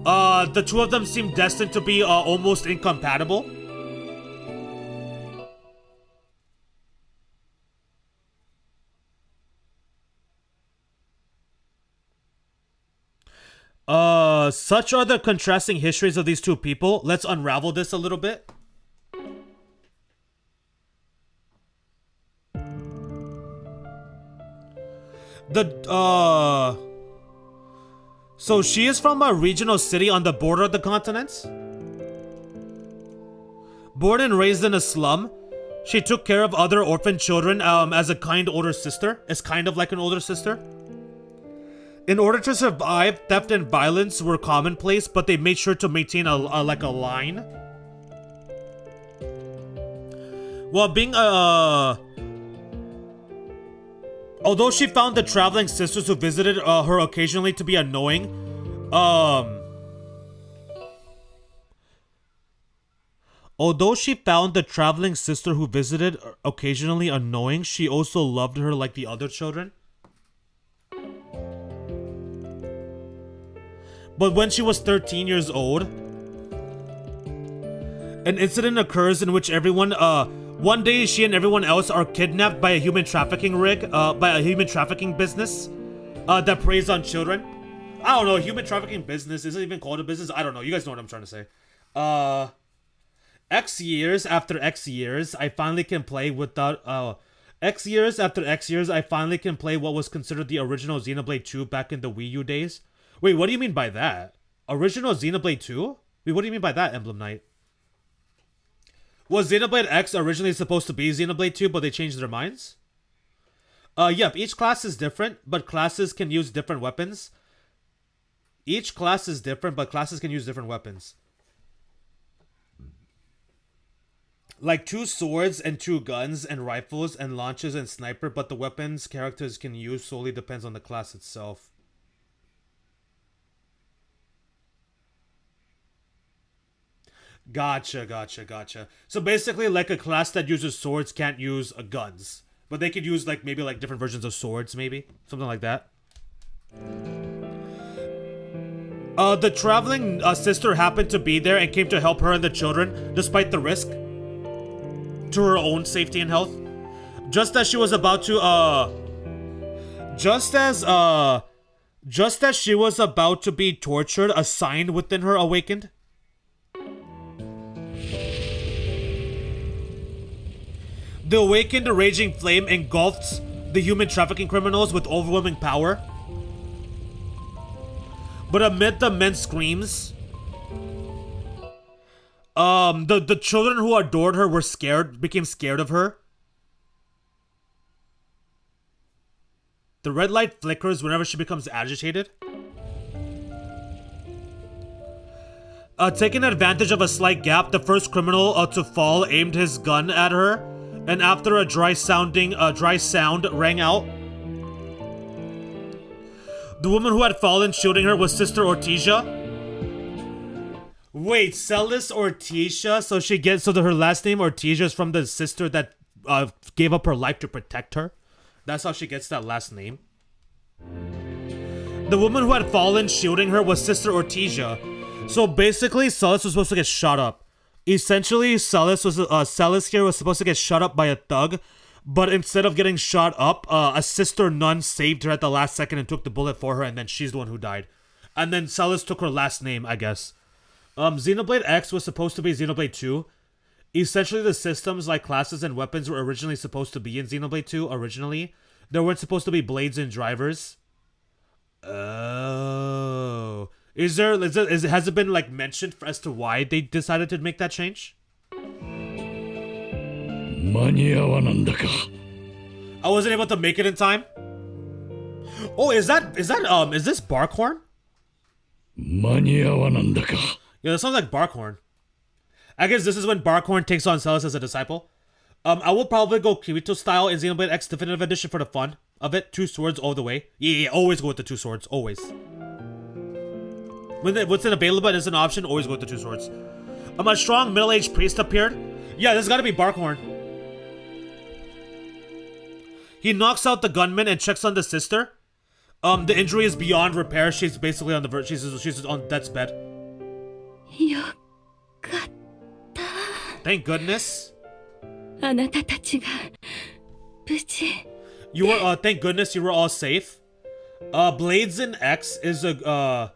The two of them seem destined to be almost incompatible. Such are the contrasting histories of these two people. Let's unravel this a little bit. So she is from a regional city on the border of the continents. Born and raised in a slum, she took care of other orphan children as a kind older sister. As kind of like an older sister. In order to survive, theft and violence were commonplace, but they made sure to maintain a line. While being although she found the traveling sisters who visited her occasionally to be annoying, although she found the traveling sister who visited occasionally annoying, she also loved her like the other children. But when she was 13 years old, an incident occurs in which one day she and everyone else are kidnapped by a human trafficking business that preys on children. I don't know, human trafficking business, is it even called a business? I don't know, you guys know what I'm trying to say. X years after X years, I finally can play without, X years after X years, I finally can play what was considered the original Xenoblade 2 back in the Wii U days. Wait, what do you mean by that? Original Xenoblade 2? Wait, what do you mean by that, Emblem Knight? Was Xenoblade X originally supposed to be Xenoblade 2, but they changed their minds? Yep, each class is different, but classes can use different weapons. Each class is different, but classes can use different weapons. Like 2 swords and 2 guns and rifles and launchers and sniper, but the weapons characters can use solely depends on the class itself. Gotcha. So basically, like a class that uses swords can't use guns, but they could use maybe different versions of swords, maybe something like that. The traveling sister happened to be there and came to help her and the children, despite the risk to her own safety and health. Just as she was about to be tortured, a sign within her awakened. The awakened raging flame engulfed the human trafficking criminals with overwhelming power. But amid the men's screams, the children who adored her became scared of her. The red light flickers whenever she becomes agitated. Taking advantage of a slight gap, the first criminal to fall aimed his gun at her. And after a dry sound rang out, The woman who had fallen shielding her was Sister Ortesia. Wait, Celis Ortesia? So her last name Ortesia is from the sister that gave up her life to protect her? That's how she gets that last name? The woman who had fallen shielding her was Sister Ortesia. So basically, Celis was supposed to get shot up. Essentially, Celis here was supposed to get shot up by a thug, but instead of getting shot up, a sister nun saved her at the last second and took the bullet for her, and then she's the one who died. And then Celis took her last name, I guess. Xenoblade X was supposed to be Xenoblade 2. Essentially, the systems like classes and weapons were originally supposed to be in Xenoblade 2 originally. There weren't supposed to be blades and drivers. Oh. Has it been like mentioned as to why they decided to make that change? I wasn't able to make it in time. Oh, is this Barkhorn? Yeah, that sounds like Barkhorn. I guess this is when Barkhorn takes on Celis as a disciple. I will probably go Kirito style in Xenoblade X Definitive Edition for the fun of it. 2 swords all the way. Yeah, always go with the 2 swords. Always. When what's available as an option, always go with the 2 swords. A strong middle-aged priest appeared. Yeah, this gotta be Barkhorn. He knocks out the gunman and checks on the sister. The injury is beyond repair. She's basically on the verge. She's on death's bed. Thank goodness. Thank goodness you were all safe. Blades in X is a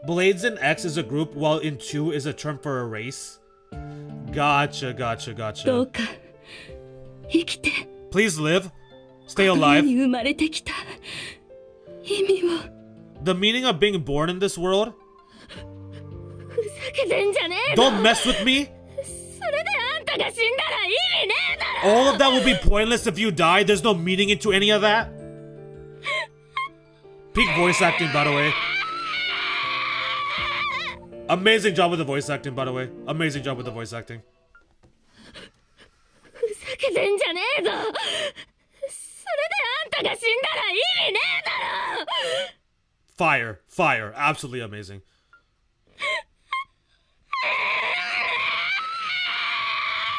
Blades in X is a group, while in 2 is a term for a race. Gotcha. Please live. Stay alive. The meaning of being born in this world? Don't mess with me. All of that will be pointless if you die. There's no meaning into any of that. Peak voice acting, by the way. Amazing job with the voice acting, by the way. Amazing job with the voice acting. Fire. Absolutely amazing.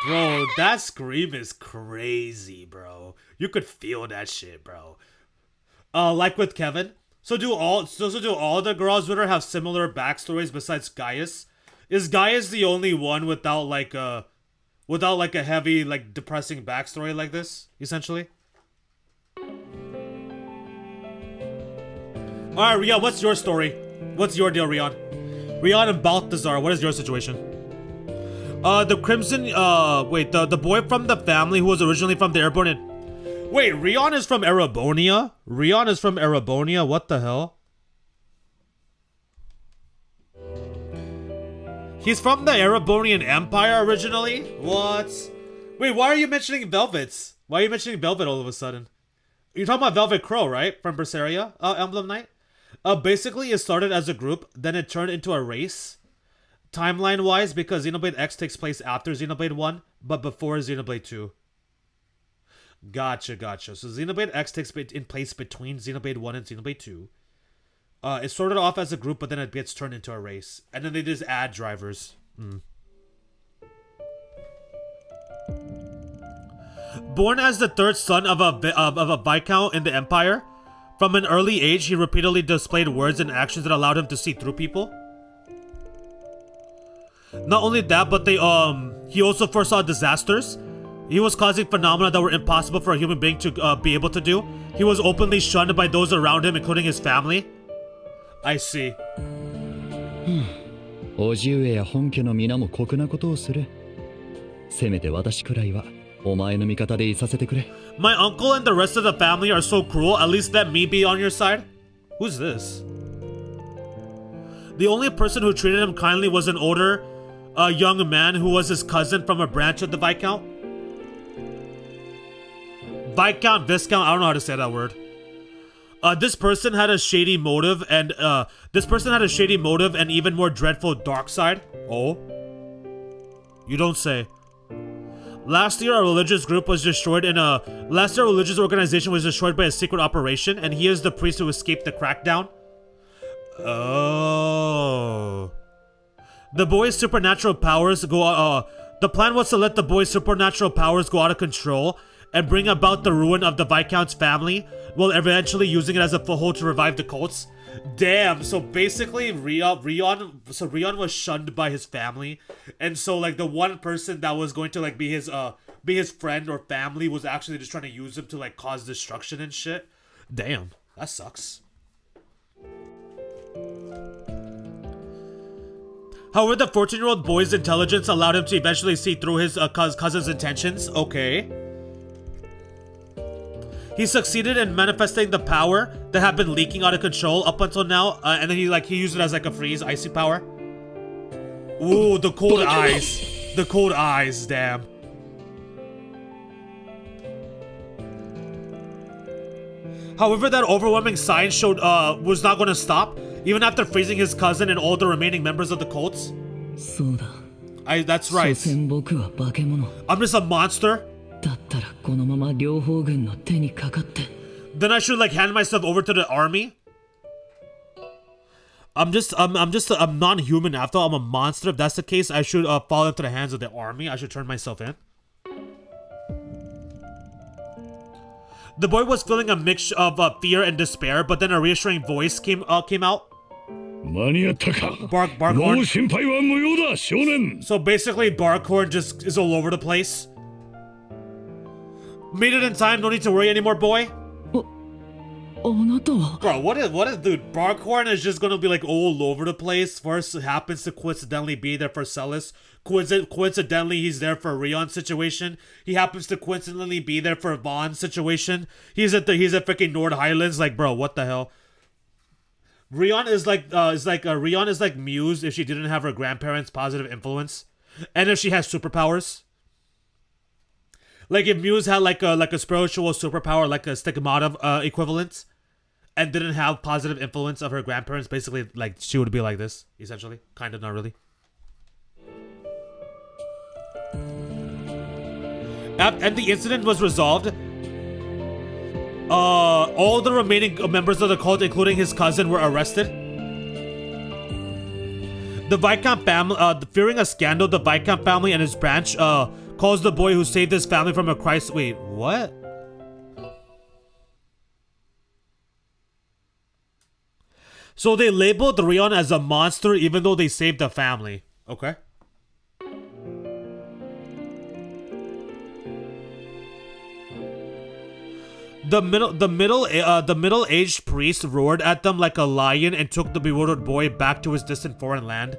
Bro, that scream is crazy, bro. You could feel that shit, bro. Like with Kevin. So do all the girls with her have similar backstories besides Gaius? Is Gaius the only one without like a heavy, like, depressing backstory like this, essentially? Alright, Rion, what's your story? What's your deal, Rion? Rion and Balthazar, what is your situation? The Crimson, the boy from the family who was originally from the Erebonian. Wait, Rion is from Erebonia? Rion is from Erebonia? What the hell? He's from the Erebonian Empire originally? What? Wait, why are you mentioning Velvets? Why are you mentioning Velvet all of a sudden? You're talking about Velvet Crow, right? From Berseria, Emblem Knight? Basically, it started as a group, then it turned into a race. Timeline-wise, because Xenoblade X takes place after Xenoblade 1, but before Xenoblade 2. Gotcha. So Xenoblade X takes place between Xenoblade 1 and Xenoblade 2. It started off as a group, but then it gets turned into a race. And then they just add drivers. Born as the third son of a Viscount in the Empire, from an early age, he repeatedly displayed words and actions that allowed him to see through people. Not only that, but he also foresaw disasters. He was causing phenomena that were impossible for a human being to be able to do. He was openly shunned by those around him, including his family. I see. My uncle and the rest of the family are so cruel, at least let me be on your side. Who's this? The only person who treated him kindly was an older, young man who was his cousin from a branch of the Viscount. Viscount, I don't know how to say that word. This person had a shady motive and even more dreadful dark side. Oh? You don't say. Last year, a religious group was destroyed in a... Last year, a religious organization was destroyed by a secret operation, and he is the priest who escaped the crackdown. Oh. The boy's supernatural powers go... the plan was to let the boy's supernatural powers go out of control and bring about the ruin of the Viscount's family, while eventually using it as a foothold to revive the cults. Damn, so basically Rion was shunned by his family, and so like the one person that was going to like be his friend or family was actually just trying to use him to like cause destruction and shit. Damn, that sucks. However, the 14-year-old boy's intelligence allowed him to eventually see through his cousin's intentions. Okay. He succeeded in manifesting the power that had been leaking out of control up until now, and then he used it as like a freeze, icy power. Ooh, the cold eyes. The cold eyes, damn. However, that overwhelming sign showed was not going to stop, even after freezing his cousin and all the remaining members of the cults. That's right. I'm just a monster. Then I should like hand myself over to the army. I'm non-human after all. I'm a monster. If that's the case, I should fall into the hands of the army. I should turn myself in. The boy was feeling a mix of fear and despair, but then a reassuring voice came out. Barkhorn. So basically, Barkhorn just is all over the place. Made it in time, no need to worry anymore, boy. Bro, what is dude? Barkhorn is just gonna be like all over the place. First happens to coincidentally be there for Celis. Coincidentally, he's there for Rion's situation. He happens to coincidentally be there for Vaughn's situation. He's at freaking Nord Highlands. Like, bro, what the hell? Rion is like Muse if she didn't have her grandparents' positive influence, and if she has superpowers. Like if Muse had like a spiritual superpower, like a stigmata equivalent, and didn't have positive influence of her grandparents, basically like she would be like this, essentially. Kind of, not really. And the incident was resolved. All the remaining members of the cult, including his cousin, were arrested. The Viscount family, fearing a scandal, the Viscount family and his branch, calls the boy who saved his family from a crisis. Wait, what? So they labeled Rion as a monster even though they saved the family. Okay. The middle-aged priest roared at them like a lion and took the bewildered boy back to his distant foreign land.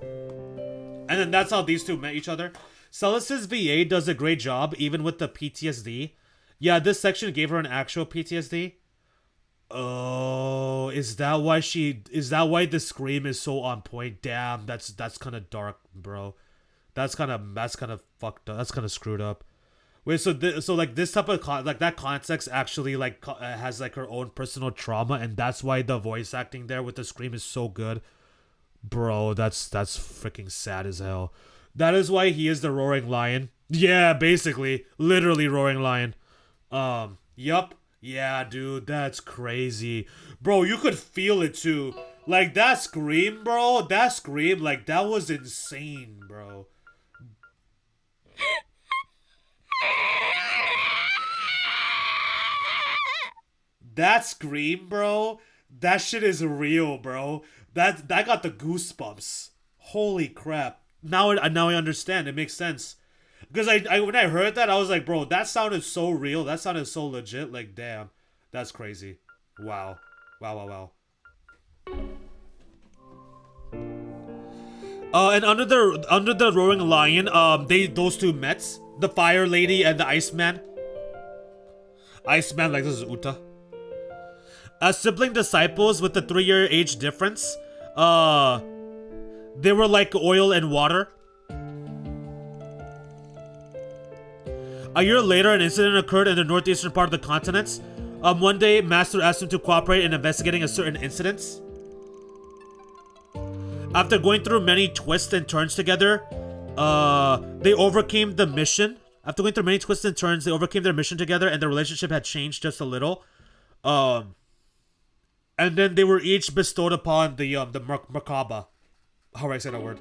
And then that's how these two met each other. Celis's VA does a great job, even with the PTSD. Yeah, this section gave her an actual PTSD. Oh, is that why the scream is so on point? Damn, that's kind of dark, bro. That's kind of fucked up. That's kind of screwed up. Wait, so like this type of that context actually like has like her own personal trauma, and that's why the voice acting there with the scream is so good, bro. That's freaking sad as hell. That is why he is the roaring lion. Yeah, basically, literally roaring lion. Yup. Yeah, dude, that's crazy, bro. You could feel it too. Like that scream, bro. That scream, like that was insane, bro. That scream, bro, that shit is real, bro. That got the goosebumps. Holy crap. Now I understand. It makes sense. Because I when I heard that, I was like, bro, that sounded so real. That sounded so legit. Like, damn. That's crazy. Wow. Wow. And under the roaring lion, those two met. The fire lady and the Iceman. Iceman, like this is Uta. As sibling disciples with the 3-year age difference, they were like oil and water. A year later, an incident occurred in the northeastern part of the continent. One day, Master asked him to cooperate in investigating a certain incident. After going through many twists and turns together, they overcame the mission After going through many twists and turns, they overcame their mission together, and their relationship had changed just a little. And then they were each bestowed upon the Merkaba. How do I say that word?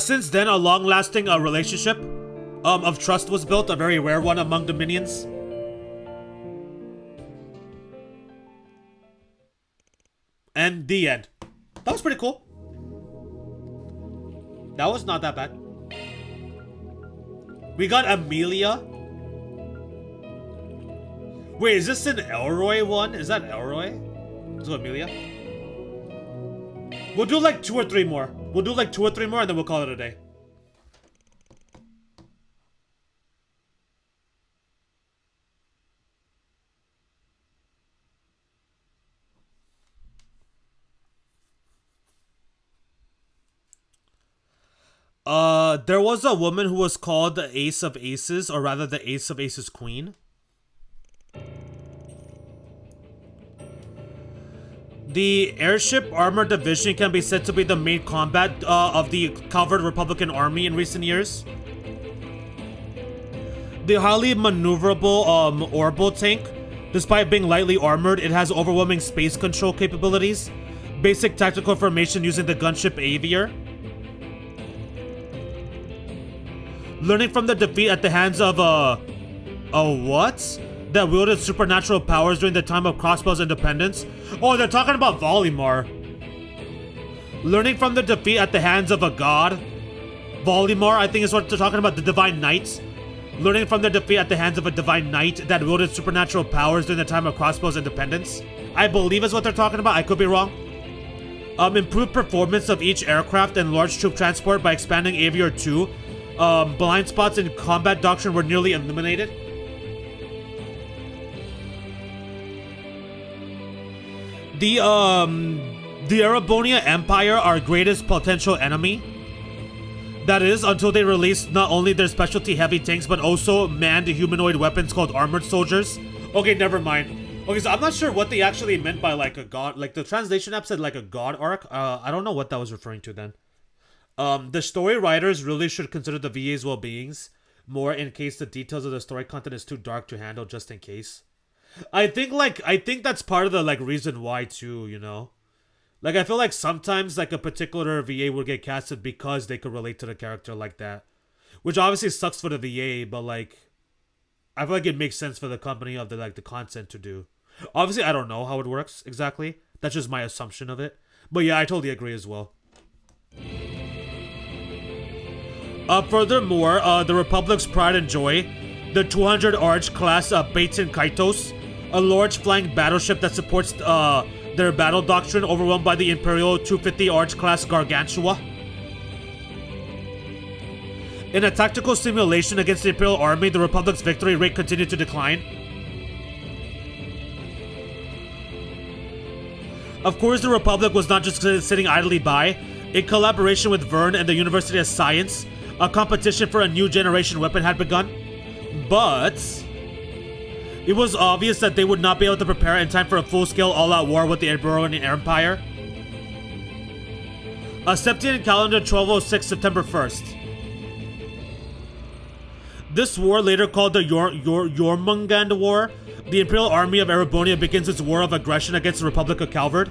Since then, a long-lasting relationship of trust was built, a very rare one among the minions. And the end. That was pretty cool. That was not that bad. We got Amelia. Wait, is this an Elroy one? Is that Elroy? Is it Amelia? We'll do like 2 or 3 more. We'll do like 2 or 3 more and then we'll call it a day. There was a woman who was called the Ace of Aces, or rather the Ace of Aces Queen. The Airship Armor Division can be said to be the main combat of the Calvard Republican Army in recent years. The highly maneuverable orbital tank, despite being lightly armored, it has overwhelming space control capabilities, basic tactical formation using the gunship Aviator. Learning from the defeat at the hands of what? That wielded supernatural powers during the time of Crossbow's independence. Oh, they're talking about Volimar. Learning from the defeat at the hands of a god. Volimar, I think is what they're talking about, the Divine Knights. Learning from the defeat at the hands of a Divine Knight that wielded supernatural powers during the time of Crossbow's independence. I believe is what they're talking about, I could be wrong. Improved performance of each aircraft and large troop transport by expanding Aviator 2. Blind spots in combat doctrine were nearly eliminated. The Erebonia Empire, our greatest potential enemy. That is, until they release not only their specialty heavy tanks, but also manned humanoid weapons called armored soldiers. Okay, never mind. Okay, so I'm not sure what they actually meant by like a god, like the translation app said like a god arc. I don't know what that was referring to then. The story writers really should consider the VA's well-beings more in case the details of the story content is too dark to handle, just in case. I think that's part of the like reason why too, you know? Like I feel like sometimes like a particular VA would get casted because they could relate to the character like that. Which obviously sucks for the VA, but like I feel like it makes sense for the company of the like the content to do. Obviously I don't know how it works exactly. That's just my assumption of it. But yeah, I totally agree as well. Furthermore, the Republic's pride and joy, the 200 Arch class Baten Kaitos, a large flying battleship that supports their battle doctrine, overwhelmed by the Imperial 250 Arch class Gargantua. In a tactical simulation against the Imperial Army, the Republic's victory rate continued to decline. Of course, the Republic was not just sitting idly by. In collaboration with Vern and the University of Science, a competition for a new generation weapon had begun, but it was obvious that they would not be able to prepare in time for a full-scale all-out war with the Eberonian Empire. Septian calendar 1206, September 1st. This war, later called the Jormungand War, the Imperial Army of Erebonia begins its war of aggression against the Republic of Calvard.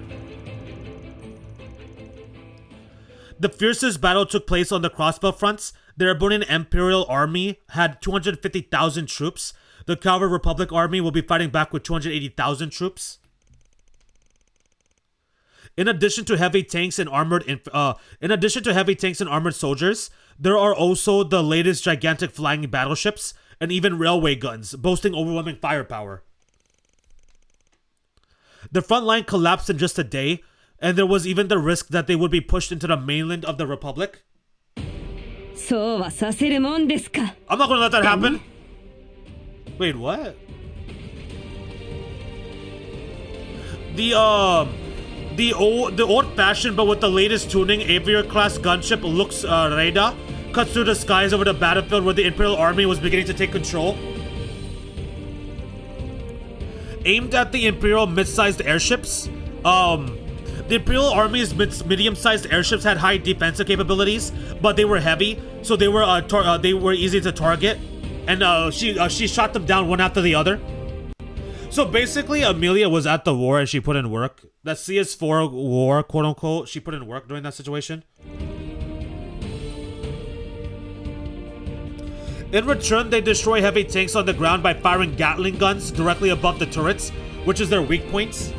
The fiercest battle took place on the Crossbow fronts. The Erebonian Imperial Army had 250,000 troops. The Calvard Republic Army will be fighting back with 280,000 troops. In addition to heavy tanks and armored soldiers, there are also the latest gigantic flying battleships and even railway guns, boasting overwhelming firepower. The front line collapsed in just a day, and there was even the risk that they would be pushed into the mainland of the Republic. I'm not gonna let that happen. Wait, what? The old-fashioned but with the latest tuning Aviator-class gunship Lux Reda cuts through the skies over the battlefield where the Imperial Army was beginning to take control. Aimed at the Imperial mid-sized airships, The Imperial Army's medium-sized airships had high defensive capabilities, but they were heavy, so they were easy to target, and she shot them down one after the other. So basically, Amelia was at the war and she put in work. That CS4 war, quote-unquote, she put in work during that situation. In return, they destroy heavy tanks on the ground by firing Gatling guns directly above the turrets, which is their weak points.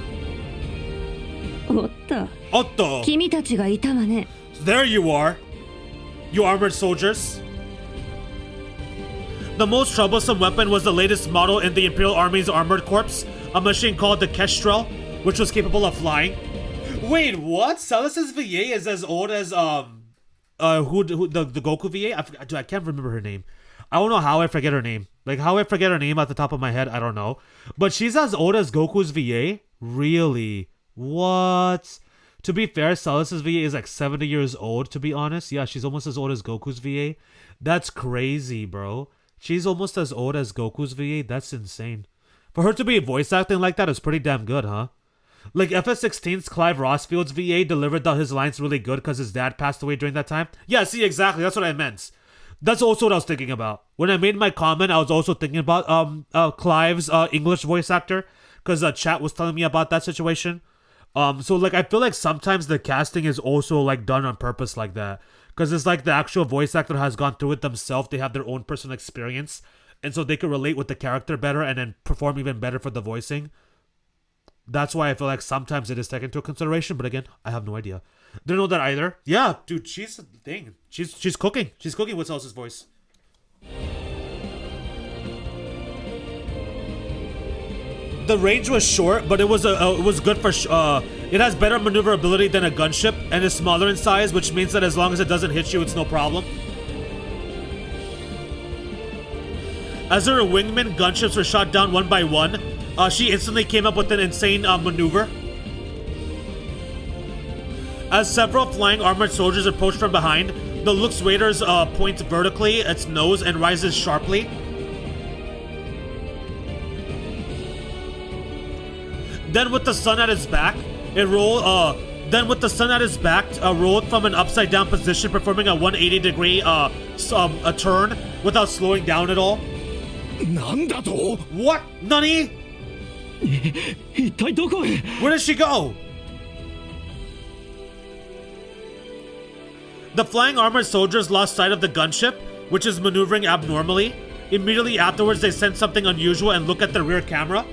おっと Otto! 君たちがいたわね There you are, you armored soldiers. The most troublesome weapon was the latest model in the Imperial Army's armored corps, a machine called the Kestrel, which was capable of flying. Wait, what? Celis's VA is as old as the Goku VA? I can't remember her name. I don't know how I forget her name. Like, how I forget her name at the top of my head, I don't know. But she's as old as Goku's VA? Really? What? To be fair, Celis's VA is like 70 years old, to be honest. Yeah, she's almost as old as Goku's VA. That's crazy, bro. She's almost as old as Goku's VA? That's insane. For her to be voice acting like that is pretty damn good, huh? Like, FS16's Clive Rossfield's VA delivered his lines really good because his dad passed away during that time. Yeah, see, exactly. That's what I meant. That's also what I was thinking about. When I made my comment, I was also thinking about Clive's English voice actor, because chat was telling me about that situation. So like I feel like sometimes the casting is also like done on purpose like that, because it's like the actual voice actor has gone through it themselves. They have their own personal experience, and so they can relate with the character better and then perform even better for the voicing. That's why I feel like sometimes it is taken into consideration, but again, I have no idea. Didn't know that either. Yeah, dude, she's a thing. She's cooking. She's cooking with Celsius voice. The range was short, but it was good for. It has better maneuverability than a gunship, and is smaller in size, which means that as long as it doesn't hit you, it's no problem. As her wingman gunships were shot down one by one, she instantly came up with an insane maneuver. As several flying armored soldiers approached from behind, the Lux Raiders points vertically its nose and rises sharply. Then with the sun at its back, it rolled. Rolled from an upside down position, performing a 180-degree a turn without slowing down at all. What? Nani? Where did she go? The flying armored soldiers lost sight of the gunship, which is maneuvering abnormally. Immediately afterwards, they sense something unusual and look at the rear camera.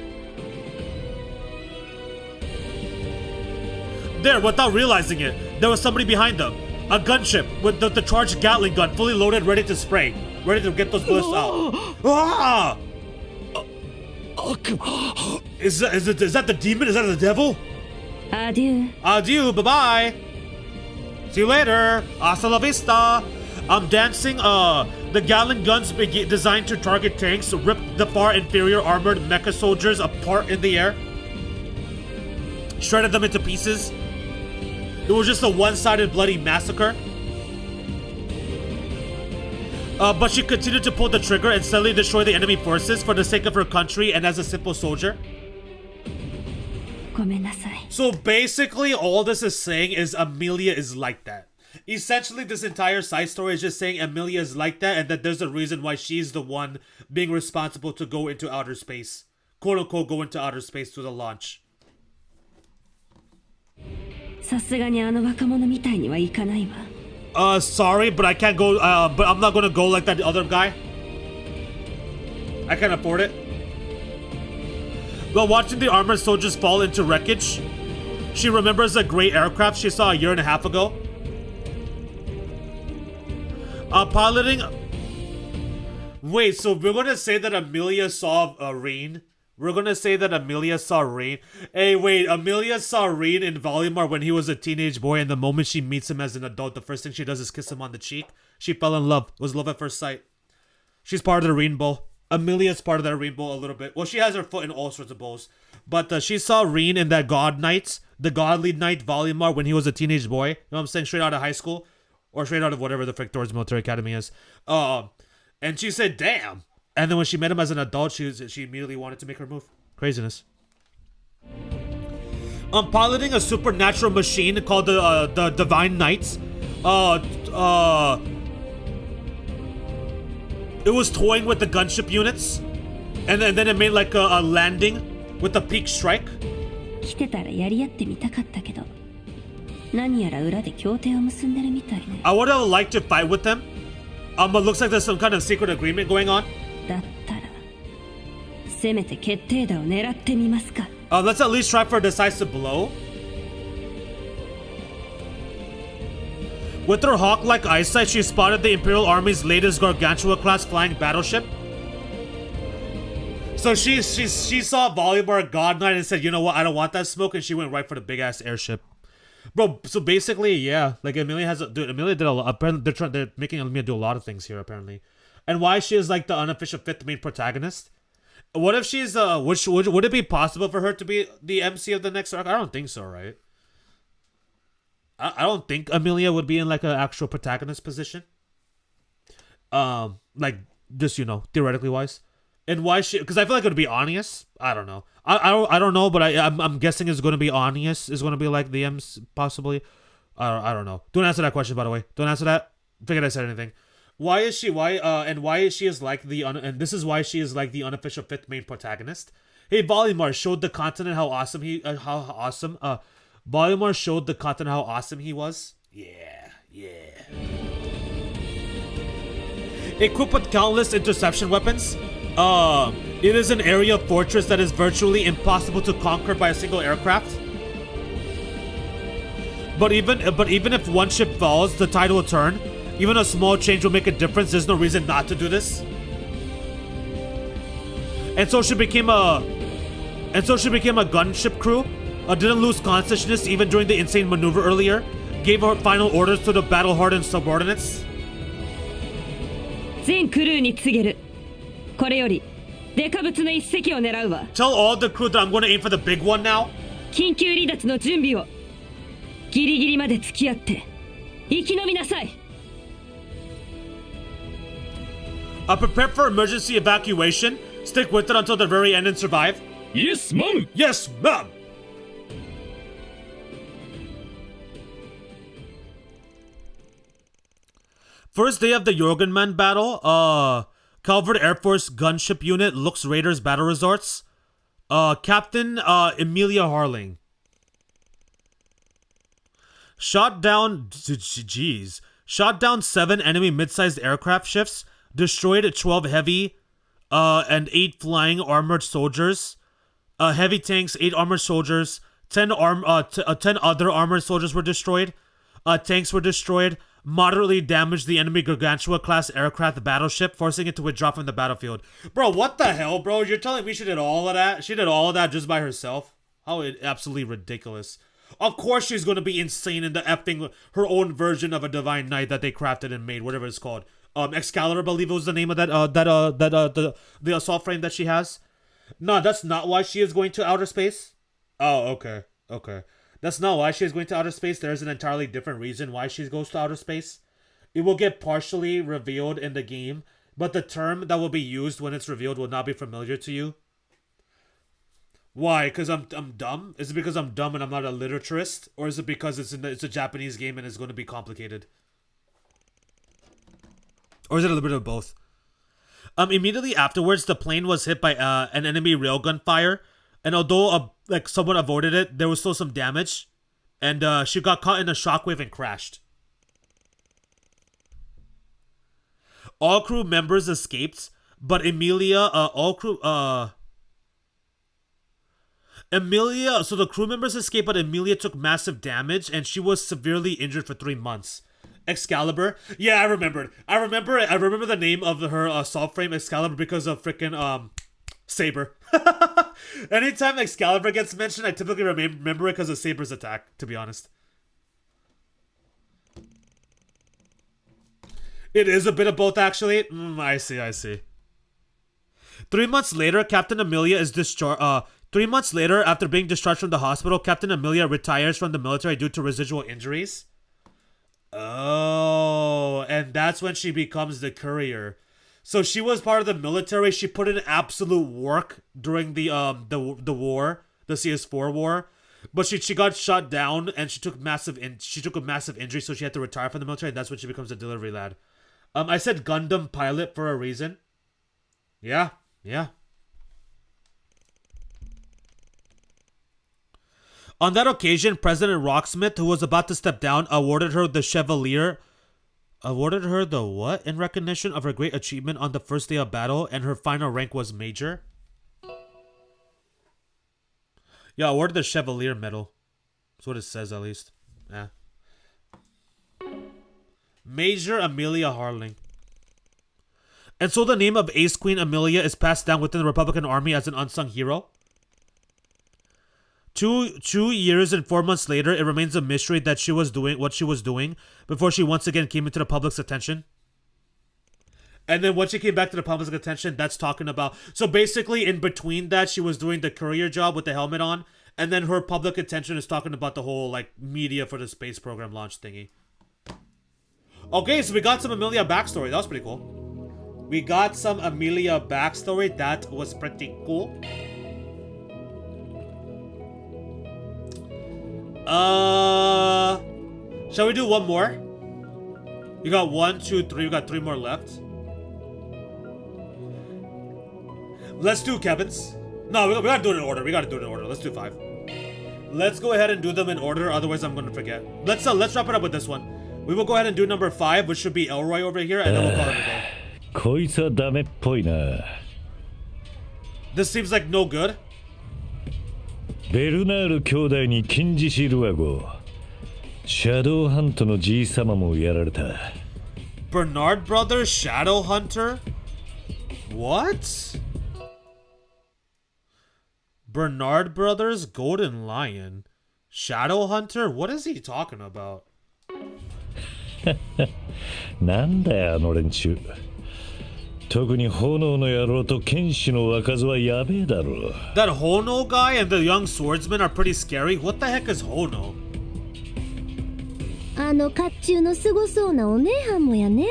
There, without realizing it, there was somebody behind them. A gunship with the charged Gatling gun, fully loaded, ready to spray. Ready to get those bullets out. Ah! Is that the demon? Is that the devil? Adieu. Adieu, bye-bye. See you later. Hasta la vista. I'm dancing. The Gatling guns designed to target tanks ripped the far inferior armored mecha soldiers apart in the air. Shredded them into pieces. It was just a one-sided bloody massacre. But she continued to pull the trigger and steadily destroy the enemy forces for the sake of her country and as a simple soldier. So basically, all this is saying is Amelia is like that. Essentially, this entire side story is just saying Amelia is like that, and that there's a reason why she's the one being responsible to go into outer space. Quote unquote, go into outer space to the launch. Sorry, but I can't go, but I'm not gonna go like that other guy. I can't afford it. While watching the armored soldiers fall into wreckage, she remembers a gray aircraft she saw a year and a half ago. Piloting... Wait, so we're gonna say that Amelia saw Rain? We're gonna say that Amelia saw Rain? Hey, wait, Amelia saw Rain in Volumar when he was a teenage boy, and the moment she meets him as an adult, the first thing she does is kiss him on the cheek. She fell in love. It was love at first sight. She's part of the rainbow. Amelia's part of that rainbow a little bit. Well, she has her foot in all sorts of bows. But she saw Rain in that God Knight, the Godly Knight Volumar when he was a teenage boy. You know what I'm saying? Straight out of high school. Or straight out of whatever the frick Towards Military Academy is. And she said, damn. And then when she met him as an adult, she immediately wanted to make her move. Craziness. piloting a supernatural machine called the Divine Knights. It was toying with the gunship units, and then it made like a landing with a peak strike. 来てたらやり合ってみたかったけど、何やら裏で協定を結んでるみたいね。I would have liked to fight with them. But looks like there's some kind of secret agreement going on. だったら、せめて決定打を狙ってみますか。Let's at least try for a decisive blow. With her hawk-like eyesight, she spotted the Imperial Army's latest Gargantua-class flying battleship. So she saw Volubar God Knight and said, you know what, I don't want that smoke, and she went right for the big-ass airship. Bro, so basically, yeah, like Emilia Emilia did a lot. Apparently, they're making Emilia do a lot of things here, apparently. And why she is like the unofficial fifth main protagonist? What if she's, would it be possible for her to be the MC of the next arc? I don't think so, right? I don't think Emilia would be in like an actual protagonist position. Like just, you know, theoretically wise. And why she? Because I feel like it would be Anius. I don't know. I don't know, but I'm guessing it's going to be Anius. Is going to be like the MC possibly. I don't know. Don't answer that question, by the way. Don't answer that. Figured I said anything. Why is she? Why is she is like the and this is why she is like the unofficial fifth main protagonist. Hey, Volumar showed the continent how awesome Volumar showed the continent how awesome he was. Yeah. Equipped with countless interception weapons, it is an area fortress that is virtually impossible to conquer by a single aircraft. But even if one ship falls, the tide will turn. Even a small change will make a difference. There's no reason not to do this. And so she became a gunship crew. Didn't lose consciousness even during the insane maneuver earlier. Gave her final orders to the battle-hardened subordinates. 全クルーに告げる。これよりデカブツの一隻を狙うわ。 Tell all the crew that I'm going to aim for the big one now. 緊急離脱の準備を。ギリギリまで付き合って生き延びなさい。 Prepare for emergency evacuation. Stick with it until the very end and survive. Yes, ma'am. Yes, ma'am. First day of the Jorgenman battle. Calvard Air Force gunship unit looks Raiders battle resorts. Captain Emilia Harling. Shot down 7 enemy mid-sized aircraft ships. Destroyed 12 heavy and 8 flying armored soldiers. Heavy tanks, 8 armored soldiers. 10 other armored soldiers were destroyed. Tanks were destroyed. Moderately damaged the enemy Gargantua-class aircraft battleship, forcing it to withdraw from the battlefield. Bro, what the hell, bro? You're telling me she did all of that? She did all of that just by herself? How absolutely ridiculous. Of course she's going to be insane in the effing, her own version of a Divine Knight that they crafted and made, whatever it's called. Excalibur, I believe it was the name of the assault frame that she has. No, that's not why she is going to outer space. Oh, okay. That's not why she is going to outer space. There's an entirely different reason why she goes to outer space. It will get partially revealed in the game, but the term that will be used when it's revealed will not be familiar to you. Why? Because I'm dumb? Is it because I'm dumb and I'm not a literaturist? Or is it because it's a Japanese game and it's going to be complicated? Or is it a little bit of both? Immediately afterwards, the plane was hit by an enemy railgun fire. And although someone avoided it, there was still some damage. And she got caught in a shockwave and crashed. All crew members escaped, but so the crew members escaped, but Emilia took massive damage and she was severely injured for 3 months. Excalibur? Yeah, I remember the name of her assault frame, Excalibur, because of freaking Saber. Anytime Excalibur gets mentioned, I typically remember it because of Saber's attack, to be honest. It is a bit of both, actually. I see. 3 months later, Captain Emilia is discharged. 3 months later, after being discharged from the hospital, Captain Emilia retires from the military due to residual injuries. Oh, and that's when she becomes the courier. So she was part of the military. She put in absolute work during the war, the CS4 war. But she got shot down and she took a massive injury, so she had to retire from the military, and that's when she becomes a delivery lad. I said Gundam pilot for a reason. Yeah. On that occasion, President Rocksmith, who was about to step down, awarded her the Chevalier. Awarded her the what? In recognition of her great achievement on the first day of battle, and her final rank was Major. Yeah, awarded the Chevalier medal. That's what it says, at least. Yeah. Major Amelia Harling. And so the name of Ace Queen Amelia is passed down within the Republican Army as an unsung hero. 2 years and 4 months later, it remains a mystery that she was doing what she was doing before she once again came into the public's attention. And then once she came back to the public's attention, that's talking about... So basically, in between that, she was doing the courier job with the helmet on. And then her public attention is talking about the whole, like, media for the space program launch thingy. Okay, so we got some Amelia backstory. That was pretty cool. We got some Amelia backstory. That was pretty cool. Shall we do one more? You got 1, 2, 3. We got 3 more left. Let's do Kevin's. No, we gotta do it in order. Let's do 5. Let's go ahead and do them in order. Otherwise, I'm gonna forget. Let's wrap it up with this one. We will go ahead and do number 5, which should be Elroy over here, and then we'll call it a day. こいつはダメっぽいな。 This seems like no good. ベルナール兄弟に禁じしルワゴ。シャドウハントのじい様もやられた。Bernard Brothers Shadow Hunter? What? Bernard Brothers Golden Lion Shadow Hunter? What is he talking about? なんだよあの連中。特に炎の野郎と剣士の若造はやべえだろ。That Hono guy and the young swordsman are pretty scary. What the heck is Hono? あの甲冑のすごそうなお姉はんもやね。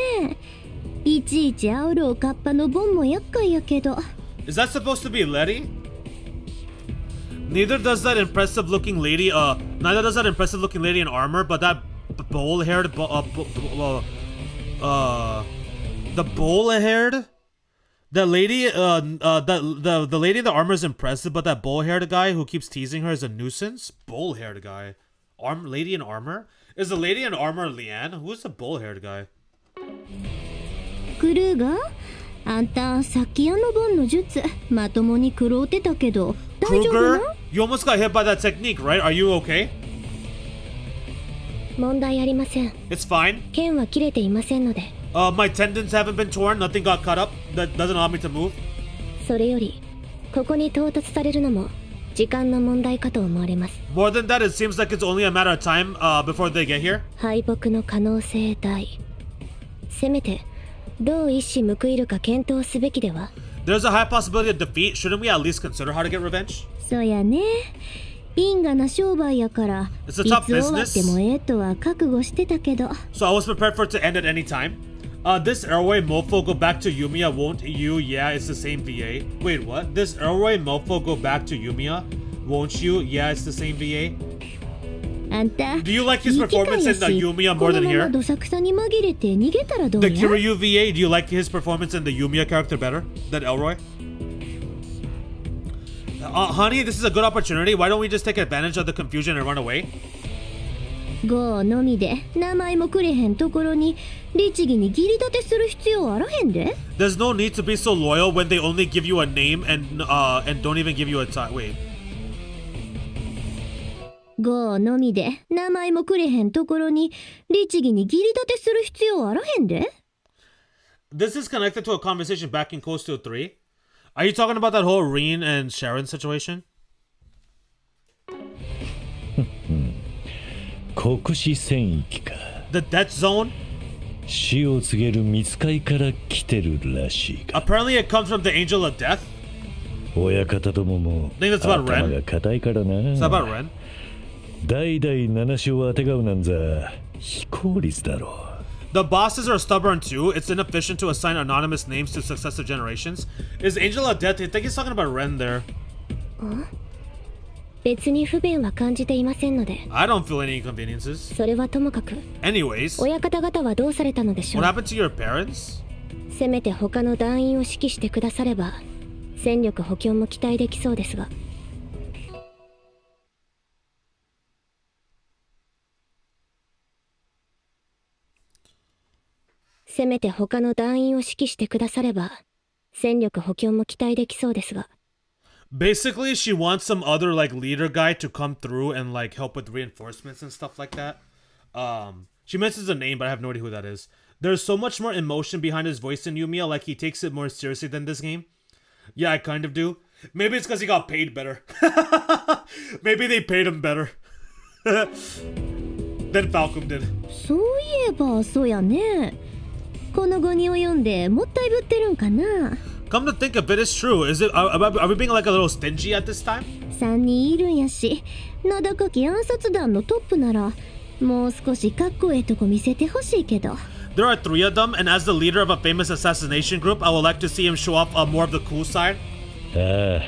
いちいち煽るおかっぱのボンも厄介やけど。Is that supposed to be Letty? Neither does that impressive looking lady in armor, but that bowl-haired the lady the lady in the armor is impressive, but that bowl-haired guy who keeps teasing her is a nuisance. Bowl-haired guy. Lady in armor? Is the lady in armor Leanne? Who's the bowl-haired guy? クルーガー、あんたさっきあのボンの術まともに食ろうてたけど大丈夫な？ Kruger? You almost got hit by that technique, right? Are you okay? 問題ありません。 It's fine. 剣は切れていませんので。My tendons haven't been torn. Nothing got cut up. That doesn't allow me to move. それよりここに到達されるのも時間の問題かと思われます。 More than that, it seems like it's only a matter of time before they get here. 敗北の可能性大。せめてどう一矢報いるか検討すべきでは。 There's a high possibility of defeat. Shouldn't we at least consider how to get revenge? そうやね。因果な商売やから、い It's つ a tough 終わって business. もええとは覚悟してたけど。 So I was prepared for it to end at any time. This Airway mofo go back to Yumiya, won't you? Yeah, it's the same VA. Wait, what? This Airway mofo go back to Yumiya, won't you? Yeah, it's the same VA. あんた、 Do you like his いい機会 performance や in the し Yumiya こ more の than まま here? どさくさに紛れて逃げたらどう The や？ Kiryu VA, do you like his performance in the Yumiya character better than Elroy? Honey, this is a good opportunity. Why don't we just take advantage of the confusion and run away? ゴーのみで名前もくれへんところに律儀に義理立てする必要あらへんで。 There's no need to be so loyal when they only give you a name and don't even give you a time. Wait. ゴーのみで名前もくれへんところに律儀に義理立てする必要あらへんで。 This is connected to a conversation back in Coast 3. Are you talking about that whole Reen and Sharon situation? 国士戦域か。 The Death Zone? 死を告げる見つかいから来てるらしいか。 Apparently it comes from the Angel of Death. 親方どもも think that's about Ren. 頭が固いからな。 Is that about Ren? 代々七将をあてがうなんざ非効率だろう。 The bosses are stubborn too. It's inefficient to assign anonymous names to successive generations. Is Angel of Death? I think he's talking about Ren there. 別に不便は感じていませんので。 I don't feel any inconveniences. それはともかく、 Anyways, 親方々はどうされたのでしょう。 what happened to your parents? せめて他の団員を指揮してくだされば戦力補強も期待できそうですが。せめて他の団員を指揮してくだされば戦力補強も期待できそうですが。 Basically, she wants some other like leader guy to come through and like help with reinforcements and stuff like that. She mentions a name, but I have no idea who that is. There's so much more emotion behind his voice in Yumiya, like he takes it more seriously than this game. Yeah, I kind of do. Maybe it's because he got paid better. Maybe they paid him better than Falcom did. そういえばそうやね。この後に及んでもったいぶってるんかな。 Come to think of it, it's true. Is it? Are we being like a little stingy at this time? 3人いるんやし、名高き暗殺団のトップならもう少しかっこええとこ見せてほしいけど。 There are 3 of them, and as the leader of a famous assassination group, I would like to see him show off more of the cool side. あ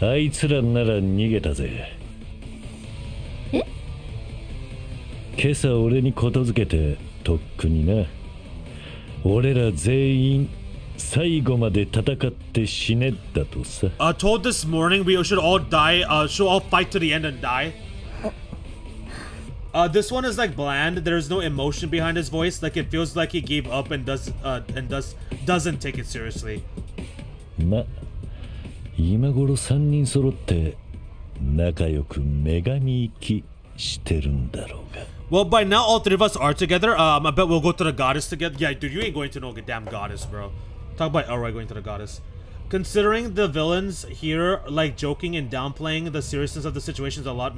あ、あいつらなら逃げたぜ。え？今朝俺にことづけてとっくにな。俺ら全員最後まで戦って死ねだとさ。Told this morning we should all die, should all fight to the end and die. This one is like bland. There's no emotion behind his voice. Like it feels like he gave up and doesn't take it seriously. ま、今頃3人揃って仲良く女神行きしてるんだろうが。 Well, by now all 3 of us are together. I bet we'll go to the goddess together. Yeah, dude, you ain't going to no damn goddess, bro. Talk about Elroy going to the goddess. Considering the villains here like joking and downplaying the seriousness of the situation is a lot.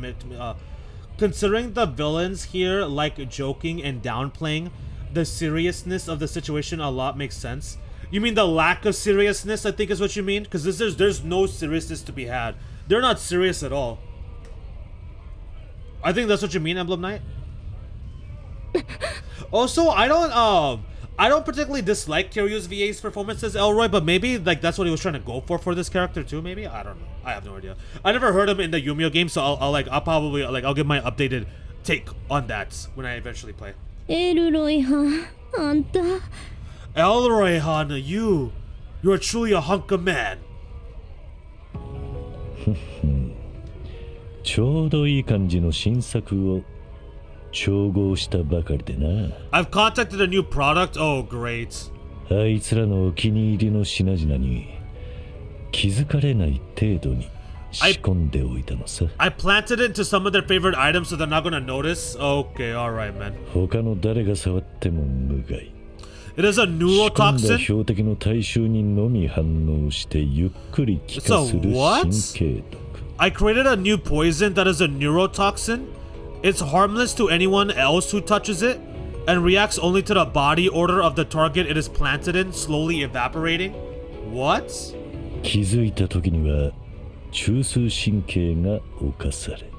Considering the villains here like joking and downplaying the seriousness of the situation a lot makes sense. You mean the lack of seriousness, I think is what you mean? Because there's no seriousness to be had. They're not serious at all. I think that's what you mean, Emblem Knight. Also, I don't particularly dislike Kiryu's VA's performance as Elroy, but maybe like that's what he was trying to go for this character too. Maybe I don't know. I have no idea. I never heard him in the Yumiya game, so I'll probably I'll give my updated take on that when I eventually play. エルロイはん、あんた。 Elroy Han, you're truly a hunk of man. ちょうどいい感じの新作を調合したばかりでな。I've contacted a new product. Oh, great. あいつらのお気に入りの品々に気づかれない程度に仕込んでおいたのさ。I planted it into some of their favorite items so they're not gonna notice. Okay, alright, man. 他の誰が触っても無害。 It is a 仕込んだ neurotoxin. 標的の対象にのみ反応してゆっくり気化する It's a what? 神経毒。 I created a new poison that is a neurotoxin. It's harmless to anyone else who touches it and reacts only to the body order of the target it is planted in, slowly evaporating. What? 気づいた時には中枢神経が侵され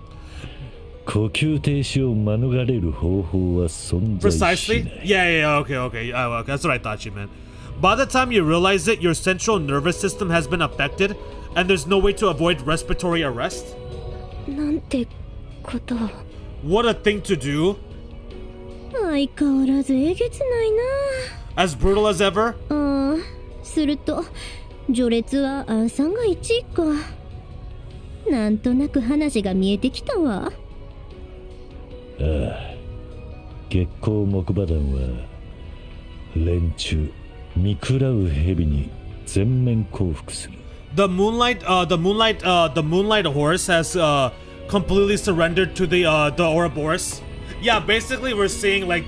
呼吸停止を免れる方法は存在しない。 Precisely? Yeah, okay. That's what I thought you meant. By the time you realize it, your central nervous system has been affected and there's no way to avoid respiratory arrest. なんてこと。 What a thing to do. 相変わらずえげつないな。 As brutal as ever. ああ、すると序列はアンさんが1位か。なんとなく話が見えてきたわ。ああ、月光木馬団は連中見食らう蛇に全面降伏する。 The moonlight horse has completely surrendered to the Ouroboros. Yeah, basically we're seeing like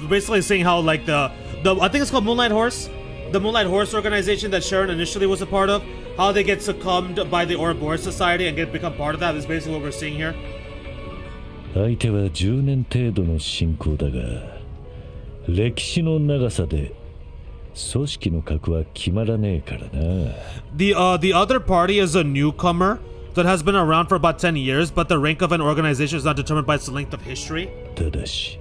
basically seeing how like the I think it's called Moonlight Horse, the Moonlight Horse organization that Sharon initially was a part of, how they get succumbed by the Ouroboros Society and become part of that is basically what we're seeing here. 相手は10年程度の進行だが、歴史の長さで組織の格は決まらねえからな。The other party is a newcomer that has been around for about 10 years, but the rank of an organization is not determined by its length of history. ただし、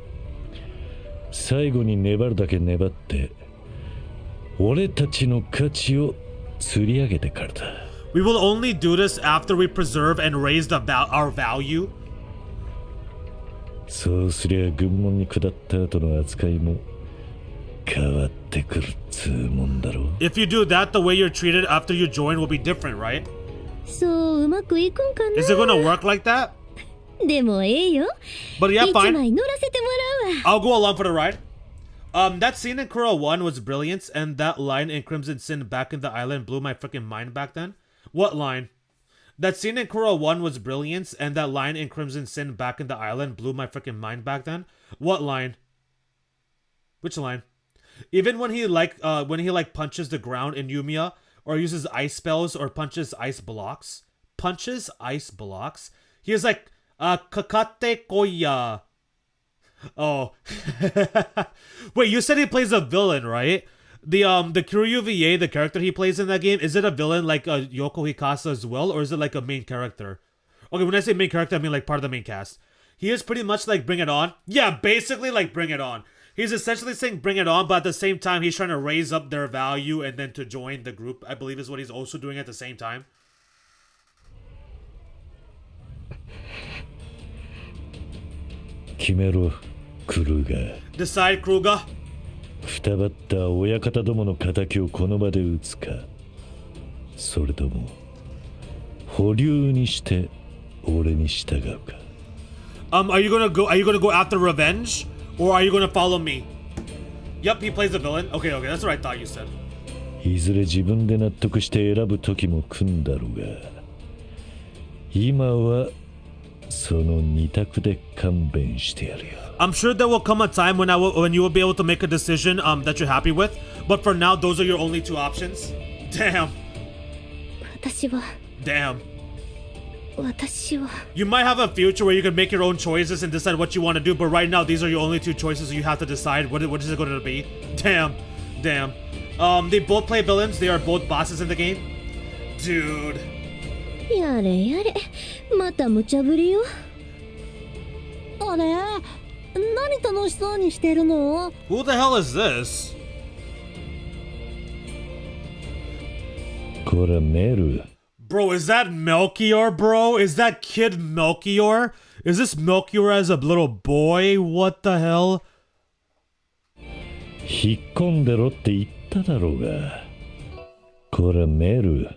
最後に粘るだけ粘って、俺たちの価値を釣り上げてからだ。We will only do this after we preserve and raise our value. そうすりゃ軍門に下った後の扱いも変わってくるっつうもんだろう。 If you do that, the way you're treated after you join will be different, right? そううまくいくんかな。 Is it gonna work like that? でもええよ。 But yeah, 一 fine. 枚乗らせてもらうわ。 I'll go along for the ride. That scene in Kuro 1 was brilliant, and that line in Crimson Sin back in the island blew my freaking mind back then. What line? That scene in Kuro 1 was brilliant, and that line in Crimson Sin back in the island blew my freaking mind back then. What line? Which line? Even when he punches the ground in Yumiya, or uses ice spells, or punches ice blocks. Punches ice blocks? He is like, kakate koya. Oh. Wait, you said he plays a villain, right? The Kiryu VA, the character he plays in that game, is it a villain like Yoko Hikasa as well, or is it like a main character? Okay, when I say main character, I mean like part of the main cast. He is pretty much like Bring It On. Yeah, basically like Bring It On. He's essentially saying Bring It On, but at the same time, he's trying to raise up their value and then to join the group, I believe is what he's also doing at the same time. 決めろ、クルーガー。 Decide, Kruger. くたばった親方どもの仇をこの場で撃つか、それとも保留にして俺に従うか。Are you gonna go after revenge, or are you gonna follow me? Yep, he plays a villain. Okay, that's what I thought you said. いずれ自分で納得して選ぶ時も来んだろうが、今はその二択で勘弁してやるよ。 I'm sure there will come a time when you will be able to make a decision that you're happy with, but for now, those are your only two options. Damn. 私は Damn. 私は You might have a future where you can make your own choices and decide what you want to do, but right now, these are your only two choices, so you have to decide what is it going to be. Damn. They both play villains. They are both bosses in the game. Dude. やれやれまた無茶ぶりよ。あれ何楽しそうにしてるの？ Who the hell is this? こらメル。 Bro, is that Melchior, bro? Is that kid Melchior? Is this Melchior as a little boy? What the hell? 引っ込んでろって言っただろうが。こらメル。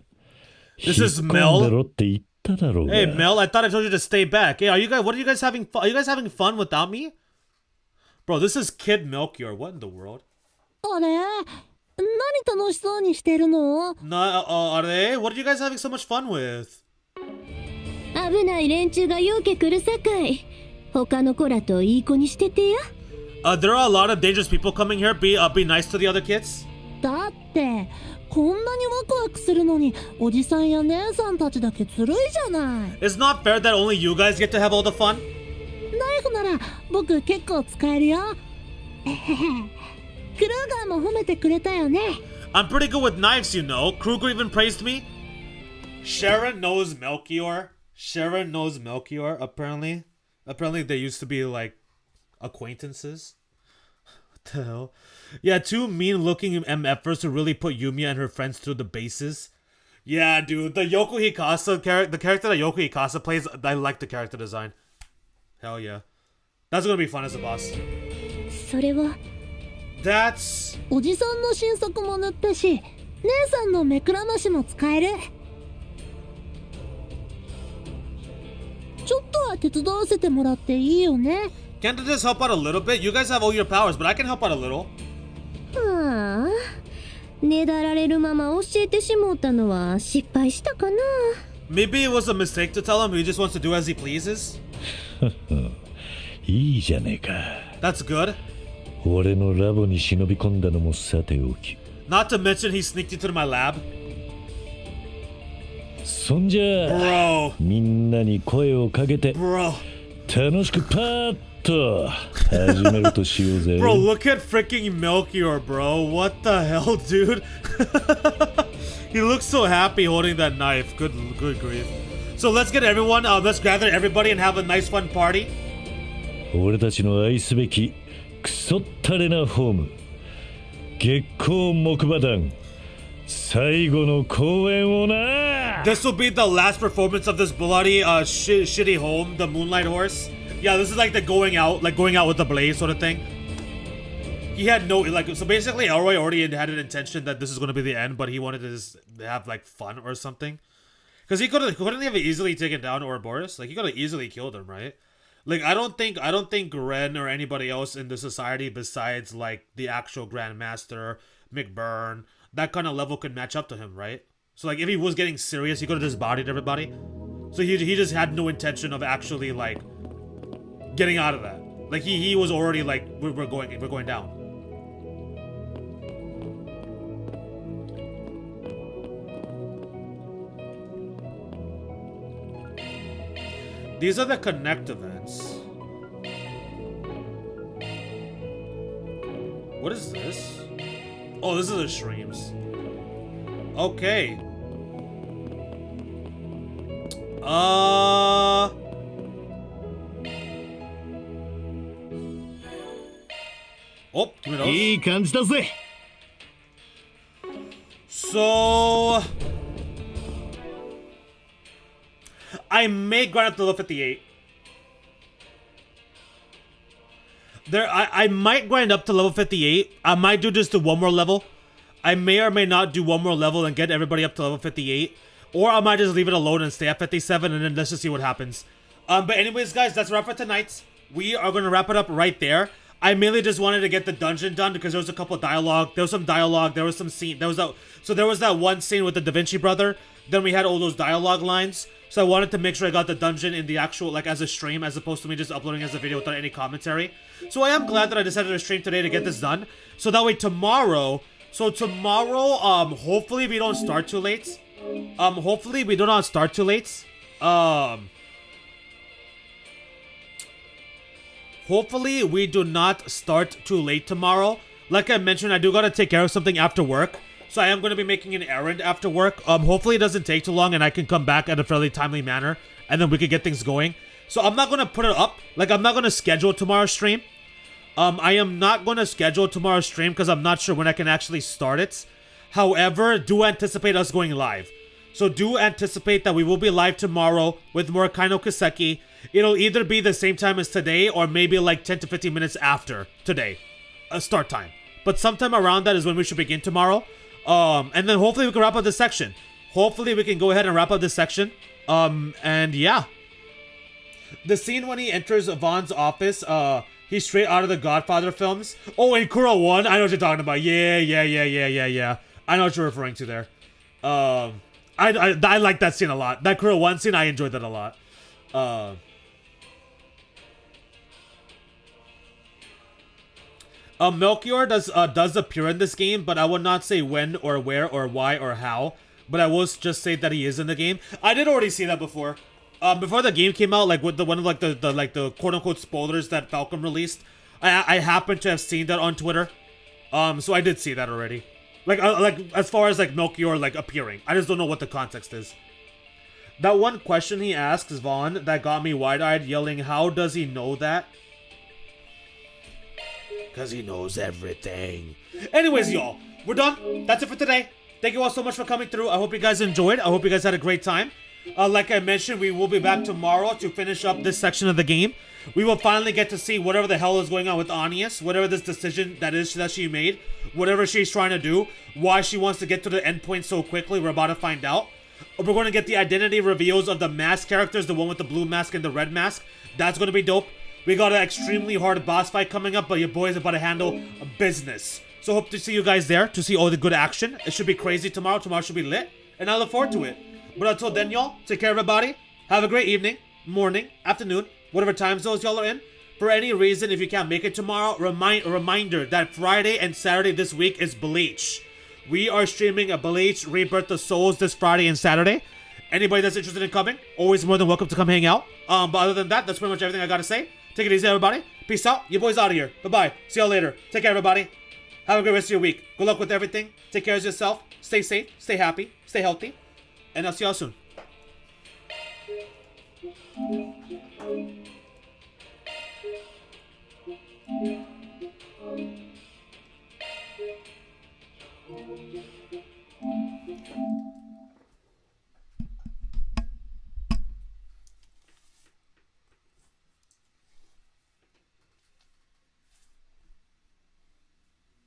This is 引っ込んでろ Mel? って言っただろうが。 Hey Mel, I thought I told you to stay back. Hey, what are you guys having fun? Are you guys having fun without me? Bro, this is kid Melchior. What in the world? あれ何楽しそうにしてるの？ Are they? What are you guys having so much fun with? 危ない連中がようけ来るさかい。他の子らといい子にしててや。There are a lot of dangerous people coming here. Be nice to the other kids. だってこんなにワクワクするのにおじさんや姉さんたちだけずるいじゃない。 It's not fair that only you guys get to have all the fun. ナイフなら僕結構使えるよ。クルーガーも褒めてくれたよね。 I'm pretty good with knives, you know. Kruger even praised me. Sharon knows Melchior. Apparently. Apparently they used to be like acquaintances. What the hell? Yeah, two mean-looking MFers who really put Yumiya and her friends through the bases. Yeah, dude, the Yoko Hikasa the character that Yoko Hikasa plays, I like the character design. Hell yeah. That's gonna be fun as a boss. それは That's... おじさんの新作も塗ったし、姉さんの目くらましも使える。ちょっとは手伝わせてもらっていいよね。 Can't this help out a little bit? You guys have all your powers, but I can help out a little. はあねだられるまま教えてしもうたのは失敗したかな。 Maybe it was a mistake to tell him he just wants to do as he pleases. いいじゃねえか。 That's good. 俺のラボに忍び込んだのもさておき。 Not to mention he sneaked into my lab. そんじゃあ Bro. みんなに声をかけて Bro. 楽しくパーッと始めるとしようぜ。 Bro, look at freaking Melchior, bro. What the hell, dude? He looks so happy holding that knife. Good grief. So let's get everyone, let's gather everybody and have a nice fun party. 俺たちの愛すべきクソったれなホーム月光木馬団最後の公演をな。 This will be the last performance of this bloody shitty home, the Moonlight Horse. Yeah, this is like the going out with the blade sort of thing. He had no, like, so basically Elroy already had an intention that this is going to be the end, but he wanted to just have, like, fun or something. Because couldn't he have easily taken down Ouroboros? Like, he could have easily killed him, right? Like, I don't think Ren or anybody else in the society besides, like, the actual Grandmaster, McBurn, that kind of level could match up to him, right? So, like, if he was getting serious, he could have just bodied everybody. So he just had no intention of actually, like, getting out of that. Like, he was already, like, we're going down. These are the connect events. What is this? Oh, this is the streams. Okay. Oh, give me those. いい感じだぜ。 So I may grind up to level 58. I might grind up to level 58. I might do just one more level. I may or may not do one more level and get everybody up to level 58. Or I might just leave it alone and stay at 57 and then let's just see what happens. But anyways, guys, that's a wrap for tonight. We are going to wrap it up right there. I mainly just wanted to get the dungeon done because there was a couple dialogue. There was some dialogue. There was some scene. There was that one scene with the Da Vinci brother. Then we had all those dialogue lines. So I wanted to make sure I got the dungeon in the actual, like, as a stream, as opposed to me just uploading as a video without any commentary. So I am glad that I decided to stream today to get this done. So that way tomorrow, hopefully we don't start too late. Hopefully we do not start too late. Hopefully we do not start too late tomorrow. Like I mentioned, I do gotta take care of something after work. So I am going to be making an errand after work. Hopefully it doesn't take too long and I can come back at a fairly timely manner. And then we could get things going. So I'm not going to put it up. Like, I'm not going to schedule tomorrow's stream. I am not going to schedule tomorrow's stream because I'm not sure when I can actually start it. However, do anticipate us going live. So do anticipate that we will be live tomorrow with more Kaino Kiseki. It'll either be the same time as today or maybe like 10 to 15 minutes after today. Start time. But sometime around that is when we should begin tomorrow. And then hopefully we can wrap up this section. Hopefully we can go ahead and wrap up this section. And yeah. The scene when he enters Vaughn's office, he's straight out of the Godfather films. Oh, in Kuro 1, I know what you're talking about. Yeah. I know what you're referring to there. I like that scene a lot. That Kuro 1 scene, I enjoyed that a lot. Melchior does appear in this game, but I would not say when or where or why or how. But I will just say that he is in the game. I did already see that before. Before the game came out, like with one of the quote unquote spoilers that Falcom released, I happened to have seen that on Twitter. So I did see that already. Like as far as like Melchior like appearing, I just don't know what the context is. That one question he asks Vaughn that got me wide-eyed, yelling, "How does he know that?" Because he knows everything. Anyways, y'all, we're done. That's it for today. Thank you all so much for coming through. I hope you guys enjoyed. I hope you guys had a great time. Like I mentioned, we will be back tomorrow to finish up this section of the game. We will finally get to see whatever the hell is going on with Anius, whatever this decision that she made, whatever she's trying to do, why she wants to get to the end point so quickly, we're about to find out. We're going to get the identity reveals of the mask characters, the one with the blue mask and the red mask. That's going to be dope. We got an extremely hard boss fight coming up, but your boy's about to handle business. So hope to see you guys there, to see all the good action. It should be crazy tomorrow. Tomorrow should be lit, and I look forward to it. But until then, y'all, take care, everybody. Have a great evening, morning, afternoon, whatever time zones y'all are in. For any reason, if you can't make it tomorrow, reminder that Friday and Saturday this week is Bleach. We are streaming a Bleach Rebirth of Souls this Friday and Saturday. Anybody that's interested in coming, always more than welcome to come hang out. But other than that, that's pretty much everything I gotta say. Take it easy, everybody. Peace out. Your boy's out of here. Bye-bye. See y'all later. Take care, everybody. Have a great rest of your week. Good luck with everything. Take care of yourself. Stay safe. Stay happy. Stay healthy. And I'll see y'all soon.